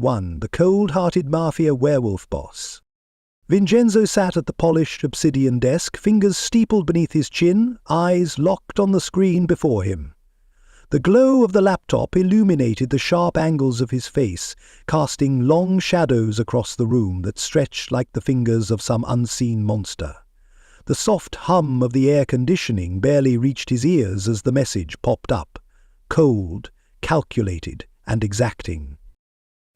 one, the cold-hearted Mafia Werewolf boss. Vincenzo sat at the polished obsidian desk, fingers steepled beneath his chin, eyes locked on the screen before him. The glow of the laptop illuminated the sharp angles of his face, casting long shadows across the room that stretched like the fingers of some unseen monster. The soft hum of the air conditioning barely reached his ears as the message popped up, cold, calculated, and exacting.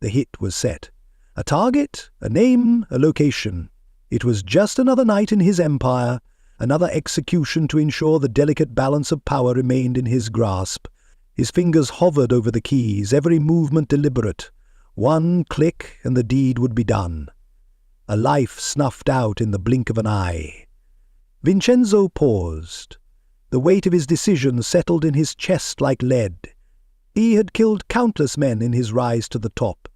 The hit was set. A target, a name, a location. It was just another night in his empire, another execution to ensure the delicate balance of power remained in his grasp. His fingers hovered over the keys, every movement deliberate. One click and the deed would be done. A life snuffed out in the blink of an eye. Vincenzo paused. The weight of his decision settled in his chest like lead. He had killed countless men in his rise to the top.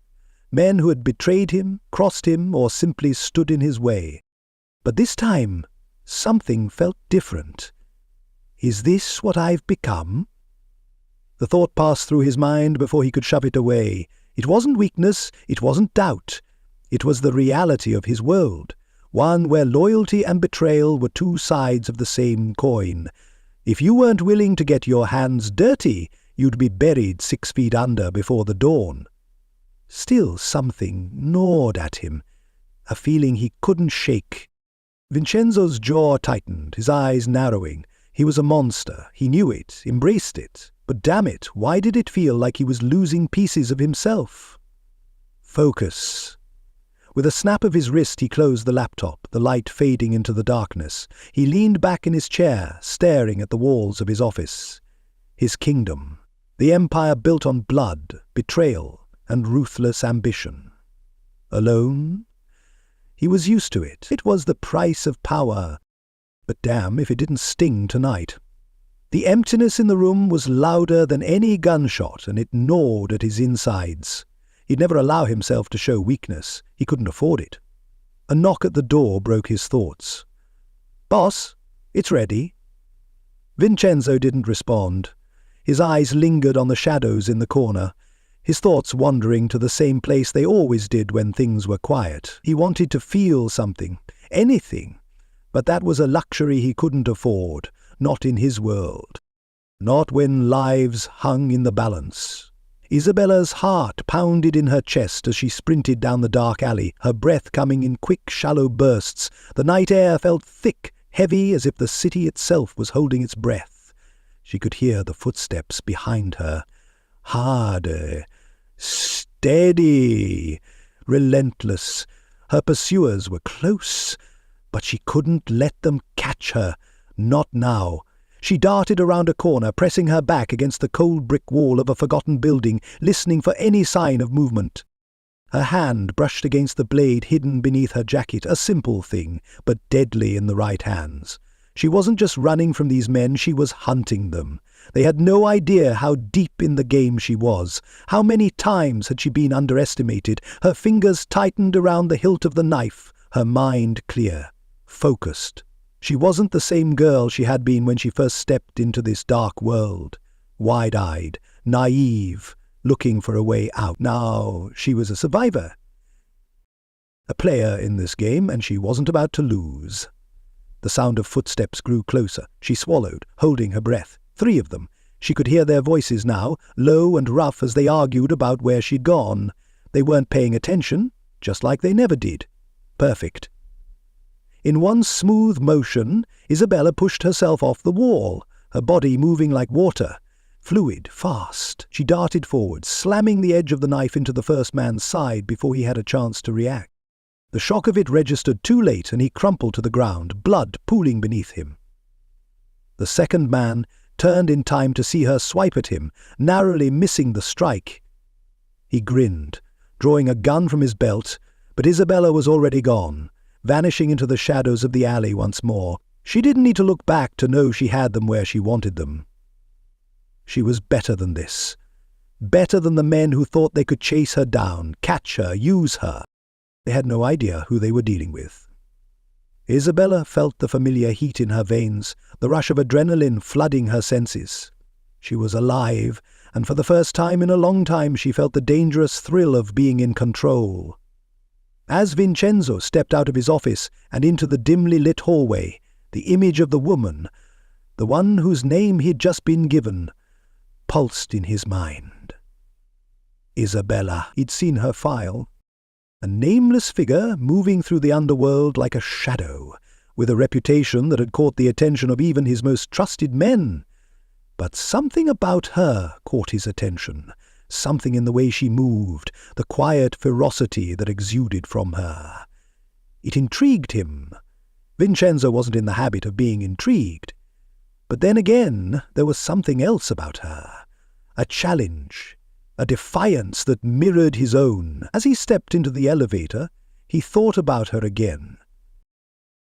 Men who had betrayed him, crossed him, or simply stood in his way. But this time, something felt different. Is this what I've become? The thought passed through his mind before he could shove it away. It wasn't weakness, it wasn't doubt. It was the reality of his world, one where loyalty and betrayal were two sides of the same coin. If you weren't willing to get your hands dirty, you'd be buried 6 feet under before the dawn. Still something gnawed at him, a feeling he couldn't shake. Vincenzo's jaw tightened, his eyes narrowing. He was a monster. He knew it, embraced it. But damn it, why did it feel like he was losing pieces of himself? Focus. With a snap of his wrist he closed the laptop, the light fading into the darkness. He leaned back in his chair, staring at the walls of his office. His kingdom. The empire built on blood, betrayal, and ruthless ambition. Alone? He was used to it. It was the price of power. But damn if it didn't sting tonight. The emptiness in the room was louder than any gunshot, and it gnawed at his insides. He'd never allow himself to show weakness. He couldn't afford it. A knock at the door broke his thoughts. "Boss, it's ready." Vincenzo didn't respond. His eyes lingered on the shadows in the corner, his thoughts wandering to the same place they always did when things were quiet. He wanted to feel something, anything, but that was a luxury he couldn't afford. Not in his world. Not when lives hung in the balance. Isabella's heart pounded in her chest as she sprinted down the dark alley, her breath coming in quick, shallow bursts. The night air felt thick, heavy, as if the city itself was holding its breath. She could hear the footsteps behind her. Harder. Steady. Relentless. Her pursuers were close, but she couldn't let them catch her. Not now. She darted around a corner, pressing her back against the cold brick wall of a forgotten building, listening for any sign of movement. Her hand brushed against the blade hidden beneath her jacket, a simple thing, but deadly in the right hands. She wasn't just running from these men, she was hunting them. They had no idea how deep in the game she was. How many times had she been underestimated? Her fingers tightened around the hilt of the knife, her mind clear, focused. She wasn't the same girl she had been when she first stepped into this dark world. Wide-eyed, naive, looking for a way out. Now she was a survivor. A player in this game, and she wasn't about to lose. The sound of footsteps grew closer. She swallowed, holding her breath. 3 of them. She could hear their voices now, low and rough as they argued about where she'd gone. They weren't paying attention, just like they never did. Perfect. In one smooth motion, Isabella pushed herself off the wall, her body moving like water. Fluid, fast, she darted forward, slamming the edge of the knife into the first man's side before he had a chance to react. The shock of it registered too late, and he crumpled to the ground, blood pooling beneath him. The second man turned in time to see her swipe at him, narrowly missing the strike. He grinned, drawing a gun from his belt, but Isabella was already gone, vanishing into the shadows of the alley once more. She didn't need to look back to know she had them where she wanted them. She was better than this. Better than the men who thought they could chase her down, catch her, use her. They had no idea who they were dealing with. Isabella felt the familiar heat in her veins, the rush of adrenaline flooding her senses. She was alive, and for the first time in a long time she felt the dangerous thrill of being in control. As Vincenzo stepped out of his office and into the dimly lit hallway, the image of the woman, the one whose name he'd just been given, pulsed in his mind. Isabella. He'd seen her file. A nameless figure moving through the underworld like a shadow, with a reputation that had caught the attention of even his most trusted men. But something about her caught his attention, something in the way she moved, the quiet ferocity that exuded from her. It intrigued him. Vincenzo wasn't in the habit of being intrigued. But then again, there was something else about her, a challenge, a defiance that mirrored his own. As he stepped into the elevator, he thought about her again.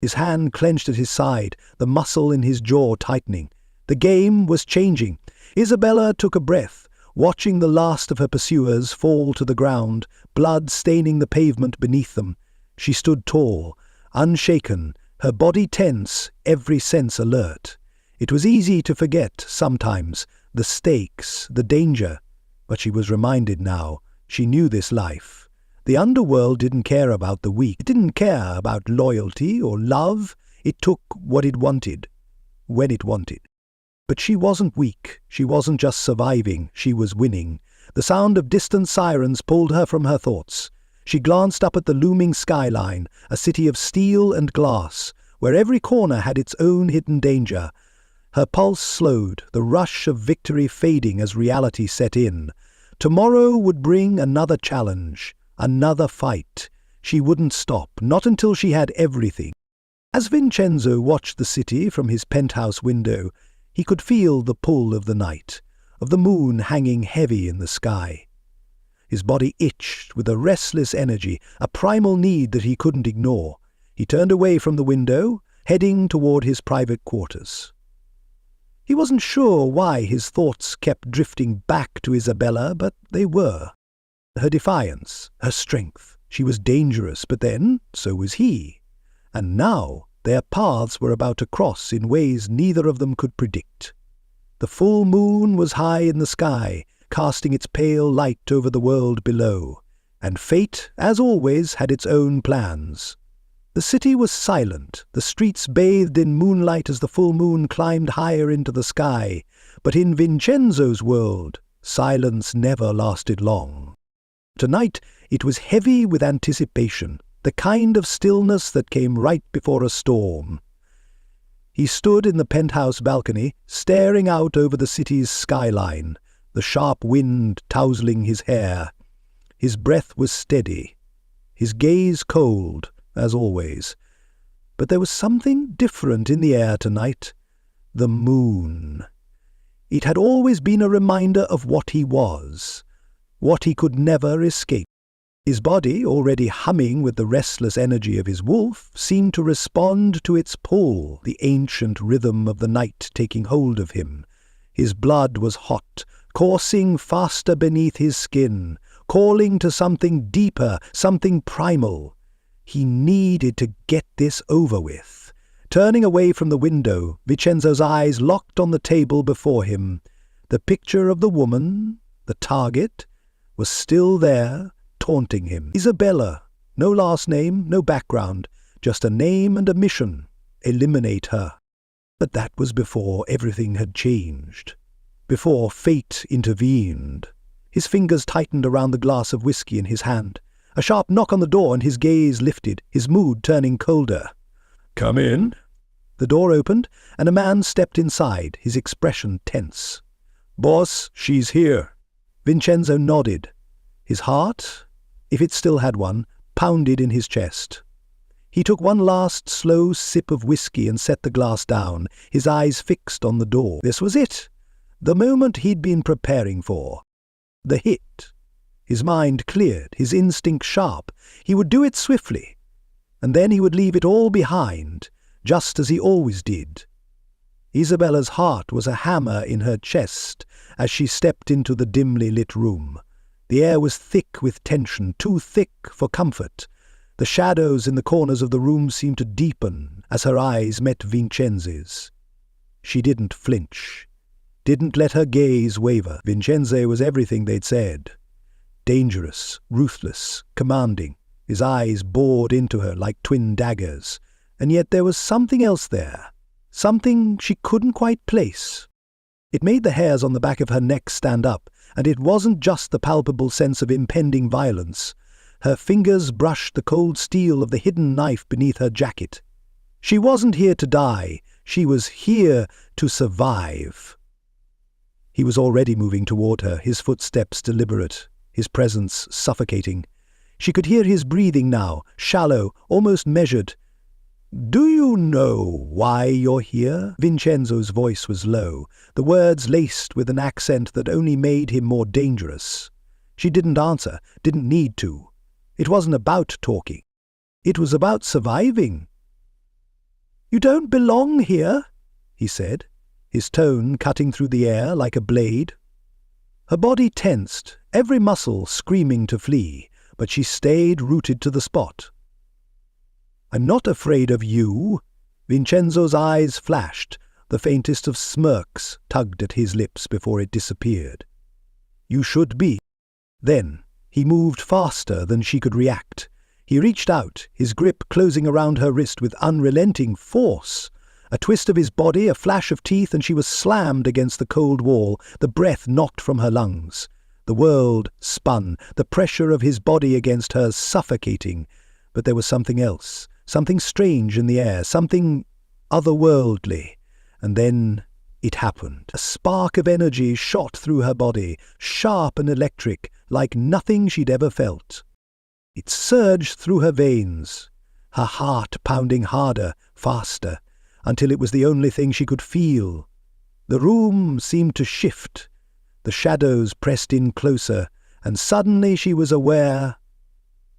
His hand clenched at his side, the muscle in his jaw tightening. The game was changing. Isabella took a breath, watching the last of her pursuers fall to the ground, blood staining the pavement beneath them. She stood tall, unshaken, her body tense, every sense alert. It was easy to forget, sometimes, the stakes, the danger. But she was reminded now. She knew this life. The underworld didn't care about the weak. It didn't care about loyalty or love. It took what it wanted, when it wanted. But she wasn't weak. She wasn't just surviving. She was winning. The sound of distant sirens pulled her from her thoughts. She glanced up at the looming skyline, a city of steel and glass, where every corner had its own hidden danger. Her pulse slowed, the rush of victory fading as reality set in. Tomorrow would bring another challenge, another fight. She wouldn't stop, not until she had everything. As Vincenzo watched the city from his penthouse window, he could feel the pull of the night, of the moon hanging heavy in the sky. His body itched with a restless energy, a primal need that he couldn't ignore. He turned away from the window, heading toward his private quarters. He wasn't sure why his thoughts kept drifting back to Isabella, but they were. Her defiance, her strength. She was dangerous, but then so was he. And now their paths were about to cross in ways neither of them could predict. The full moon was high in the sky, casting its pale light over the world below, and fate, as always, had its own plans. The city was silent, the streets bathed in moonlight as the full moon climbed higher into the sky, but in Vincenzo's world, silence never lasted long. Tonight it was heavy with anticipation, the kind of stillness that came right before a storm. He stood in the penthouse balcony, staring out over the city's skyline, the sharp wind tousling his hair. His breath was steady, his gaze cold, as always. But there was something different in the air tonight. The moon. It had always been a reminder of what he was, what he could never escape. His body, already humming with the restless energy of his wolf, seemed to respond to its pull, the ancient rhythm of the night taking hold of him. His blood was hot, coursing faster beneath his skin, calling to something deeper, something primal. He needed to get this over with. Turning away from the window, Vincenzo's eyes locked on the table before him. The picture of the woman, the target, was still there, taunting him. Isabella. No last name, no background, just a name and a mission. Eliminate her. But that was before everything had changed. Before fate intervened. His fingers tightened around the glass of whiskey in his hand. A sharp knock on the door and his gaze lifted, his mood turning colder. "Come in." The door opened, and a man stepped inside, his expression tense. "Boss, she's here." Vincenzo nodded. His heart, if it still had one, pounded in his chest. He took one last slow sip of whiskey and set the glass down, his eyes fixed on the door. This was it, the moment he'd been preparing for. The hit. His mind cleared, his instinct sharp. He would do it swiftly, and then he would leave it all behind, just as he always did. Isabella's heart was a hammer in her chest as she stepped into the dimly lit room. The air was thick with tension, too thick for comfort. The shadows in the corners of the room seemed to deepen as her eyes met Vincenzo's. She didn't flinch, didn't let her gaze waver. Vincenzo was everything they'd said. Dangerous, ruthless, commanding. His eyes bored into her like twin daggers. And yet there was something else there. Something she couldn't quite place. It made the hairs on the back of her neck stand up, and it wasn't just the palpable sense of impending violence. Her fingers brushed the cold steel of the hidden knife beneath her jacket. She wasn't here to die. She was here to survive. He was already moving toward her, his footsteps deliberate, his presence suffocating. She could hear his breathing now, shallow, almost measured. "Do you know why you're here?" Vincenzo's voice was low, the words laced with an accent that only made him more dangerous. She didn't answer, didn't need to. It wasn't about talking. It was about surviving. "You don't belong here," he said, his tone cutting through the air like a blade. Her body tensed, every muscle screaming to flee, but she stayed rooted to the spot. "I'm not afraid of you." Vincenzo's eyes flashed, the faintest of smirks tugged at his lips before it disappeared. "You should be." Then he moved faster than she could react. He reached out, his grip closing around her wrist with unrelenting force. A twist of his body, a flash of teeth, and she was slammed against the cold wall, the breath knocked from her lungs. The world spun, the pressure of his body against hers suffocating. But there was something else. Something strange in the air, something otherworldly. And then it happened. A spark of energy shot through her body, sharp and electric, like nothing she'd ever felt. It surged through her veins, her heart pounding harder, faster, until it was the only thing she could feel. The room seemed to shift. The shadows pressed in closer, and suddenly she was aware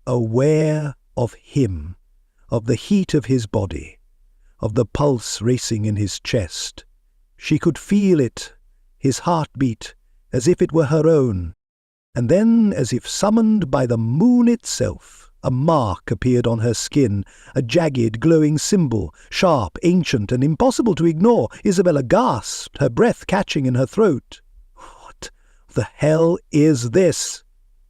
of him. Of the heat of his body, of the pulse racing in his chest. She could feel it, his heartbeat, as if it were her own. And then, as if summoned by the moon itself, a mark appeared on her skin, a jagged, glowing symbol, sharp, ancient, and impossible to ignore. Isabella gasped, her breath catching in her throat. "What the hell is this?"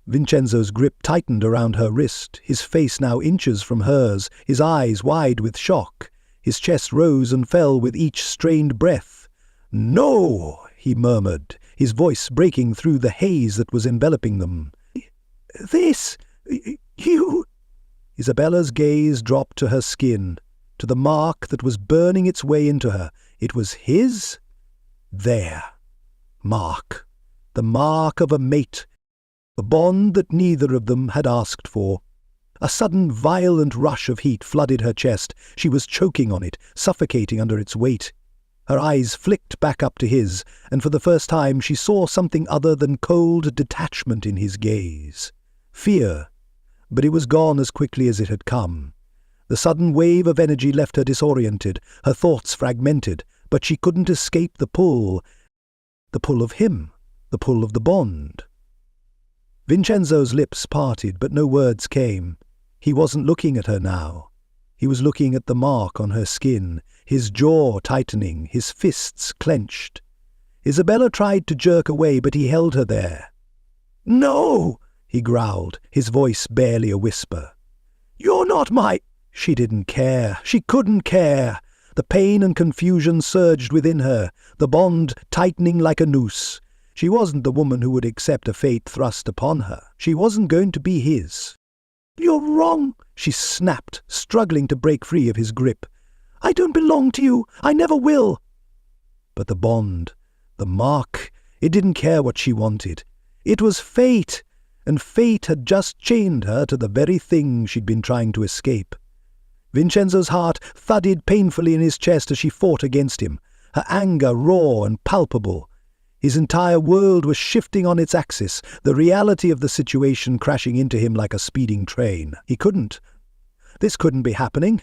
Vincenzo's grip tightened around her wrist, his face now inches from hers, his eyes wide with shock. His chest rose and fell with each strained breath. "No!" he murmured, his voice breaking through the haze that was enveloping them. "This... you..." Isabella's gaze dropped to her skin, to the mark that was burning its way into her. It was his? There. Mark. The mark of a mate. A bond that neither of them had asked for. A sudden violent rush of heat flooded her chest. She was choking on it, suffocating under its weight. Her eyes flicked back up to his, and for the first time she saw something other than cold detachment in his gaze. Fear. But it was gone as quickly as it had come. The sudden wave of energy left her disoriented, her thoughts fragmented, but she couldn't escape the pull. The pull of him, the pull of the bond. Vincenzo's lips parted, but no words came. He wasn't looking at her now. He was looking at the mark on her skin, his jaw tightening, his fists clenched. Isabella tried to jerk away, but he held her there. "No!" he growled, his voice barely a whisper. "You're not my—" She didn't care. She couldn't care. The pain and confusion surged within her, the bond tightening like a noose. She wasn't the woman who would accept a fate thrust upon her. She wasn't going to be his. "You're wrong," she snapped, struggling to break free of his grip. "I don't belong to you. I never will." But the bond, the mark, it didn't care what she wanted. It was fate, and fate had just chained her to the very thing she'd been trying to escape. Vincenzo's heart thudded painfully in his chest as she fought against him, her anger raw and palpable. His entire world was shifting on its axis, the reality of the situation crashing into him like a speeding train. He couldn't. This couldn't be happening.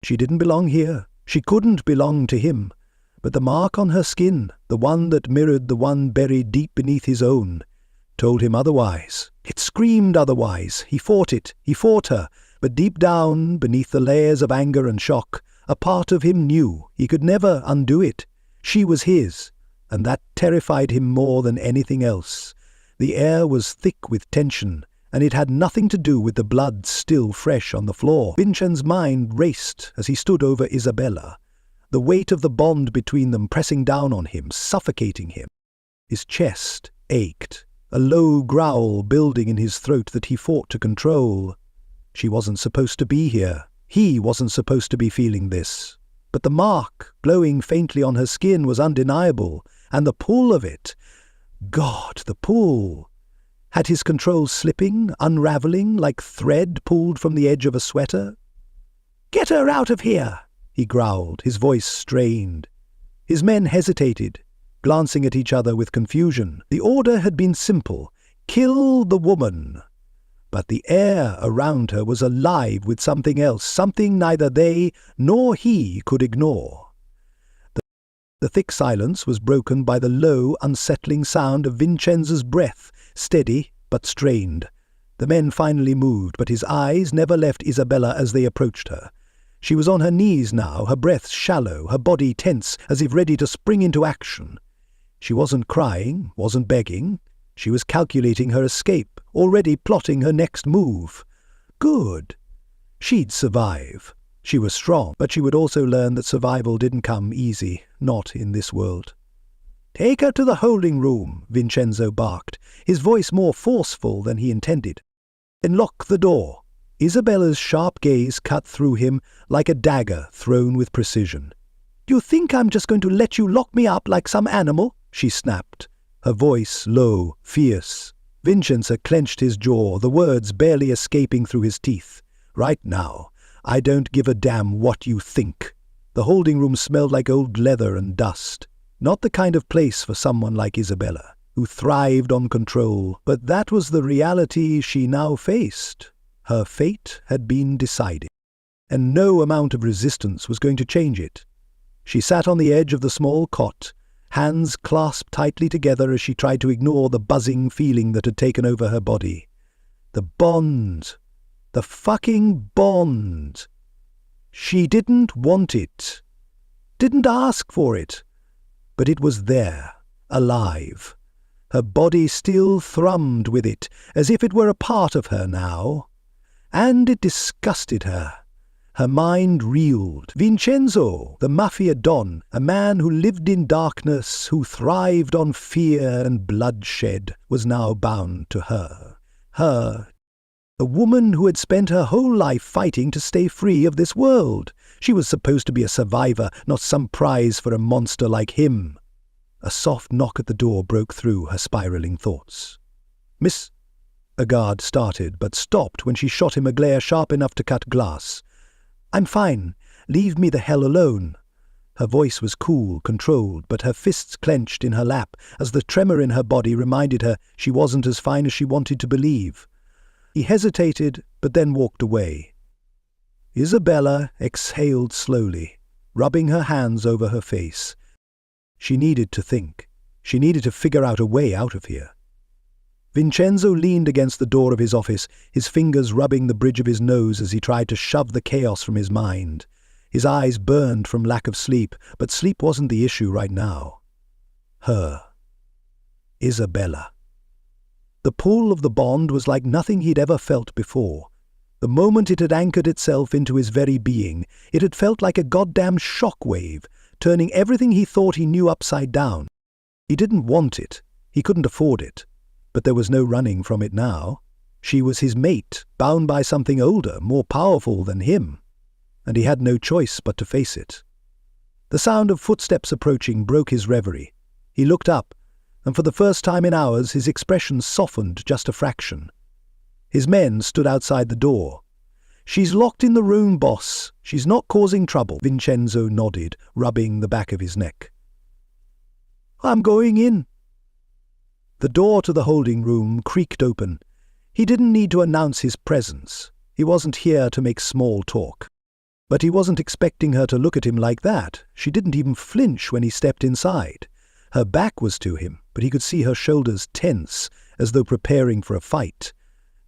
She didn't belong here. She couldn't belong to him. But the mark on her skin, the one that mirrored the one buried deep beneath his own, told him otherwise. It screamed otherwise. He fought it. He fought her. But deep down, beneath the layers of anger and shock, a part of him knew he could never undo it. She was his. and that terrified him more than anything else. The air was thick with tension, and it had nothing to do with the blood still fresh on the floor. Vincenzo's mind raced as he stood over Isabella, the weight of the bond between them pressing down on him, suffocating him. His chest ached, a low growl building in his throat that he fought to control. She wasn't supposed to be here. He wasn't supposed to be feeling this. But the mark, glowing faintly on her skin, was undeniable, and the pull of it. God, the pull! Had his control slipping, unraveling, like thread pulled from the edge of a sweater? "Get her out of here!" he growled, his voice strained. His men hesitated, glancing at each other with confusion. The order had been simple: kill the woman. But the air around her was alive with something else, something neither they nor he could ignore. The thick silence was broken by the low, unsettling sound of Vincenzo's breath, steady but strained. The men finally moved, but his eyes never left Isabella as they approached her. She was on her knees now, her breath shallow, her body tense, as if ready to spring into action. She wasn't crying, wasn't begging. She was calculating her escape, already plotting her next move. Good. She'd survive. She was strong, but she would also learn that survival didn't come easy, not in this world. "Take her to the holding room," Vincenzo barked, his voice more forceful than he intended. "Then lock the door." Isabella's sharp gaze cut through him like a dagger thrown with precision. "Do you think I'm just going to let you lock me up like some animal?" she snapped, her voice low, fierce. Vincenzo clenched his jaw, the words barely escaping through his teeth. "Right now, I don't give a damn what you think." The holding room smelled like old leather and dust. Not the kind of place for someone like Isabella, who thrived on control, but that was the reality she now faced. Her fate had been decided, and no amount of resistance was going to change it. She sat on the edge of the small cot, hands clasped tightly together as she tried to ignore the buzzing feeling that had taken over her body. The bond. The fucking bond. She didn't want it. Didn't ask for it. But it was there, alive. Her body still thrummed with it, as if it were a part of her now. And it disgusted her. Her mind reeled. Vincenzo, the Mafia Don, a man who lived in darkness, who thrived on fear and bloodshed, was now bound to her. Her, a woman who had spent her whole life fighting to stay free of this world. She was supposed to be a survivor, not some prize for a monster like him. A soft knock at the door broke through her spiraling thoughts. "Miss—" A guard started, but stopped when she shot him a glare sharp enough to cut glass. "I'm fine. Leave me the hell alone." Her voice was cool, controlled, but her fists clenched in her lap as the tremor in her body reminded her she wasn't as fine as she wanted to believe. He hesitated, but then walked away. Isabella exhaled slowly, rubbing her hands over her face. She needed to think. She needed to figure out a way out of here. Vincenzo leaned against the door of his office, his fingers rubbing the bridge of his nose as he tried to shove the chaos from his mind. His eyes burned from lack of sleep, but sleep wasn't the issue right now. Her. Isabella. The pull of the bond was like nothing he'd ever felt before. The moment it had anchored itself into his very being, it had felt like a goddamn shockwave, turning everything he thought he knew upside down. He didn't want it. He couldn't afford it. But there was no running from it now. She was his mate, bound by something older, more powerful than him. And he had no choice but to face it. The sound of footsteps approaching broke his reverie. He looked up, and for the first time in hours his expression softened just a fraction. His men stood outside the door. "She's locked in the room, boss. She's not causing trouble." Vincenzo nodded, rubbing the back of his neck. "I'm going in." The door to the holding room creaked open. He didn't need to announce his presence. He wasn't here to make small talk. But he wasn't expecting her to look at him like that. She didn't even flinch when he stepped inside. Her back was to him, but he could see her shoulders tense, as though preparing for a fight.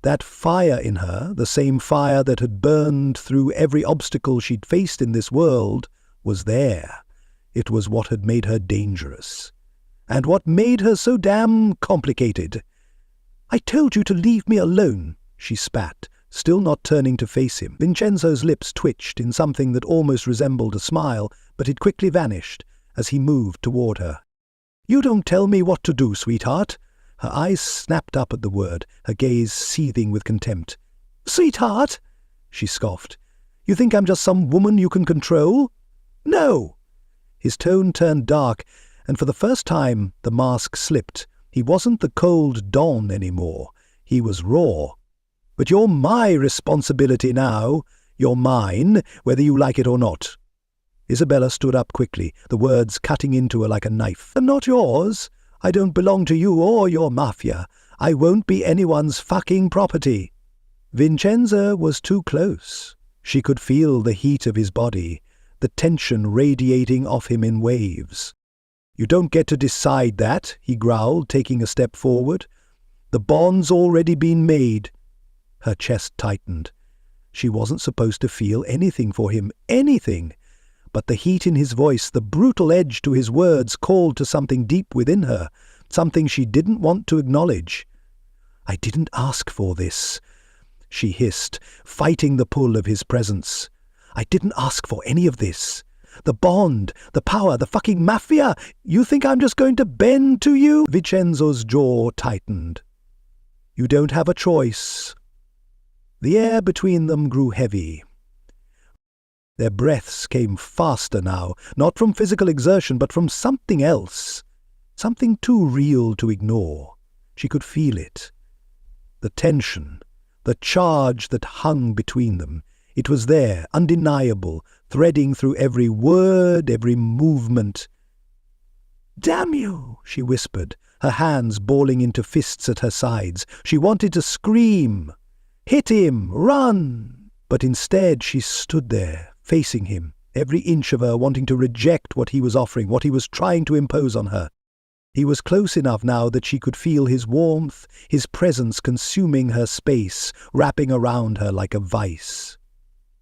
That fire in her, the same fire that had burned through every obstacle she'd faced in this world, was there. It was what had made her dangerous. And what made her so damn complicated? "I told you to leave me alone," she spat, still not turning to face him. Vincenzo's lips twitched in something that almost resembled a smile, but it quickly vanished as he moved toward her. "You don't tell me what to do, sweetheart." Her eyes snapped up at the word, her gaze seething with contempt. "Sweetheart?" she scoffed. "You think I'm just some woman you can control?" "No!" His tone turned dark, and for the first time the mask slipped. He wasn't the cold Don anymore. He was raw. "But you're my responsibility now. You're mine, whether you like it or not." Isabella stood up quickly, the words cutting into her like a knife. "I'm not yours. I don't belong to you or your mafia. I won't be anyone's fucking property." Vincenzo was too close. She could feel the heat of his body, the tension radiating off him in waves. "You don't get to decide that," he growled, taking a step forward. "The bond's already been made." Her chest tightened. She wasn't supposed to feel anything for him, anything. But the heat in his voice, the brutal edge to his words called to something deep within her, something she didn't want to acknowledge. "I didn't ask for this," she hissed, fighting the pull of his presence. "I didn't ask for any of this. The bond, the power, the fucking mafia. You think I'm just going to bend to you?" Vincenzo's jaw tightened. "You don't have a choice." The air between them grew heavy. Their breaths came faster now, not from physical exertion, but from something else. Something too real to ignore. She could feel it. The tension, the charge that hung between them. It was there, undeniable, threading through every word, every movement. "Damn you!" she whispered, her hands balling into fists at her sides. She wanted to scream. "Hit him! Run!" But instead she stood there, facing him, every inch of her wanting to reject what he was offering, what he was trying to impose on her. He was close enough now that she could feel his warmth, his presence consuming her space, wrapping around her like a vice.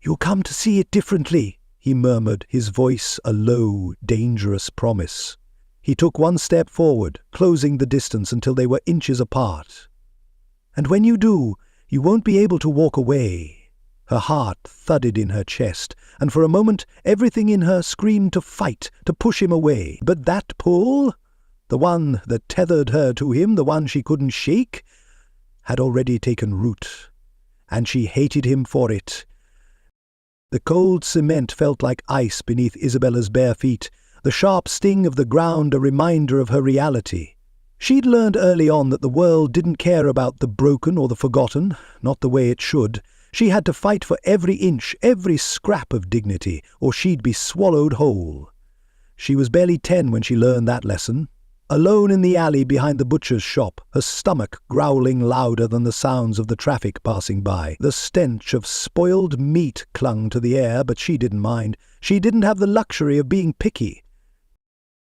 "You'll come to see it differently," he murmured, his voice a low, dangerous promise. He took one step forward, closing the distance until they were inches apart. "And when you do, you won't be able to walk away." Her heart thudded in her chest, and for a moment everything in her screamed to fight, to push him away. But that pull, the one that tethered her to him, the one she couldn't shake, had already taken root, and she hated him for it. The cold cement felt like ice beneath Isabella's bare feet, the sharp sting of the ground a reminder of her reality. She'd learned early on that the world didn't care about the broken or the forgotten, not the way it should. She had to fight for every inch, every scrap of dignity, or she'd be swallowed whole. She was barely 10 when she learned that lesson. Alone in the alley behind the butcher's shop, her stomach growling louder than the sounds of the traffic passing by. The stench of spoiled meat clung to the air, but she didn't mind. She didn't have the luxury of being picky.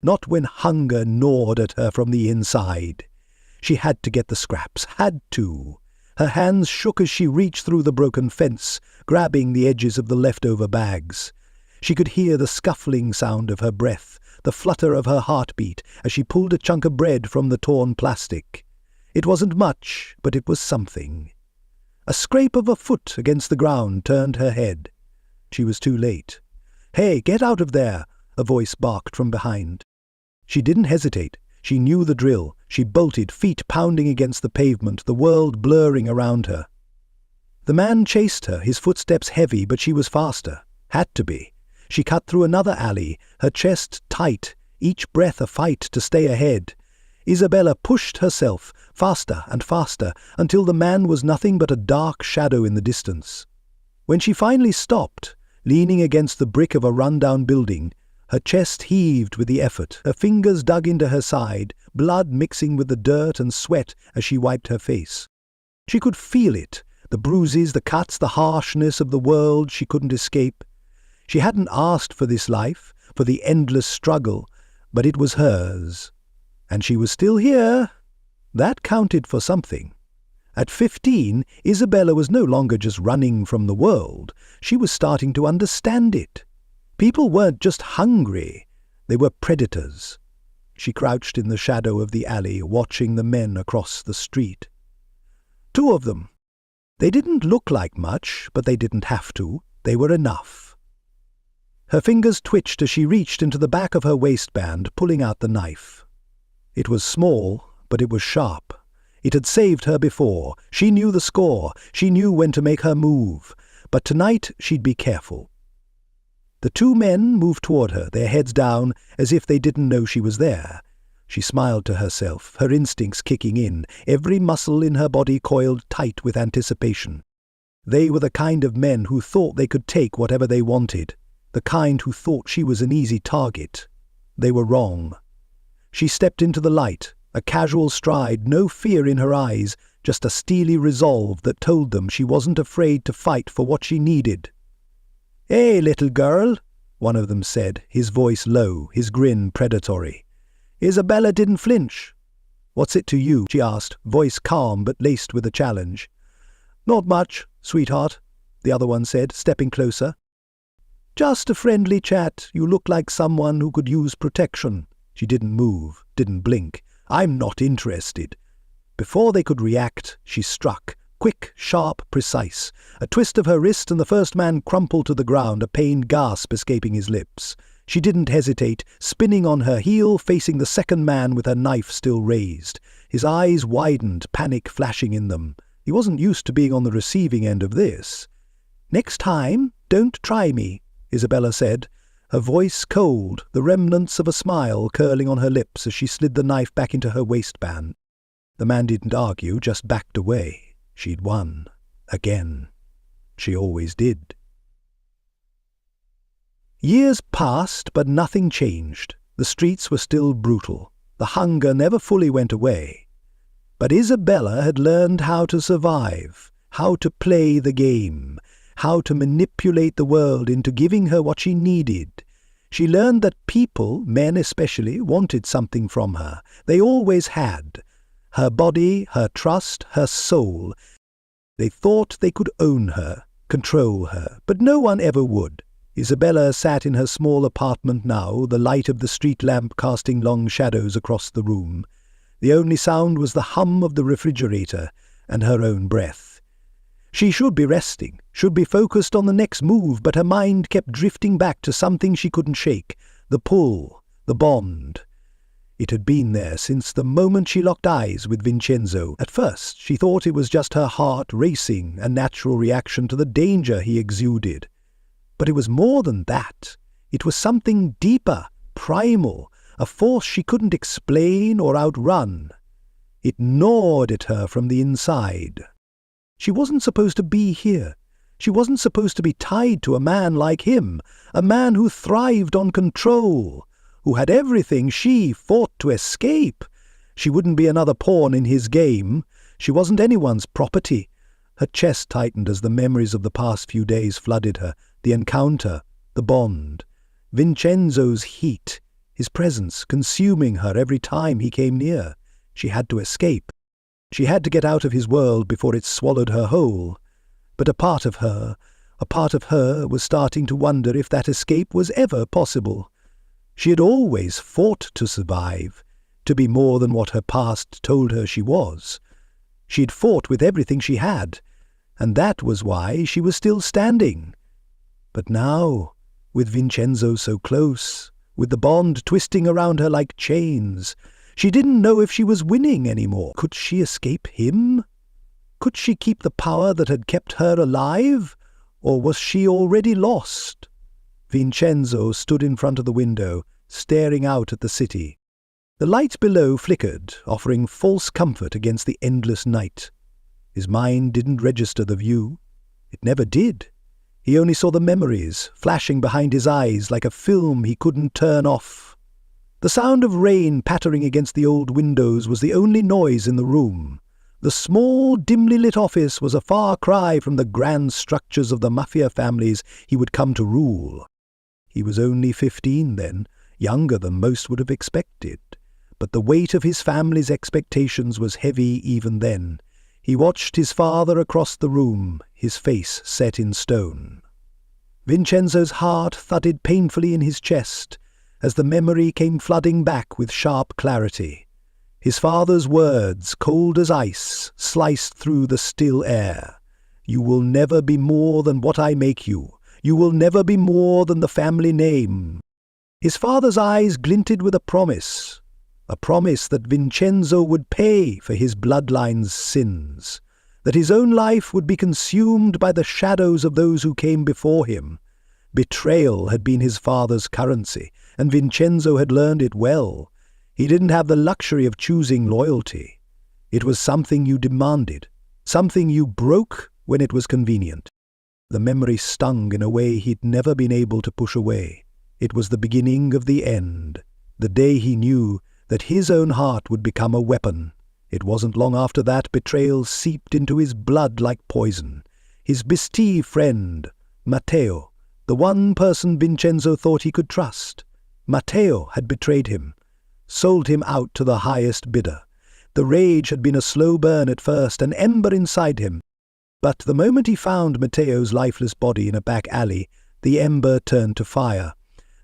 Not when hunger gnawed at her from the inside. She had to get the scraps, had to. Her hands shook as she reached through the broken fence, grabbing the edges of the leftover bags. She could hear the scuffling sound of her breath, the flutter of her heartbeat as she pulled a chunk of bread from the torn plastic. It wasn't much, but it was something. A scrape of a foot against the ground turned her head. She was too late. "Hey, get out of there!" a voice barked from behind. She didn't hesitate. She knew the drill. She bolted, feet pounding against the pavement, the world blurring around her. The man chased her, his footsteps heavy, but she was faster. Had to be. She cut through another alley, her chest tight, each breath a fight to stay ahead. Isabella pushed herself, faster and faster, until the man was nothing but a dark shadow in the distance. When she finally stopped, leaning against the brick of a run-down building, her chest heaved with the effort, her fingers dug into her side, blood mixing with the dirt and sweat as she wiped her face. She could feel it, the bruises, the cuts, the harshness of the world she couldn't escape. She hadn't asked for this life, for the endless struggle, but it was hers. And she was still here. That counted for something. At 15, Isabella was no longer just running from the world. She was starting to understand it. People weren't just hungry, they were predators. She crouched in the shadow of the alley, watching the men across the street. 2 of them. They didn't look like much, but they didn't have to. They were enough. Her fingers twitched as she reached into the back of her waistband, pulling out the knife. It was small, but it was sharp. It had saved her before. She knew the score. She knew when to make her move. But tonight she'd be careful. The 2 men moved toward her, their heads down, as if they didn't know she was there. She smiled to herself, her instincts kicking in, every muscle in her body coiled tight with anticipation. They were the kind of men who thought they could take whatever they wanted, the kind who thought she was an easy target. They were wrong. She stepped into the light, a casual stride, no fear in her eyes, just a steely resolve that told them she wasn't afraid to fight for what she needed. "Hey, little girl," one of them said, his voice low, his grin predatory. Isabella didn't flinch. "What's it to you?" she asked, voice calm but laced with a challenge. "Not much, sweetheart," the other one said, stepping closer. "Just a friendly chat. You look like someone who could use protection." She didn't move, didn't blink. "I'm not interested." Before they could react, she struck. Quick, sharp, precise. A twist of her wrist and the first man crumpled to the ground, a pained gasp escaping his lips. She didn't hesitate, spinning on her heel, facing the second man with her knife still raised. His eyes widened, panic flashing in them. He wasn't used to being on the receiving end of this. "Next time, don't try me," Isabella said, her voice cold, the remnants of a smile curling on her lips as she slid the knife back into her waistband. The man didn't argue, just backed away. She'd won. Again. She always did. Years passed, but nothing changed. The streets were still brutal. The hunger never fully went away. But Isabella had learned how to survive, how to play the game, how to manipulate the world into giving her what she needed. She learned that people, men especially, wanted something from her. They always had. Her body, her trust, her soul. They thought they could own her, control her, but no one ever would. Isabella sat in her small apartment now, the light of the street lamp casting long shadows across the room. The only sound was the hum of the refrigerator and her own breath. She should be resting, should be focused on the next move, but her mind kept drifting back to something she couldn't shake, the pull, the bond. It had been there since the moment she locked eyes with Vincenzo. At first, she thought it was just her heart racing, a natural reaction to the danger he exuded. But it was more than that. It was something deeper, primal, a force she couldn't explain or outrun. It gnawed at her from the inside. She wasn't supposed to be here. She wasn't supposed to be tied to a man like him, a man who thrived on control, who had everything she fought to escape. She wouldn't be another pawn in his game. She wasn't anyone's property. Her chest tightened as the memories of the past few days flooded her, the encounter, the bond. Vincenzo's heat, his presence consuming her every time he came near. She had to escape. She had to get out of his world before it swallowed her whole. But a part of her was starting to wonder if that escape was ever possible. She had always fought to survive, to be more than what her past told her she was. She'd fought with everything she had, and that was why she was still standing. But now, with Vincenzo so close, with the bond twisting around her like chains, she didn't know if she was winning anymore. Could she escape him? Could she keep the power that had kept her alive? Or was she already lost? Vincenzo stood in front of the window, staring out at the city. The light below flickered, offering false comfort against the endless night. His mind didn't register the view. It never did. He only saw the memories, flashing behind his eyes like a film he couldn't turn off. The sound of rain pattering against the old windows was the only noise in the room. The small, dimly lit office was a far cry from the grand structures of the Mafia families he would come to rule. He was only 15 then, younger than most would have expected. But the weight of his family's expectations was heavy even then. He watched his father across the room, his face set in stone. Vincenzo's heart thudded painfully in his chest. as the memory came flooding back with sharp clarity. His father's words, cold as ice, sliced through the still air. "You will never be more than what I make you. You will never be more than the family name." His father's eyes glinted with a promise that Vincenzo would pay for his bloodline's sins, that his own life would be consumed by the shadows of those who came before him. Betrayal had been his father's currency, and Vincenzo had learned it well. He didn't have the luxury of choosing loyalty. It was something you demanded, something you broke when it was convenient. The memory stung in a way he'd never been able to push away. It was the beginning of the end, the day he knew that his own heart would become a weapon. It wasn't long after that betrayal seeped into his blood like poison. His bestie friend, Matteo, the one person Vincenzo thought he could trust. Matteo had betrayed him, sold him out to the highest bidder. The rage had been a slow burn at first, an ember inside him. But the moment he found Matteo's lifeless body in a back alley, the ember turned to fire.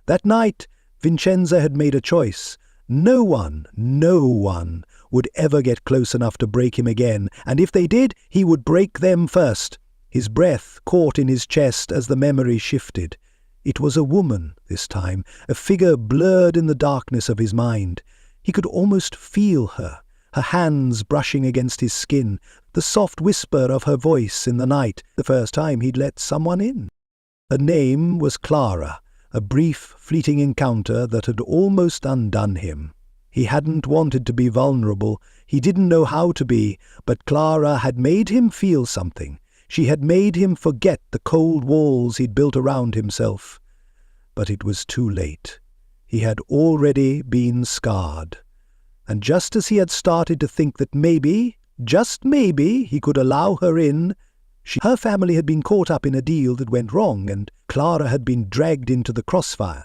That night, Vincenzo had made a choice. No one would ever get close enough to break him again, and if they did, he would break them first. His breath caught in his chest as the memory shifted. It was a woman this time, a figure blurred in the darkness of his mind. He could almost feel her, her hands brushing against his skin, the soft whisper of her voice in the night, the first time he'd let someone in. Her name was Clara, a brief, fleeting encounter that had almost undone him. He hadn't wanted to be vulnerable, he didn't know how to be, but Clara had made him feel something. She had made him forget the cold walls he'd built around himself. But it was too late. He had already been scarred. And just as he had started to think that maybe, just maybe, he could allow her in, her family had been caught up in a deal that went wrong, and Clara had been dragged into the crossfire.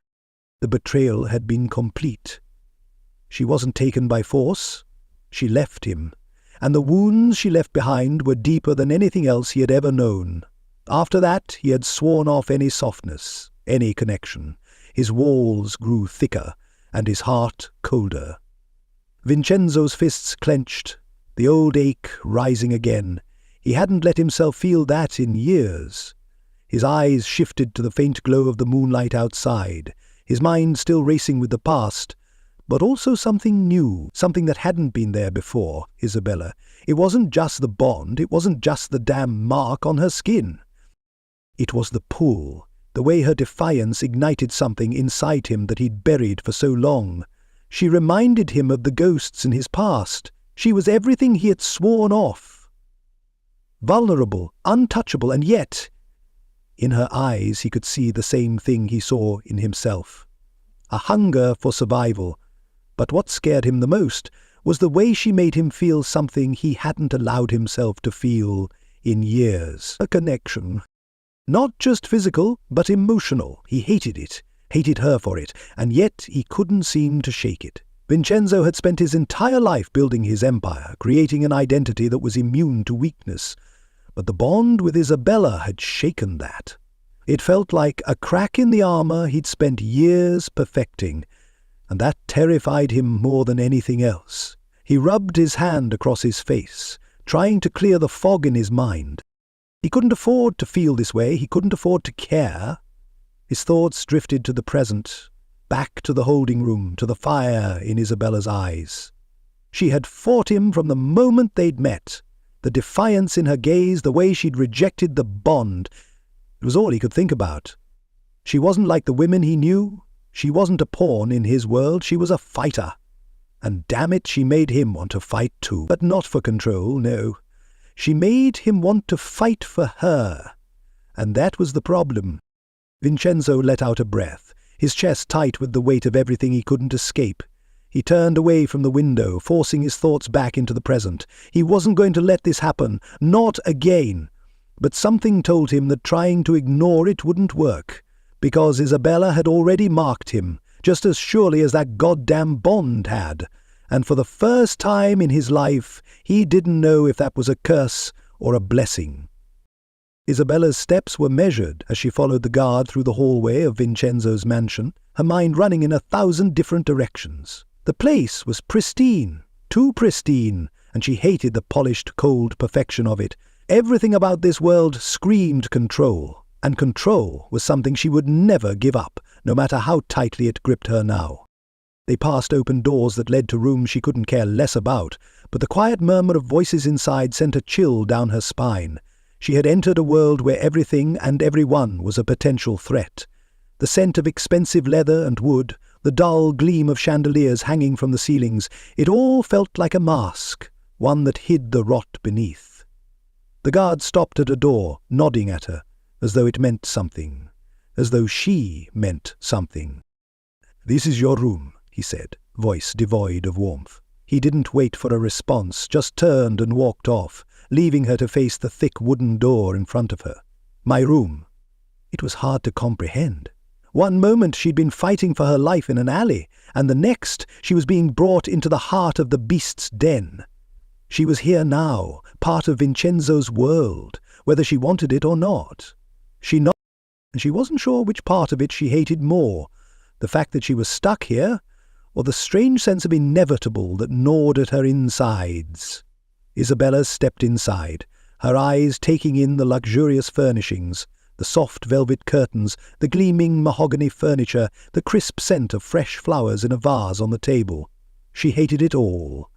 The betrayal had been complete. She wasn't taken by force. She left him, and the wounds she left behind were deeper than anything else he had ever known. After that, he had sworn off any softness, any connection. His walls grew thicker, and his heart colder. Vincenzo's fists clenched, the old ache rising again. He hadn't let himself feel that in years. His eyes shifted to the faint glow of the moonlight outside, his mind still racing with the past, but also something new, something that hadn't been there before, Isabella. It wasn't just the bond, it wasn't just the damn mark on her skin. It was the pull, the way her defiance ignited something inside him that he'd buried for so long. She reminded him of the ghosts in his past. She was everything he had sworn off. Vulnerable, untouchable, and yet, in her eyes he could see the same thing he saw in himself. A hunger for survival. But what scared him the most was the way she made him feel something he hadn't allowed himself to feel in years. A connection. Not just physical, but emotional. He hated it, hated her for it, and yet he couldn't seem to shake it. Vincenzo had spent his entire life building his empire, creating an identity that was immune to weakness. But the bond with Isabella had shaken that. It felt like a crack in the armor he'd spent years perfecting, and that terrified him more than anything else. He rubbed his hand across his face, trying to clear the fog in his mind. He couldn't afford to feel this way, he couldn't afford to care. His thoughts drifted to the present, back to the holding room, to the fire in Isabella's eyes. She had fought him from the moment they'd met. The defiance in her gaze, the way she'd rejected the bond, it was all he could think about. She wasn't like the women he knew. She wasn't a pawn in his world, she was a fighter. And damn it, she made him want to fight too. But not for control, no. She made him want to fight for her. And that was the problem. Vincenzo let out a breath, his chest tight with the weight of everything he couldn't escape. He turned away from the window, forcing his thoughts back into the present. He wasn't going to let this happen, not again. But something told him that trying to ignore it wouldn't work, because Isabella had already marked him, just as surely as that goddamn bond had. And for the first time in his life, he didn't know if that was a curse or a blessing. Isabella's steps were measured as she followed the guard through the hallway of Vincenzo's mansion, her mind running in 1,000 different directions. The place was pristine, too pristine, and she hated the polished, cold perfection of it. Everything about this world screamed control, and control was something she would never give up, no matter how tightly it gripped her now. They passed open doors that led to rooms she couldn't care less about, but the quiet murmur of voices inside sent a chill down her spine. She had entered a world where everything and everyone was a potential threat. The scent of expensive leather and wood, the dull gleam of chandeliers hanging from the ceilings, it all felt like a mask, one that hid the rot beneath. The guard stopped at a door, nodding at her, as though it meant something, as though she meant something. "This is your room," he said, voice devoid of warmth. He didn't wait for a response, just turned and walked off, leaving her to face the thick wooden door in front of her. My room. It was hard to comprehend. One moment she'd been fighting for her life in an alley, and the next she was being brought into the heart of the beast's den. She was here now, part of Vincenzo's world, whether she wanted it or not. And she wasn't sure which part of it she hated more, the fact that she was stuck here, or the strange sense of inevitable that gnawed at her insides. Isabella stepped inside, her eyes taking in the luxurious furnishings, the soft velvet curtains, the gleaming mahogany furniture, the crisp scent of fresh flowers in a vase on the table. She hated it all.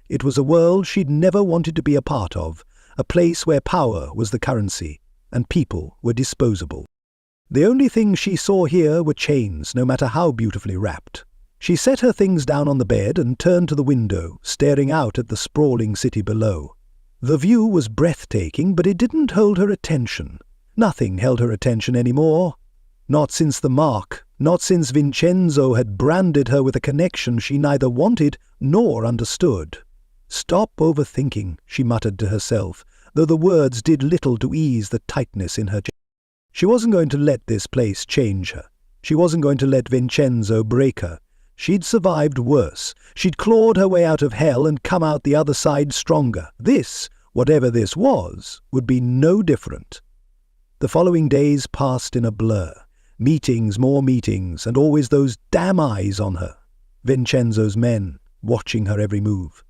It was a world she'd never wanted to be a part of, a place where power was the currency, and people were disposable. The only things she saw here were chains, no matter how beautifully wrapped. She set her things down on the bed and turned to the window, staring out at the sprawling city below. The view was breathtaking, but it didn't hold her attention. Nothing held her attention anymore. Not since the mark, not since Vincenzo had branded her with a connection she neither wanted nor understood. "Stop overthinking," she muttered to herself, though the words did little to ease the tightness in her chest. She wasn't going to let this place change her. She wasn't going to let Vincenzo break her. She'd survived worse. She'd clawed her way out of hell and come out the other side stronger. This, whatever this was, would be no different. The following days passed in a blur. Meetings, more meetings, and always those damn eyes on her. Vincenzo's men, watching her every move.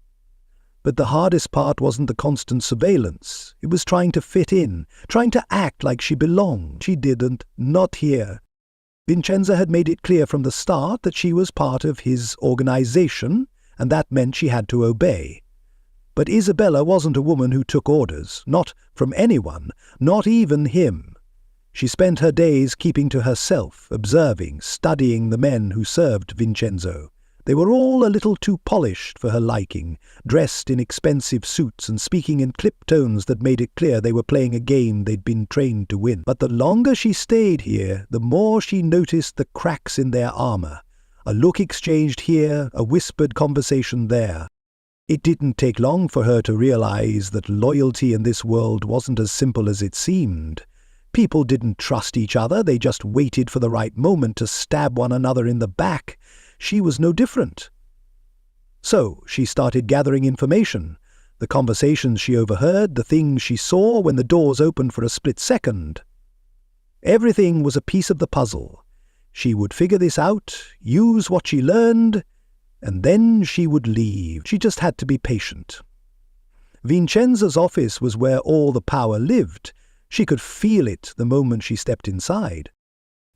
But the hardest part wasn't the constant surveillance. It was trying to fit in, trying to act like she belonged. She didn't, not here. Vincenzo had made it clear from the start that she was part of his organization, and that meant she had to obey. But Isabella wasn't a woman who took orders, not from anyone, not even him. She spent her days keeping to herself, observing, studying the men who served Vincenzo. They were all a little too polished for her liking, dressed in expensive suits and speaking in clipped tones that made it clear they were playing a game they'd been trained to win. But the longer she stayed here, the more she noticed the cracks in their armor. A look exchanged here, a whispered conversation there. It didn't take long for her to realize that loyalty in this world wasn't as simple as it seemed. People didn't trust each other, they just waited for the right moment to stab one another in the back. She was no different. So she started gathering information, the conversations she overheard, the things she saw when the doors opened for a split second. Everything was a piece of the puzzle. She would figure this out, use what she learned, and then she would leave. She just had to be patient. Vincenzo's office was where all the power lived. She could feel it the moment she stepped inside.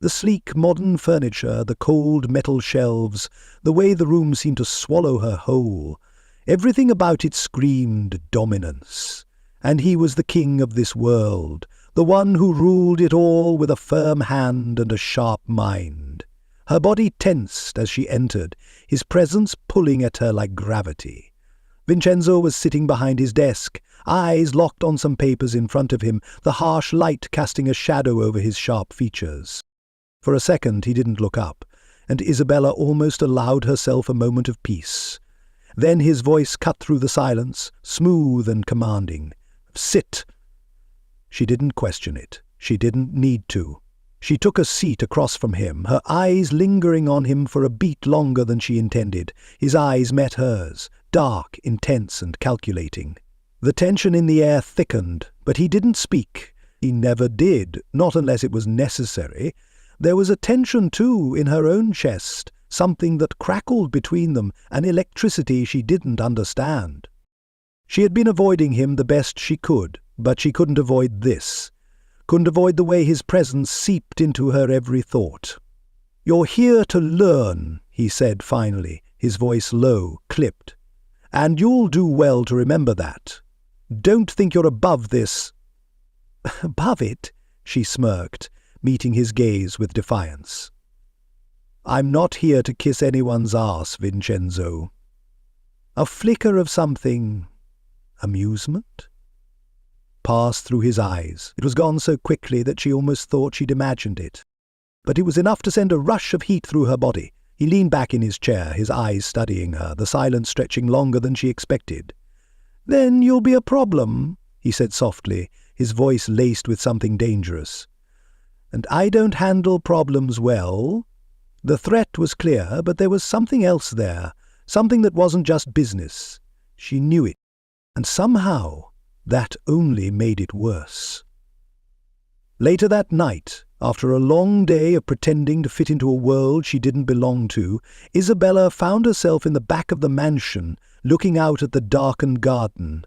The sleek modern furniture, the cold metal shelves, the way the room seemed to swallow her whole, everything about it screamed dominance. And he was the king of this world, the one who ruled it all with a firm hand and a sharp mind. Her body tensed as she entered, his presence pulling at her like gravity. Vincenzo was sitting behind his desk, eyes locked on some papers in front of him, the harsh light casting a shadow over his sharp features. For a second he didn't look up, and Isabella almost allowed herself a moment of peace. Then his voice cut through the silence, smooth and commanding. "Sit!" She didn't question it. She didn't need to. She took a seat across from him, her eyes lingering on him for a beat longer than she intended. His eyes met hers, dark, intense, and calculating. The tension in the air thickened, but he didn't speak. He never did, not unless it was necessary. There was a tension, too, in her own chest, something that crackled between them, an electricity she didn't understand. She had been avoiding him the best she could, but she couldn't avoid this. Couldn't avoid the way his presence seeped into her every thought. "You're here to learn," he said finally, his voice low, clipped. "And you'll do well to remember that. Don't think you're above this." "Above it?" she smirked, meeting his gaze with defiance. "I'm not here to kiss anyone's ass, Vincenzo." A flicker of something, amusement, passed through his eyes. It was gone so quickly that she almost thought she'd imagined it. But it was enough to send a rush of heat through her body. He leaned back in his chair, his eyes studying her, the silence stretching longer than she expected. "Then you'll be a problem," he said softly, his voice laced with something dangerous. "And I don't handle problems well." The threat was clear, but there was something else there, something that wasn't just business. She knew it, and somehow that only made it worse. Later that night, after a long day of pretending to fit into a world she didn't belong to, Isabella found herself in the back of the mansion, looking out at the darkened garden.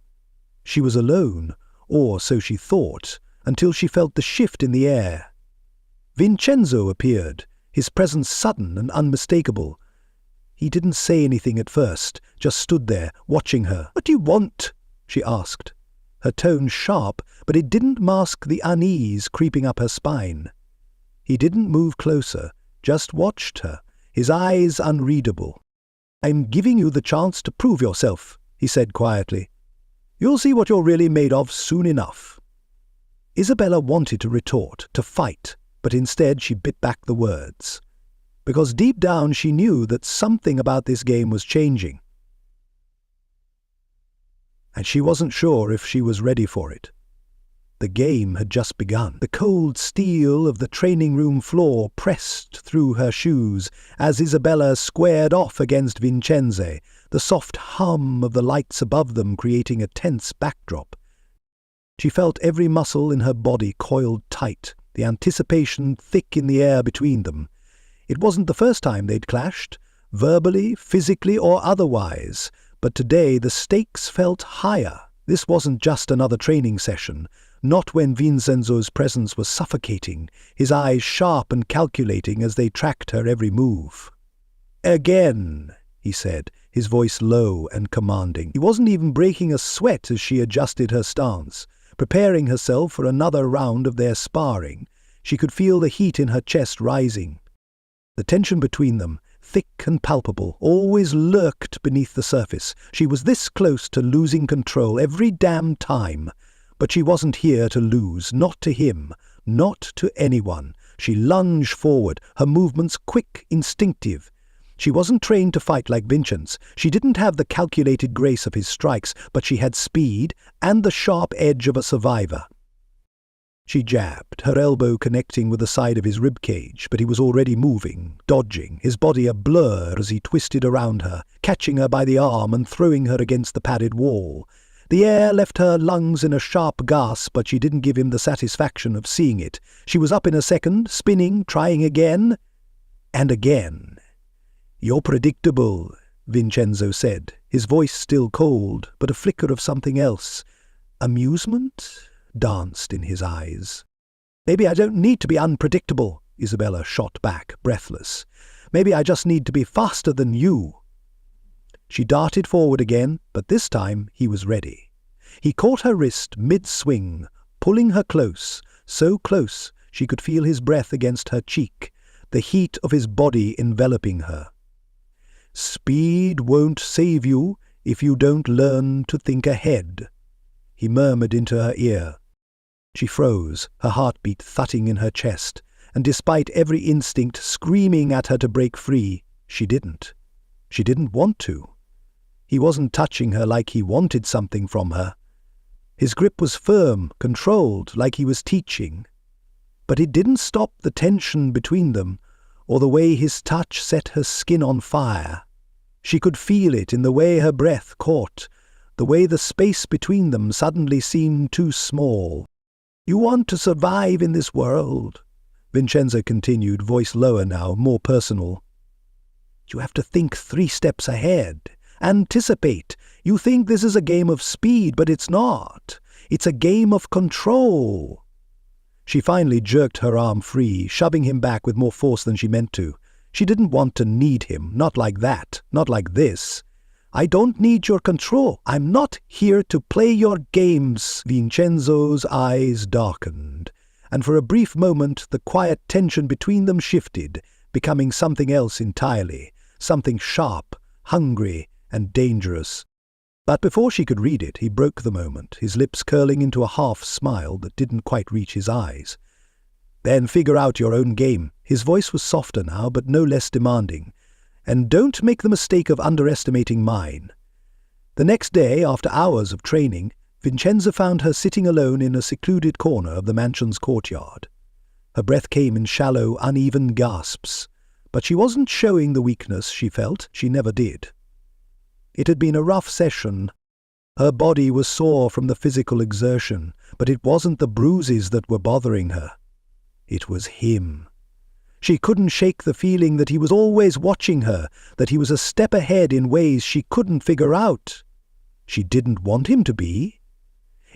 She was alone, or so she thought, until she felt the shift in the air. Vincenzo appeared, his presence sudden and unmistakable. He didn't say anything at first, just stood there, watching her. "What do you want?" she asked. Her tone sharp, but it didn't mask the unease creeping up her spine. He didn't move closer, just watched her, his eyes unreadable. "I'm giving you the chance to prove yourself," he said quietly. "You'll see what you're really made of soon enough." Isabella wanted to retort, to fight, but instead she bit back the words. Because deep down she knew that something about this game was changing. And she wasn't sure if she was ready for it. The game had just begun. The cold steel of the training room floor pressed through her shoes as Isabella squared off against Vincenzo, the soft hum of the lights above them creating a tense backdrop. She felt every muscle in her body coiled tight, the anticipation thick in the air between them. It wasn't the first time they'd clashed, verbally, physically, or otherwise, but today the stakes felt higher. This wasn't just another training session, not when Vincenzo's presence was suffocating, his eyes sharp and calculating as they tracked her every move. "Again," he said, his voice low and commanding. He wasn't even breaking a sweat as she adjusted her stance, preparing herself for another round of their sparring. She could feel the heat in her chest rising. The tension between them, thick and palpable, always lurked beneath the surface. She was this close to losing control every damn time. But she wasn't here to lose, not to him, not to anyone. She lunged forward, her movements quick, instinctive. She wasn't trained to fight like Vincenzo. She didn't have the calculated grace of his strikes, but she had speed and the sharp edge of a survivor. She jabbed, her elbow connecting with the side of his ribcage, but he was already moving, dodging, his body a blur as he twisted around her, catching her by the arm and throwing her against the padded wall. The air left her lungs in a sharp gasp, but she didn't give him the satisfaction of seeing it. She was up in a second, spinning, trying again, and again. "You're predictable," Vincenzo said, his voice still cold, but a flicker of something else. Amusement danced in his eyes. "Maybe I don't need to be unpredictable," Isabella shot back, breathless. "Maybe I just need to be faster than you." She darted forward again, but this time he was ready. He caught her wrist mid-swing, pulling her close, so close she could feel his breath against her cheek, the heat of his body enveloping her. "Speed won't save you if you don't learn to think ahead," he murmured into her ear. She froze, her heartbeat thudding in her chest, and despite every instinct screaming at her to break free, she didn't. She didn't want to. He wasn't touching her like he wanted something from her. His grip was firm, controlled, like he was teaching. But it didn't stop the tension between them, or the way his touch set her skin on fire. She could feel it in the way her breath caught, the way the space between them suddenly seemed too small. You want to survive in this world, Vincenzo continued, voice lower now, more personal. You have to think 3 steps ahead. Anticipate. You think this is a game of speed, but it's not. It's a game of control. She finally jerked her arm free, shoving him back with more force than she meant to. She didn't want to need him, not like that, not like this. I don't need your control. I'm not here to play your games. Vincenzo's eyes darkened, and for a brief moment the quiet tension between them shifted, becoming something else entirely, something sharp, hungry, and dangerous. But before she could read it, he broke the moment, his lips curling into a half-smile that didn't quite reach his eyes. Then figure out your own game. His voice was softer now, but no less demanding. And don't make the mistake of underestimating mine. The next day, after hours of training, Vincenzo found her sitting alone in a secluded corner of the mansion's courtyard. Her breath came in shallow, uneven gasps, but she wasn't showing the weakness she felt. She never did. It had been a rough session. Her body was sore from the physical exertion, but it wasn't the bruises that were bothering her. It was him. She couldn't shake the feeling that he was always watching her, that he was a step ahead in ways she couldn't figure out. She didn't want him to be.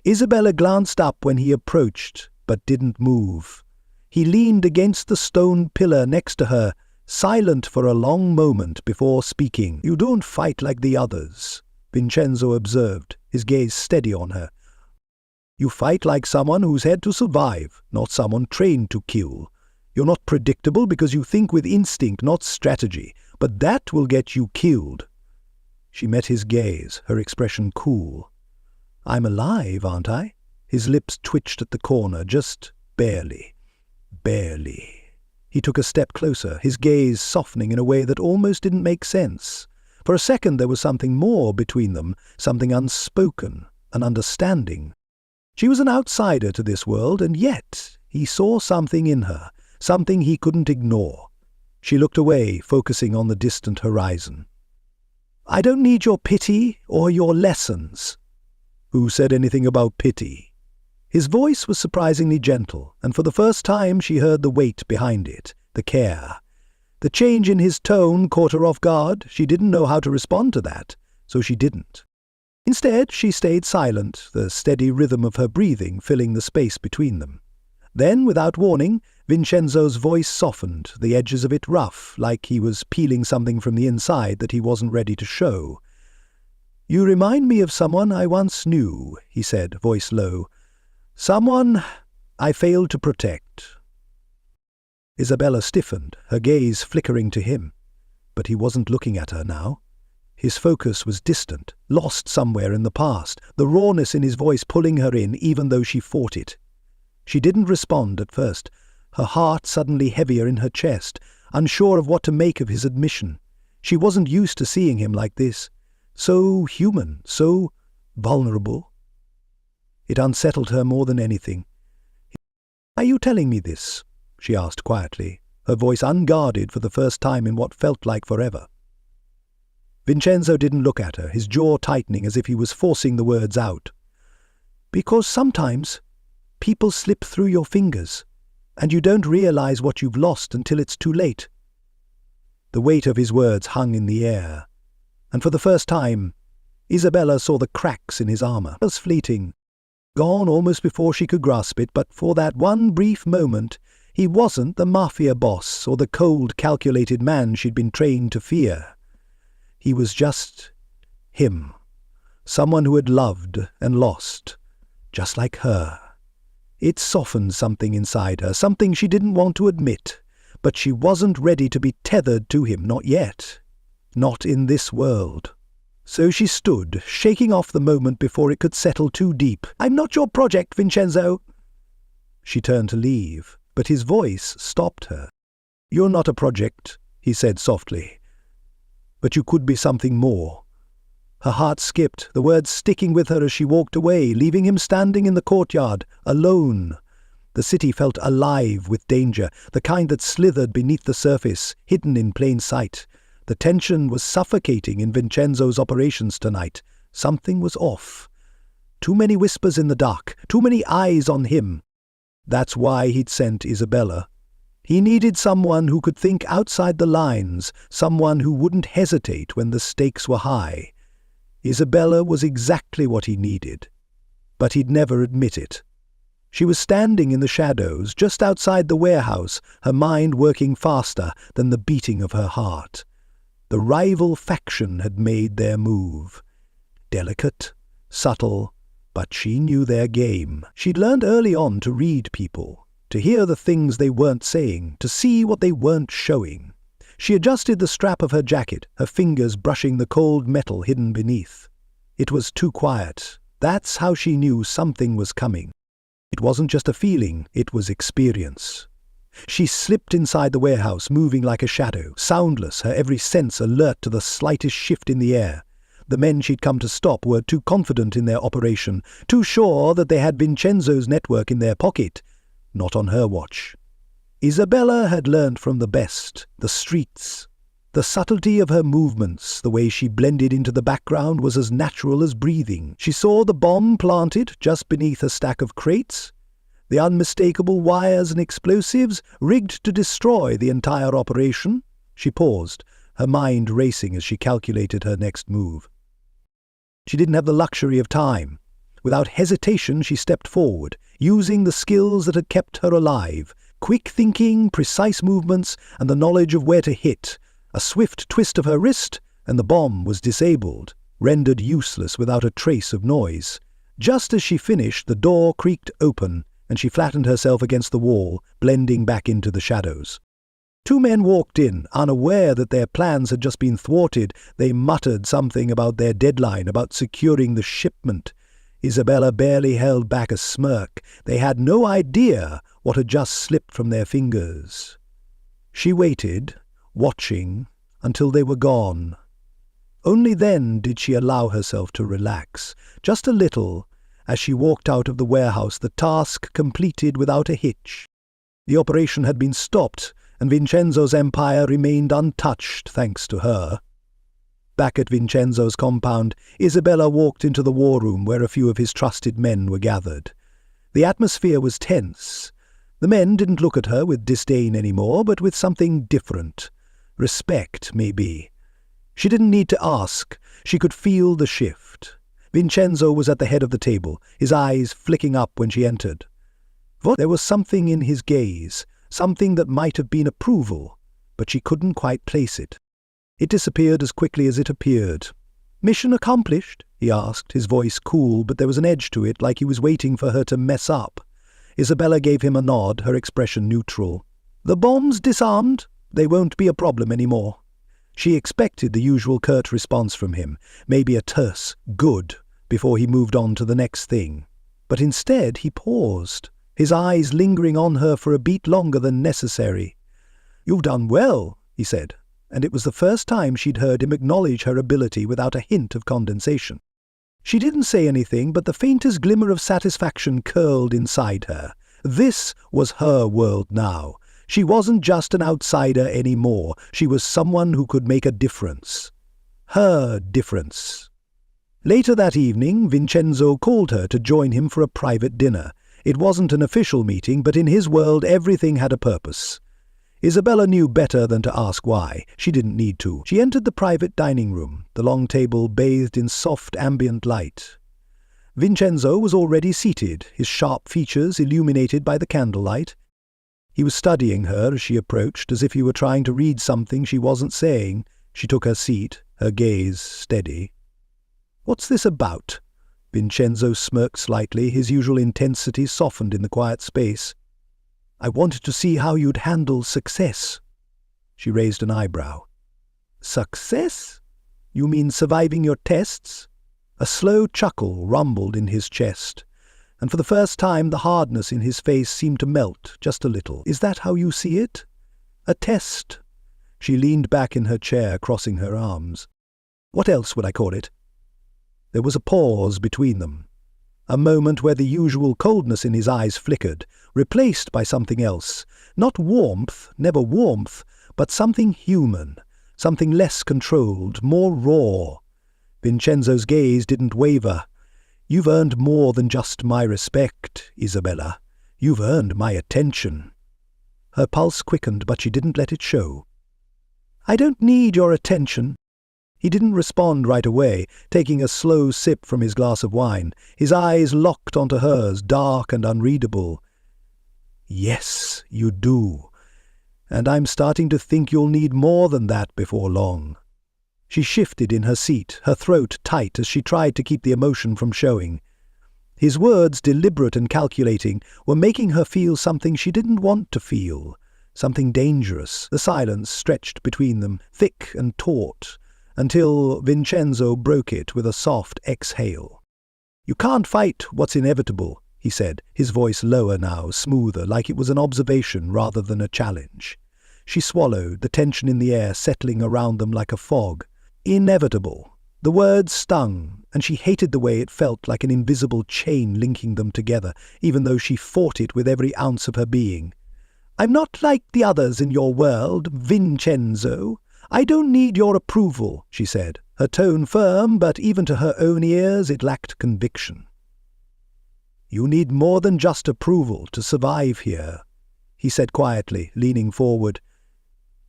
Isabella glanced up when he approached, but didn't move. He leaned against the stone pillar next to her, silent for a long moment before speaking. You don't fight like the others, Vincenzo observed, his gaze steady on her. You fight like someone who's had to survive, not someone trained to kill. You're not predictable because you think with instinct, not strategy, but that will get you killed. She met his gaze, her expression cool. I'm alive, aren't I? His lips twitched at the corner, just barely. Barely. He took a step closer, his gaze softening in a way that almost didn't make sense. For a second there was something more between them, something unspoken, an understanding. She was an outsider to this world, and yet he saw something in her, something he couldn't ignore. She looked away, focusing on the distant horizon. I don't need your pity or your lessons. Who said anything about pity? His voice was surprisingly gentle, and for the first time she heard the weight behind it, the care. The change in his tone caught her off guard. She didn't know how to respond to that, so she didn't. Instead, she stayed silent, the steady rhythm of her breathing filling the space between them. Then, without warning, Vincenzo's voice softened, the edges of it rough, like he was peeling something from the inside that he wasn't ready to show. You remind me of someone I once knew, he said, voice low. Someone I failed to protect. Isabella stiffened, her gaze flickering to him. But he wasn't looking at her now. His focus was distant, lost somewhere in the past, the rawness in his voice pulling her in even though she fought it. She didn't respond at first, her heart suddenly heavier in her chest, unsure of what to make of his admission. She wasn't used to seeing him like this, so human, so vulnerable. It unsettled her more than anything. Are you telling me this? She asked quietly, her voice unguarded for the first time in what felt like forever. Vincenzo didn't look at her, his jaw tightening as if he was forcing the words out. Because sometimes people slip through your fingers, and you don't realize what you've lost until it's too late. The weight of his words hung in the air, and for the first time, Isabella saw the cracks in his armor. It was fleeting, gone almost before she could grasp it, but for that one brief moment, he wasn't the mafia boss or the cold, calculated man she'd been trained to fear. He was just him, someone who had loved and lost, just like her. It softened something inside her, something she didn't want to admit, but she wasn't ready to be tethered to him, not yet, not in this world. So she stood, shaking off the moment before it could settle too deep. I'm not your project, Vincenzo. She turned to leave, but his voice stopped her. You're not a project, he said softly. But you could be something more. Her heart skipped, the words sticking with her as she walked away, leaving him standing in the courtyard, alone. The city felt alive with danger, the kind that slithered beneath the surface, hidden in plain sight. The tension was suffocating in Vincenzo's operations tonight. Something was off. Too many whispers in the dark, too many eyes on him. That's why he'd sent Isabella. He needed someone who could think outside the lines, someone who wouldn't hesitate when the stakes were high. Isabella was exactly what he needed, but he'd never admit it. She was standing in the shadows, just outside the warehouse, her mind working faster than the beating of her heart. The rival faction had made their move. Delicate, subtle, but she knew their game. She'd learned early on to read people, to hear the things they weren't saying, to see what they weren't showing. She adjusted the strap of her jacket, her fingers brushing the cold metal hidden beneath. It was too quiet. That's how she knew something was coming. It wasn't just a feeling, it was experience. She slipped inside the warehouse, moving like a shadow, soundless, her every sense alert to the slightest shift in the air. The men she'd come to stop were too confident in their operation, too sure that they had Vincenzo's network in their pocket. Not on her watch. Isabella had learned from the best, the streets. The subtlety of her movements, the way she blended into the background, was as natural as breathing. She saw the bomb planted just beneath a stack of crates, the unmistakable wires and explosives rigged to destroy the entire operation. She paused, her mind racing as she calculated her next move. She didn't have the luxury of time. Without hesitation, she stepped forward, using the skills that had kept her alive. Quick thinking, precise movements, and the knowledge of where to hit. A swift twist of her wrist, and the bomb was disabled, rendered useless without a trace of noise. Just as she finished, the door creaked open, and she flattened herself against the wall, blending back into the shadows. Two men walked in, unaware that their plans had just been thwarted. They muttered something about their deadline, about securing the shipment. Isabella barely held back a smirk. They had no idea what had just slipped from their fingers. She waited, watching, until they were gone. Only then did she allow herself to relax, just a little, as she walked out of the warehouse, the task completed without a hitch. The operation had been stopped, and Vincenzo's empire remained untouched thanks to her. Back at Vincenzo's compound, Isabella walked into the war room where a few of his trusted men were gathered. The atmosphere was tense. The men didn't look at her with disdain anymore, but with something different. Respect, maybe. She didn't need to ask. She could feel the shift. Vincenzo was at the head of the table, his eyes flicking up when she entered. There was something in his gaze, something that might have been approval, but she couldn't quite place it. It disappeared as quickly as it appeared. "Mission accomplished?" he asked, his voice cool, but there was an edge to it, like he was waiting for her to mess up. Isabella gave him a nod, her expression neutral. "The bomb's disarmed. They won't be a problem anymore." She expected the usual curt response from him, maybe a terse "good," before he moved on to the next thing. But instead he paused, his eyes lingering on her for a beat longer than necessary. "You've done well," he said, and it was the first time she'd heard him acknowledge her ability without a hint of condensation. She didn't say anything, but the faintest glimmer of satisfaction curled inside her. This was her world now. She wasn't just an outsider anymore. She was someone who could make a difference. Her difference. Later that evening, Vincenzo called her to join him for a private dinner. It wasn't an official meeting, but in his world everything had a purpose. Isabella knew better than to ask why. She didn't need to. She entered the private dining room, the long table bathed in soft ambient light. Vincenzo was already seated, his sharp features illuminated by the candlelight. He was studying her as she approached, as if he were trying to read something she wasn't saying. She took her seat, her gaze steady. "What's this about?" Vincenzo smirked slightly, his usual intensity softened in the quiet space. "I wanted to see how you'd handle success." She raised an eyebrow. "Success? You mean surviving your tests?" A slow chuckle rumbled in his chest, and for the first time the hardness in his face seemed to melt just a little. "Is that how you see it? A test?" She leaned back in her chair, crossing her arms. "What else would I call it?" There was a pause between them, a moment where the usual coldness in his eyes flickered, replaced by something else. Not warmth, never warmth, but something human, something less controlled, more raw. Vincenzo's gaze didn't waver. "You've earned more than just my respect, Isabella. You've earned my attention." Her pulse quickened, but she didn't let it show. "I don't need your attention." He didn't respond right away, taking a slow sip from his glass of wine, his eyes locked onto hers, dark and unreadable. "Yes, you do. And I'm starting to think you'll need more than that before long." She shifted in her seat, her throat tight as she tried to keep the emotion from showing. His words, deliberate and calculating, were making her feel something she didn't want to feel, something dangerous. The silence stretched between them, thick and taut, until Vincenzo broke it with a soft exhale. "You can't fight what's inevitable," he said, his voice lower now, smoother, like it was an observation rather than a challenge. She swallowed, the tension in the air settling around them like a fog. Inevitable. The word stung, and she hated the way it felt like an invisible chain linking them together, even though she fought it with every ounce of her being. "I'm not like the others in your world, Vincenzo. I don't need your approval," she said, her tone firm, but even to her own ears it lacked conviction. "You need more than just approval to survive here," he said quietly, leaning forward.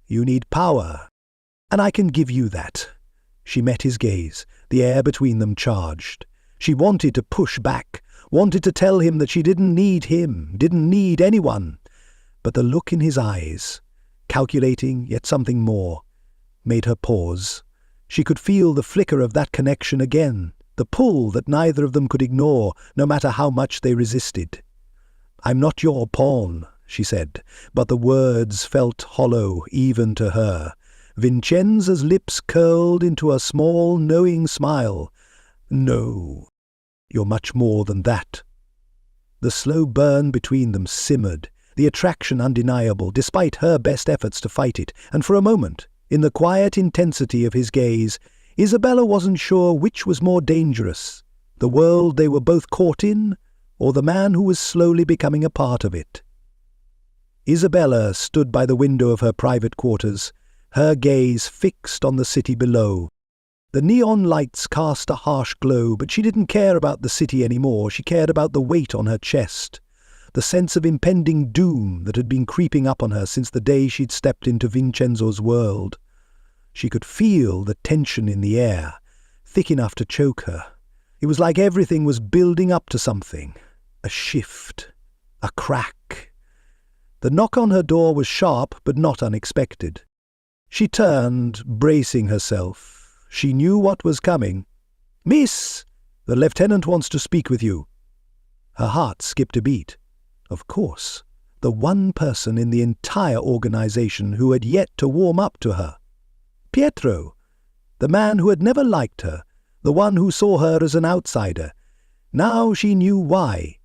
"You need power, and I can give you that." She met his gaze, the air between them charged. She wanted to push back, wanted to tell him that she didn't need him, didn't need anyone. But the look in his eyes, calculating yet something more, made her pause. She could feel the flicker of that connection again, the pull that neither of them could ignore, no matter how much they resisted. "I'm not your pawn," she said, but the words felt hollow even to her. Vincenzo's lips curled into a small, knowing smile. "No, you're much more than that." The slow burn between them simmered, the attraction undeniable, despite her best efforts to fight it, and for a moment, in the quiet intensity of his gaze, Isabella wasn't sure which was more dangerous, the world they were both caught in, or the man who was slowly becoming a part of it. Isabella stood by the window of her private quarters, her gaze fixed on the city below. The neon lights cast a harsh glow, but she didn't care about the city anymore. She cared about the weight on her chest, the sense of impending doom that had been creeping up on her since the day she'd stepped into Vincenzo's world. She could feel the tension in the air, thick enough to choke her. It was like everything was building up to something, a shift, a crack. The knock on her door was sharp but not unexpected. She turned, bracing herself. She knew what was coming. "Miss, the lieutenant wants to speak with you." Her heart skipped a beat. Of course, the one person in the entire organization who had yet to warm up to her. Petro, the man who had never liked her, the one who saw her as an outsider. Now she knew why.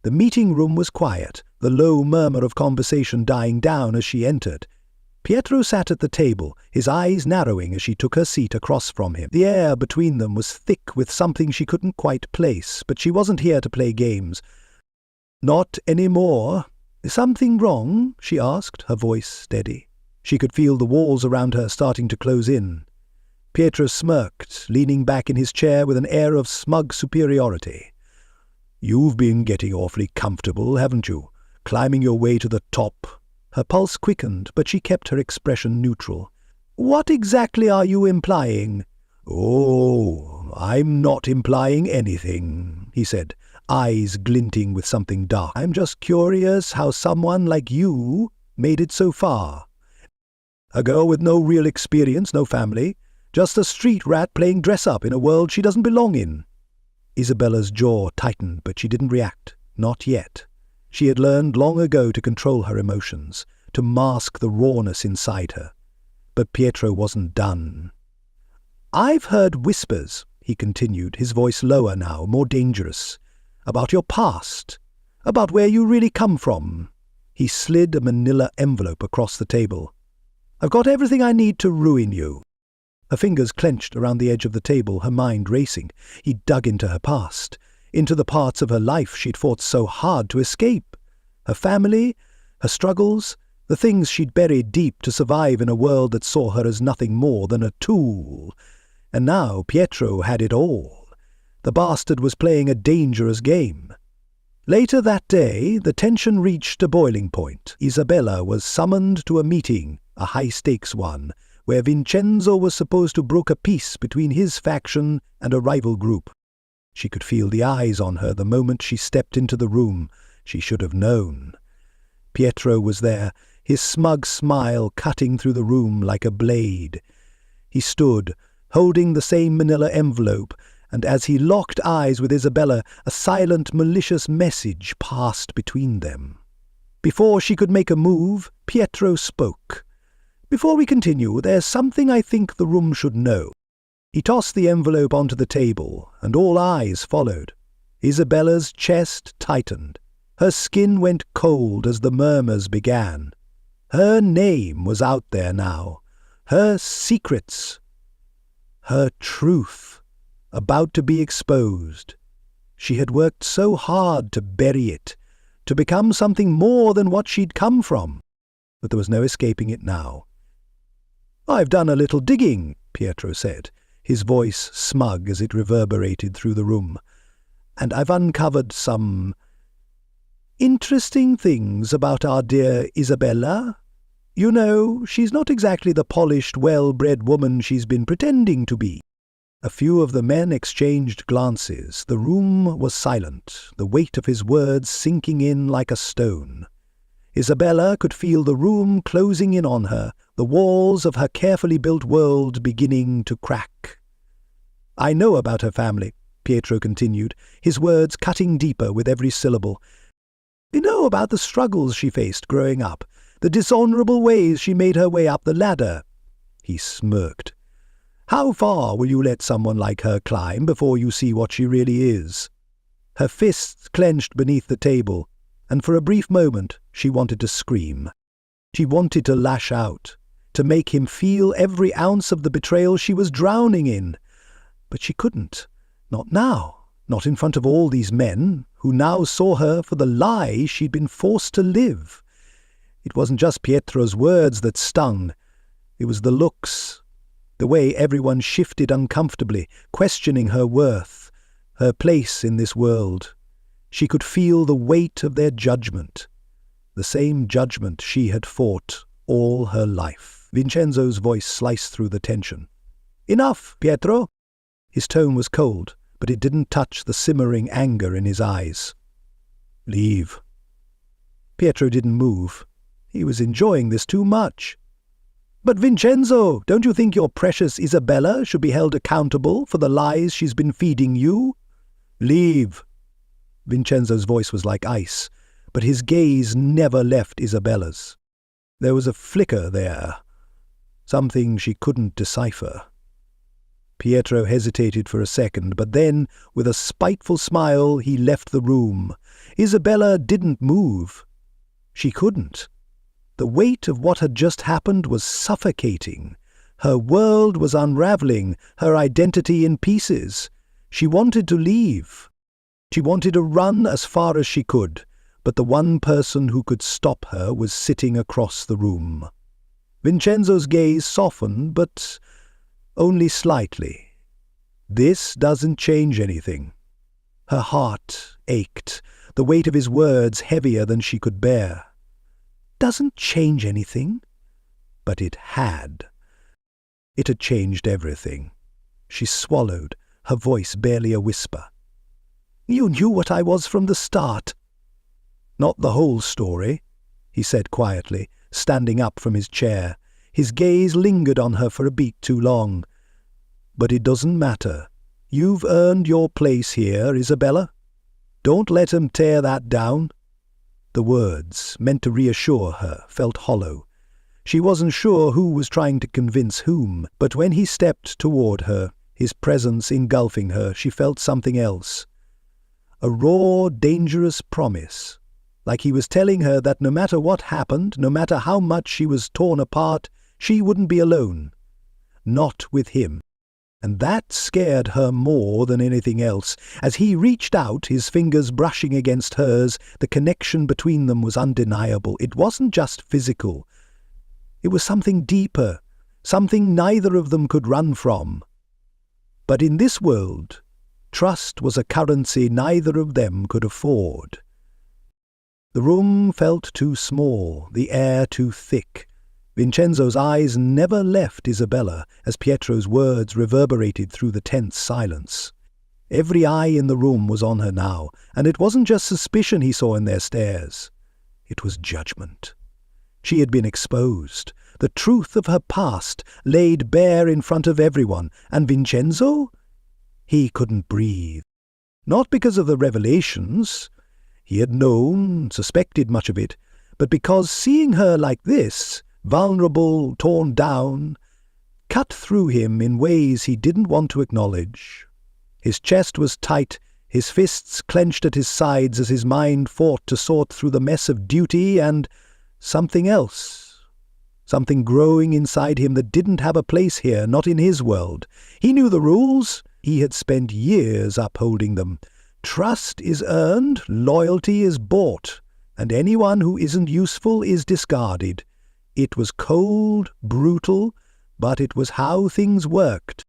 The meeting room was quiet, the low murmur of conversation dying down as she entered. Petro sat at the table, his eyes narrowing as she took her seat across from him. The air between them was thick with something she couldn't quite place, but she wasn't here to play games. "Not anymore. Is something wrong?" she asked, her voice steady. She could feel the walls around her starting to close in. Petro smirked, leaning back in his chair with an air of smug superiority. "You've been getting awfully comfortable, haven't you? Climbing your way to the top." Her pulse quickened, but she kept her expression neutral. "What exactly are you implying?" "Oh, I'm not implying anything," he said, eyes glinting with something dark. "I'm just curious how someone like you made it so far. A girl with no real experience, no family, just a street rat playing dress-up in a world she doesn't belong in." Isabella's jaw tightened, but she didn't react. Not yet. She had learned long ago to control her emotions, to mask the rawness inside her. But Petro wasn't done. "I've heard whispers," he continued, his voice lower now, more dangerous, "about your past, about where you really come from." He slid a manila envelope across the table. "I've got everything I need to ruin you." Her fingers clenched around the edge of the table, her mind racing. He dug into her past, into the parts of her life she'd fought so hard to escape. Her family, her struggles, the things she'd buried deep to survive in a world that saw her as nothing more than a tool. And now Petro had it all. The bastard was playing a dangerous game. Later that day, the tension reached a boiling point. Isabella was summoned to a meeting, a high-stakes one, where Vincenzo was supposed to broker peace between his faction and a rival group. She could feel the eyes on her the moment she stepped into the room. She should have known. Petro was there, his smug smile cutting through the room like a blade. He stood, holding the same manila envelope, and as he locked eyes with Isabella, a silent, malicious message passed between them. Before she could make a move, Petro spoke. "Before we continue, there's something I think the room should know." He tossed the envelope onto the table, and all eyes followed. Isabella's chest tightened. Her skin went cold as the murmurs began. Her name was out there now. Her secrets. Her truth. About to be exposed. She had worked so hard to bury it, to become something more than what she'd come from. But there was no escaping it now. "I've done a little digging," Petro said, his voice smug as it reverberated through the room. "And I've uncovered some interesting things about our dear Isabella. You know, she's not exactly the polished, well-bred woman she's been pretending to be." A few of the men exchanged glances. The room was silent, the weight of his words sinking in like a stone. Isabella could feel the room closing in on her, the walls of her carefully built world beginning to crack. "I know about her family," Petro continued, his words cutting deeper with every syllable. "I know about the struggles she faced growing up, the dishonorable ways she made her way up the ladder." He smirked. "How far will you let someone like her climb before you see what she really is?" Her fists clenched beneath the table, and for a brief moment she wanted to scream. She wanted to lash out, to make him feel every ounce of the betrayal she was drowning in. But she couldn't. Not now. Not in front of all these men, who now saw her for the lie she'd been forced to live. It wasn't just Pietro's words that stung. It was the looks, the way everyone shifted uncomfortably, questioning her worth, her place in this world. She could feel the weight of their judgment, the same judgment she had fought all her life. Vincenzo's voice sliced through the tension. "Enough, Petro!" His tone was cold, but it didn't touch the simmering anger in his eyes. "Leave." Petro didn't move. He was enjoying this too much. "But Vincenzo, don't you think your precious Isabella should be held accountable for the lies she's been feeding you?" "Leave." Vincenzo's voice was like ice, but his gaze never left Isabella's. There was a flicker there, something she couldn't decipher. Petro hesitated for a second, but then, with a spiteful smile, he left the room. Isabella didn't move. She couldn't. The weight of what had just happened was suffocating. Her world was unraveling, her identity in pieces. She wanted to leave. She wanted to run as far as she could, but the one person who could stop her was sitting across the room. Vincenzo's gaze softened, but only slightly. "This doesn't change anything." Her heart ached, the weight of his words heavier than she could bear. "Doesn't change anything?" But it had. It had changed everything. She swallowed, her voice barely a whisper. "You knew what I was from the start." "Not the whole story," he said quietly, standing up from his chair. His gaze lingered on her for a beat too long. "But it doesn't matter. You've earned your place here, Isabella. Don't let him tear that down." The words, meant to reassure her, felt hollow. She wasn't sure who was trying to convince whom, but when he stepped toward her, his presence engulfing her, she felt something else. A raw, dangerous promise, like he was telling her that no matter what happened, no matter how much she was torn apart, she wouldn't be alone. Not with him. And that scared her more than anything else. As he reached out, his fingers brushing against hers, the connection between them was undeniable. It wasn't just physical. It was something deeper, something neither of them could run from. But in this world, trust was a currency neither of them could afford. The room felt too small, the air too thick. Vincenzo's eyes never left Isabella as Pietro's words reverberated through the tense silence. Every eye in the room was on her now, and it wasn't just suspicion he saw in their stares. It was judgment. She had been exposed. The truth of her past laid bare in front of everyone, and Vincenzo? He couldn't breathe. Not because of the revelations. He had known, suspected much of it, but because seeing her like this, vulnerable, torn down, cut through him in ways he didn't want to acknowledge. His chest was tight, his fists clenched at his sides as his mind fought to sort through the mess of duty and something else. Something growing inside him that didn't have a place here, not in his world. He knew the rules. He had spent years upholding them. Trust is earned, loyalty is bought, and anyone who isn't useful is discarded. It was cold, brutal, but it was how things worked.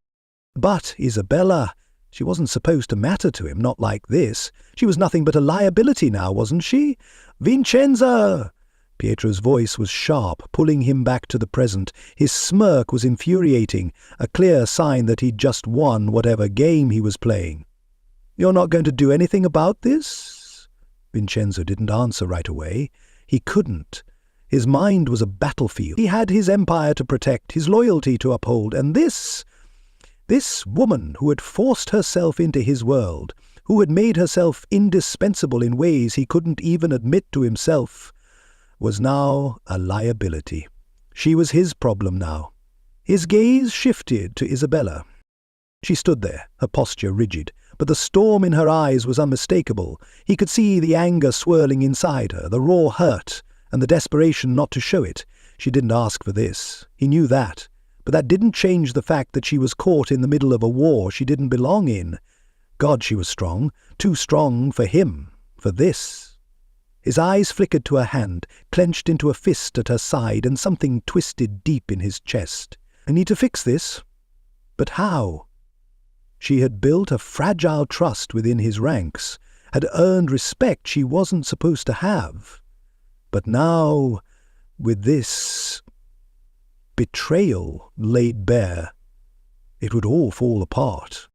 But Isabella, she wasn't supposed to matter to him, not like this. She was nothing but a liability now, wasn't she? Vincenzo! Pietro's voice was sharp, pulling him back to the present. His smirk was infuriating, a clear sign that he'd just won whatever game he was playing. "You're not going to do anything about this?" Vincenzo didn't answer right away. He couldn't. His mind was a battlefield. He had his empire to protect, his loyalty to uphold, and this woman who had forced herself into his world, who had made herself indispensable in ways he couldn't even admit to himself, was now a liability. She was his problem now. His gaze shifted to Isabella. She stood there, her posture rigid, but the storm in her eyes was unmistakable. He could see the anger swirling inside her, the raw hurt, and the desperation not to show it. She didn't ask for this. He knew that. But that didn't change the fact that she was caught in the middle of a war she didn't belong in. God, she was strong. Too strong for him. For this. His eyes flickered to her hand, clenched into a fist at her side, and something twisted deep in his chest. I need to fix this. But how? She had built a fragile trust within his ranks, had earned respect she wasn't supposed to have. But now, with this betrayal laid bare, it would all fall apart.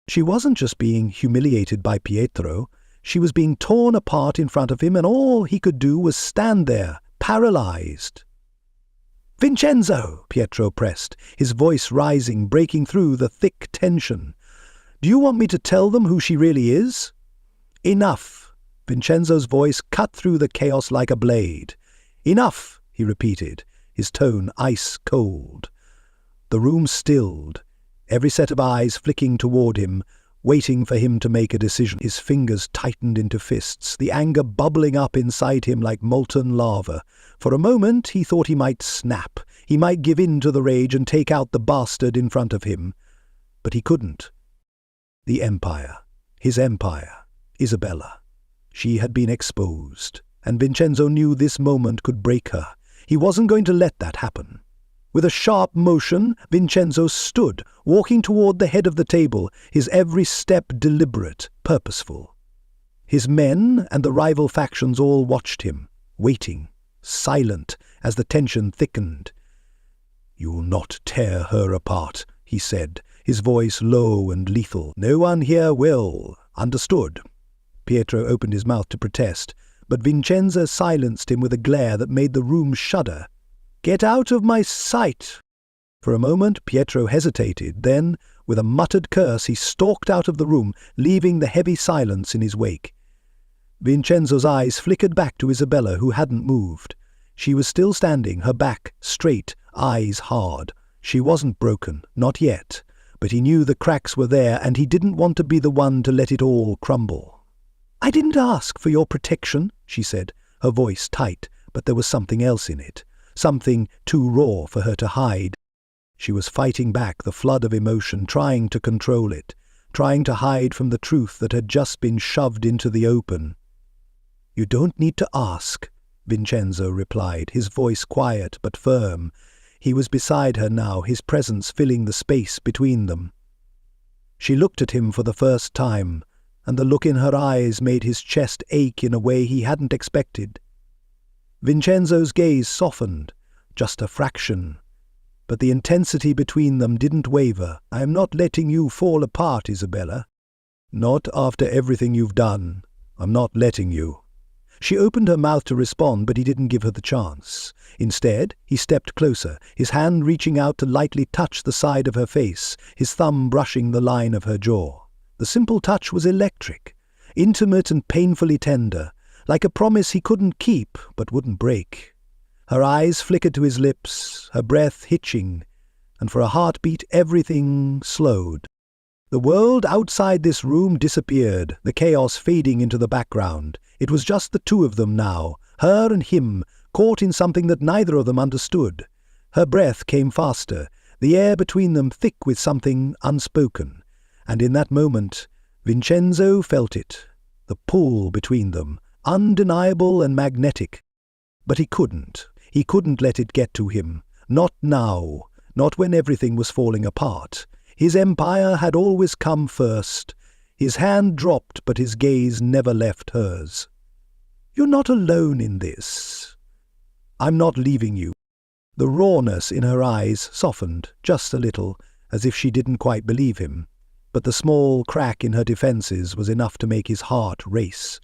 She wasn't just being humiliated by Pietro, she was being torn apart in front of him, and all he could do was stand there, paralyzed. "Vincenzo!" Pietro pressed, his voice rising, breaking through the thick tension. "Do you want me to tell them who she really is?" "Enough!" Vincenzo's voice cut through the chaos like a blade. "Enough!" he repeated, his tone ice-cold. The room stilled, every set of eyes flicking toward him, waiting for him to make a decision. His fingers tightened into fists, the anger bubbling up inside him like molten lava. For a moment he thought he might snap. He might give in to the rage and take out the bastard in front of him. But he couldn't. The Empire, his empire, Isabella. She had been exposed, and Vincenzo knew this moment could break her. He wasn't going to let that happen. With a sharp motion, Vincenzo stood, walking toward the head of the table, his every step deliberate, purposeful. His men and the rival factions all watched him, waiting, silent, as the tension thickened. "You'll not tear her apart," he said, his voice low and lethal. "No one here will. Understood?" Pietro opened his mouth to protest, but Vincenzo silenced him with a glare that made the room shudder. "Get out of my sight!" For a moment Pietro hesitated, then, with a muttered curse, he stalked out of the room, leaving the heavy silence in his wake. Vincenzo's eyes flickered back to Isabella, who hadn't moved. She was still standing, her back straight, eyes hard. She wasn't broken, not yet, but he knew the cracks were there, and he didn't want to be the one to let it all crumble. "I didn't ask for your protection," she said, her voice tight, but there was something else in it. Something too raw for her to hide. She was fighting back the flood of emotion, trying to control it, trying to hide from the truth that had just been shoved into the open. "You don't need to ask," Vincenzo replied, his voice quiet but firm. He was beside her now, his presence filling the space between them. She looked at him for the first time, and the look in her eyes made his chest ache in a way he hadn't expected. Vincenzo's gaze softened, just a fraction. But the intensity between them didn't waver. "I am not letting you fall apart, Isabella. Not after everything you've done. I'm not letting you." She opened her mouth to respond, but he didn't give her the chance. Instead, he stepped closer, his hand reaching out to lightly touch the side of her face, his thumb brushing the line of her jaw. The simple touch was electric, intimate and painfully tender, like a promise he couldn't keep but wouldn't break. Her eyes flickered to his lips, her breath hitching, and for a heartbeat everything slowed. The world outside this room disappeared, the chaos fading into the background. It was just the two of them now, her and him, caught in something that neither of them understood. Her breath came faster, the air between them thick with something unspoken. And in that moment, Vincenzo felt it, the pull between them, undeniable and magnetic. But he couldn't let it get to him. Not now, not when everything was falling apart. His empire had always come first. His hand dropped, but his gaze never left hers. "You're not alone in this. I'm not leaving you." The rawness in her eyes softened, just a little, as if she didn't quite believe him. But the small crack in her defenses was enough to make his heart race.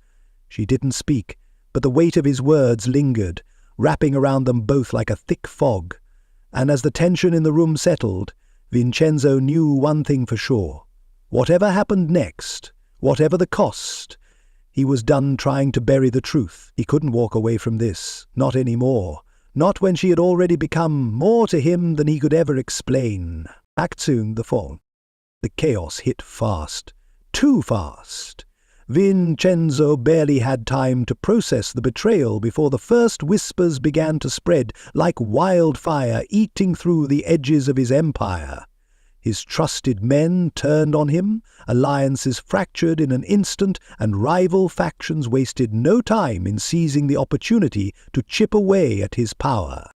She didn't speak, but the weight of his words lingered, wrapping around them both like a thick fog. And as the tension in the room settled, Vincenzo knew one thing for sure. Whatever happened next, whatever the cost, he was done trying to bury the truth. He couldn't walk away from this, not anymore. Not when she had already become more to him than he could ever explain. Act soon, the phone. The chaos hit fast. Too fast. Vincenzo barely had time to process the betrayal before the first whispers began to spread like wildfire, eating through the edges of his empire. His trusted men turned on him, alliances fractured in an instant, and rival factions wasted no time in seizing the opportunity to chip away at his power.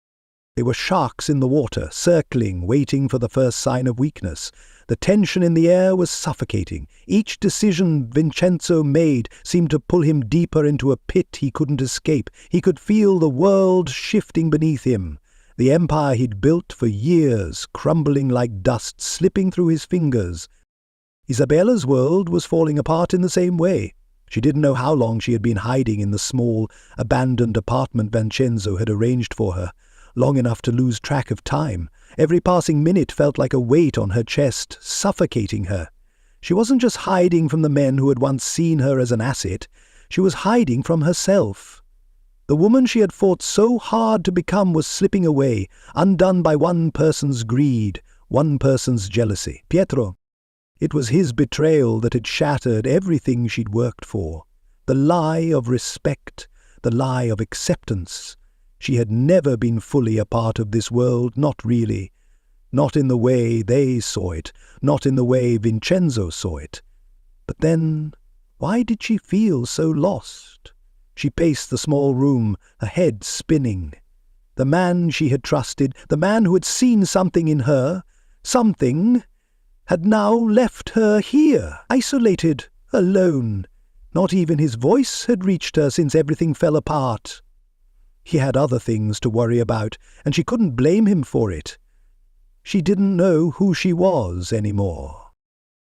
They were sharks in the water, circling, waiting for the first sign of weakness. The tension in the air was suffocating. Each decision Vincenzo made seemed to pull him deeper into a pit he couldn't escape. He could feel the world shifting beneath him. The empire he'd built for years, crumbling like dust, slipping through his fingers. Isabella's world was falling apart in the same way. She didn't know how long she had been hiding in the small, abandoned apartment Vincenzo had arranged for her. Long enough to lose track of time. Every passing minute felt like a weight on her chest, suffocating her. She wasn't just hiding from the men who had once seen her as an asset. She was hiding from herself. The woman she had fought so hard to become was slipping away, undone by one person's greed, one person's jealousy. Petro. It was his betrayal that had shattered everything she'd worked for. The lie of respect, the lie of acceptance. She had never been fully a part of this world, not really. Not in the way they saw it, not in the way Vincenzo saw it. But then, why did she feel so lost? She paced the small room, her head spinning. The man she had trusted, the man who had seen something in her, something, had now left her here, isolated, alone. Not even his voice had reached her since everything fell apart. He had other things to worry about, and she couldn't blame him for it. She didn't know who she was anymore.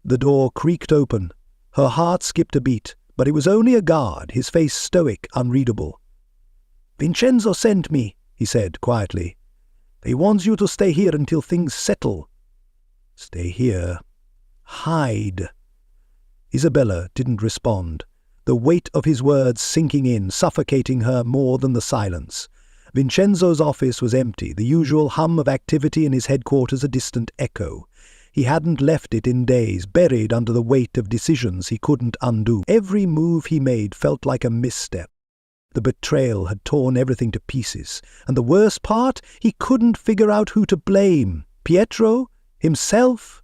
The door creaked open. Her heart skipped a beat, but it was only a guard, his face stoic, unreadable. "Vincenzo sent me," he said quietly. "He wants you to stay here until things settle." Stay here. Hide. Isabella didn't respond. The weight of his words sinking in, suffocating her more than the silence. Vincenzo's office was empty, the usual hum of activity in his headquarters a distant echo. He hadn't left it in days, buried under the weight of decisions he couldn't undo. Every move he made felt like a misstep. The betrayal had torn everything to pieces, and the worst part, he couldn't figure out who to blame. Petro? Himself?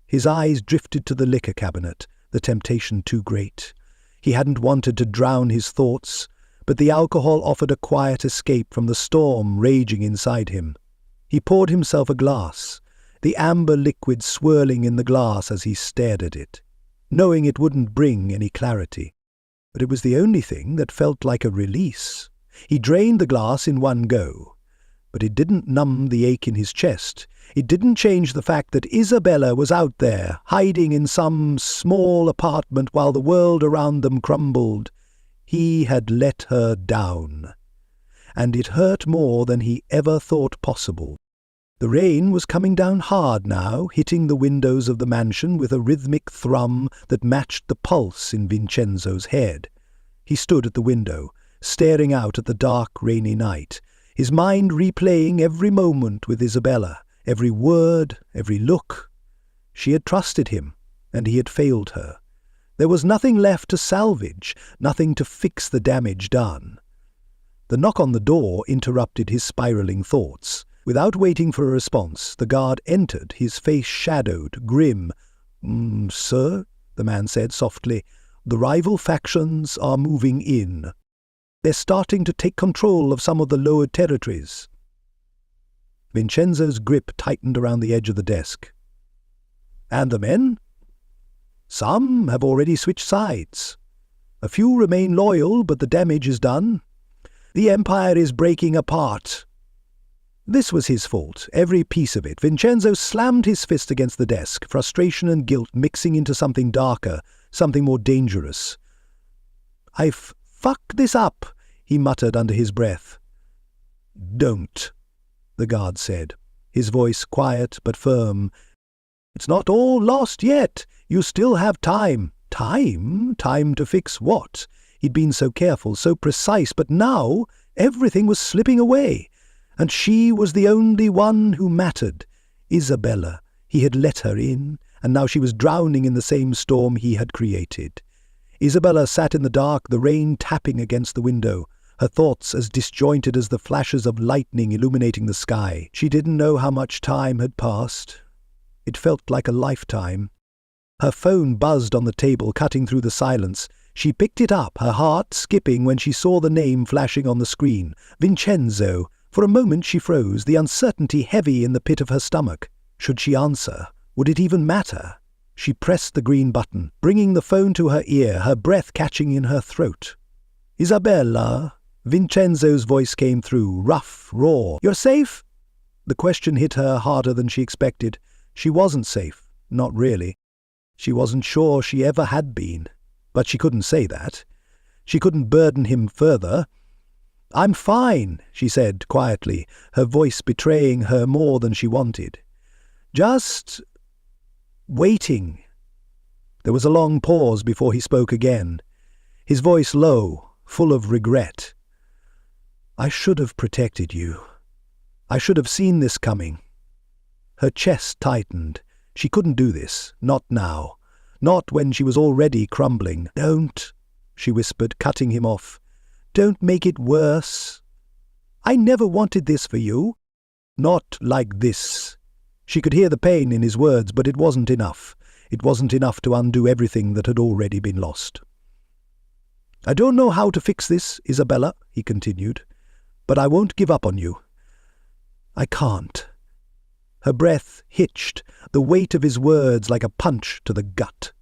His eyes drifted to the liquor cabinet, the temptation too great. He hadn't wanted to drown his thoughts, but the alcohol offered a quiet escape from the storm raging inside him. He poured himself a glass, the amber liquid swirling in the glass as he stared at it, knowing it wouldn't bring any clarity. But it was the only thing that felt like a release. He drained the glass in one go. But it didn't numb the ache in his chest. It didn't change the fact that Isabella was out there, hiding in some small apartment while the world around them crumbled. He had let her down. And it hurt more than he ever thought possible. The rain was coming down hard now, hitting the windows of the mansion with a rhythmic thrum that matched the pulse in Vincenzo's head. He stood at the window, staring out at the dark, rainy night, his mind replaying every moment with Isabella, every word, every look. She had trusted him, and he had failed her. There was nothing left to salvage, nothing to fix the damage done. The knock on the door interrupted his spiraling thoughts. Without waiting for a response, the guard entered, his face shadowed, grim. Sir," the man said softly, "the rival factions are moving in. They're starting to take control of some of the lower territories." Vincenzo's grip tightened around the edge of the desk. "And the men?" "Some have already switched sides. A few remain loyal, but the damage is done. The Empire is breaking apart." This was his fault, every piece of it. Vincenzo slammed his fist against the desk, frustration and guilt mixing into something darker, something more dangerous. "I've fucked this up," he muttered under his breath. "Don't," the guard said, his voice quiet but firm. "It's not all lost yet. You still have time." Time? Time to fix what? He'd been so careful, so precise, but now everything was slipping away. And she was the only one who mattered. Isabella. He had let her in, and now she was drowning in the same storm he had created. Isabella sat in the dark, the rain tapping against the window, her thoughts as disjointed as the flashes of lightning illuminating the sky. She didn't know how much time had passed. It felt like a lifetime. Her phone buzzed on the table, cutting through the silence. She picked it up, her heart skipping when she saw the name flashing on the screen. Vincenzo. For a moment she froze, the uncertainty heavy in the pit of her stomach. Should she answer? Would it even matter? She pressed the green button, bringing the phone to her ear, her breath catching in her throat. "Isabella?" Vincenzo's voice came through, rough, raw. "You're safe?" The question hit her harder than she expected. She wasn't safe. Not really. She wasn't sure she ever had been. But she couldn't say that. She couldn't burden him further. "I'm fine," she said quietly, her voice betraying her more than she wanted. "Just waiting." There was a long pause before he spoke again, his voice low, full of regret. "I should have protected you. I should have seen this coming." Her chest tightened. She couldn't do this, not now, not when she was already crumbling. "Don't," she whispered, cutting him off. "Don't make it worse. I never wanted this for you." "Not like this." She could hear the pain in his words, but it wasn't enough. It wasn't enough to undo everything that had already been lost. "I don't know how to fix this, Isabella," he continued, "but I won't give up on you. I can't." Her breath hitched, the weight of his words like a punch to the gut.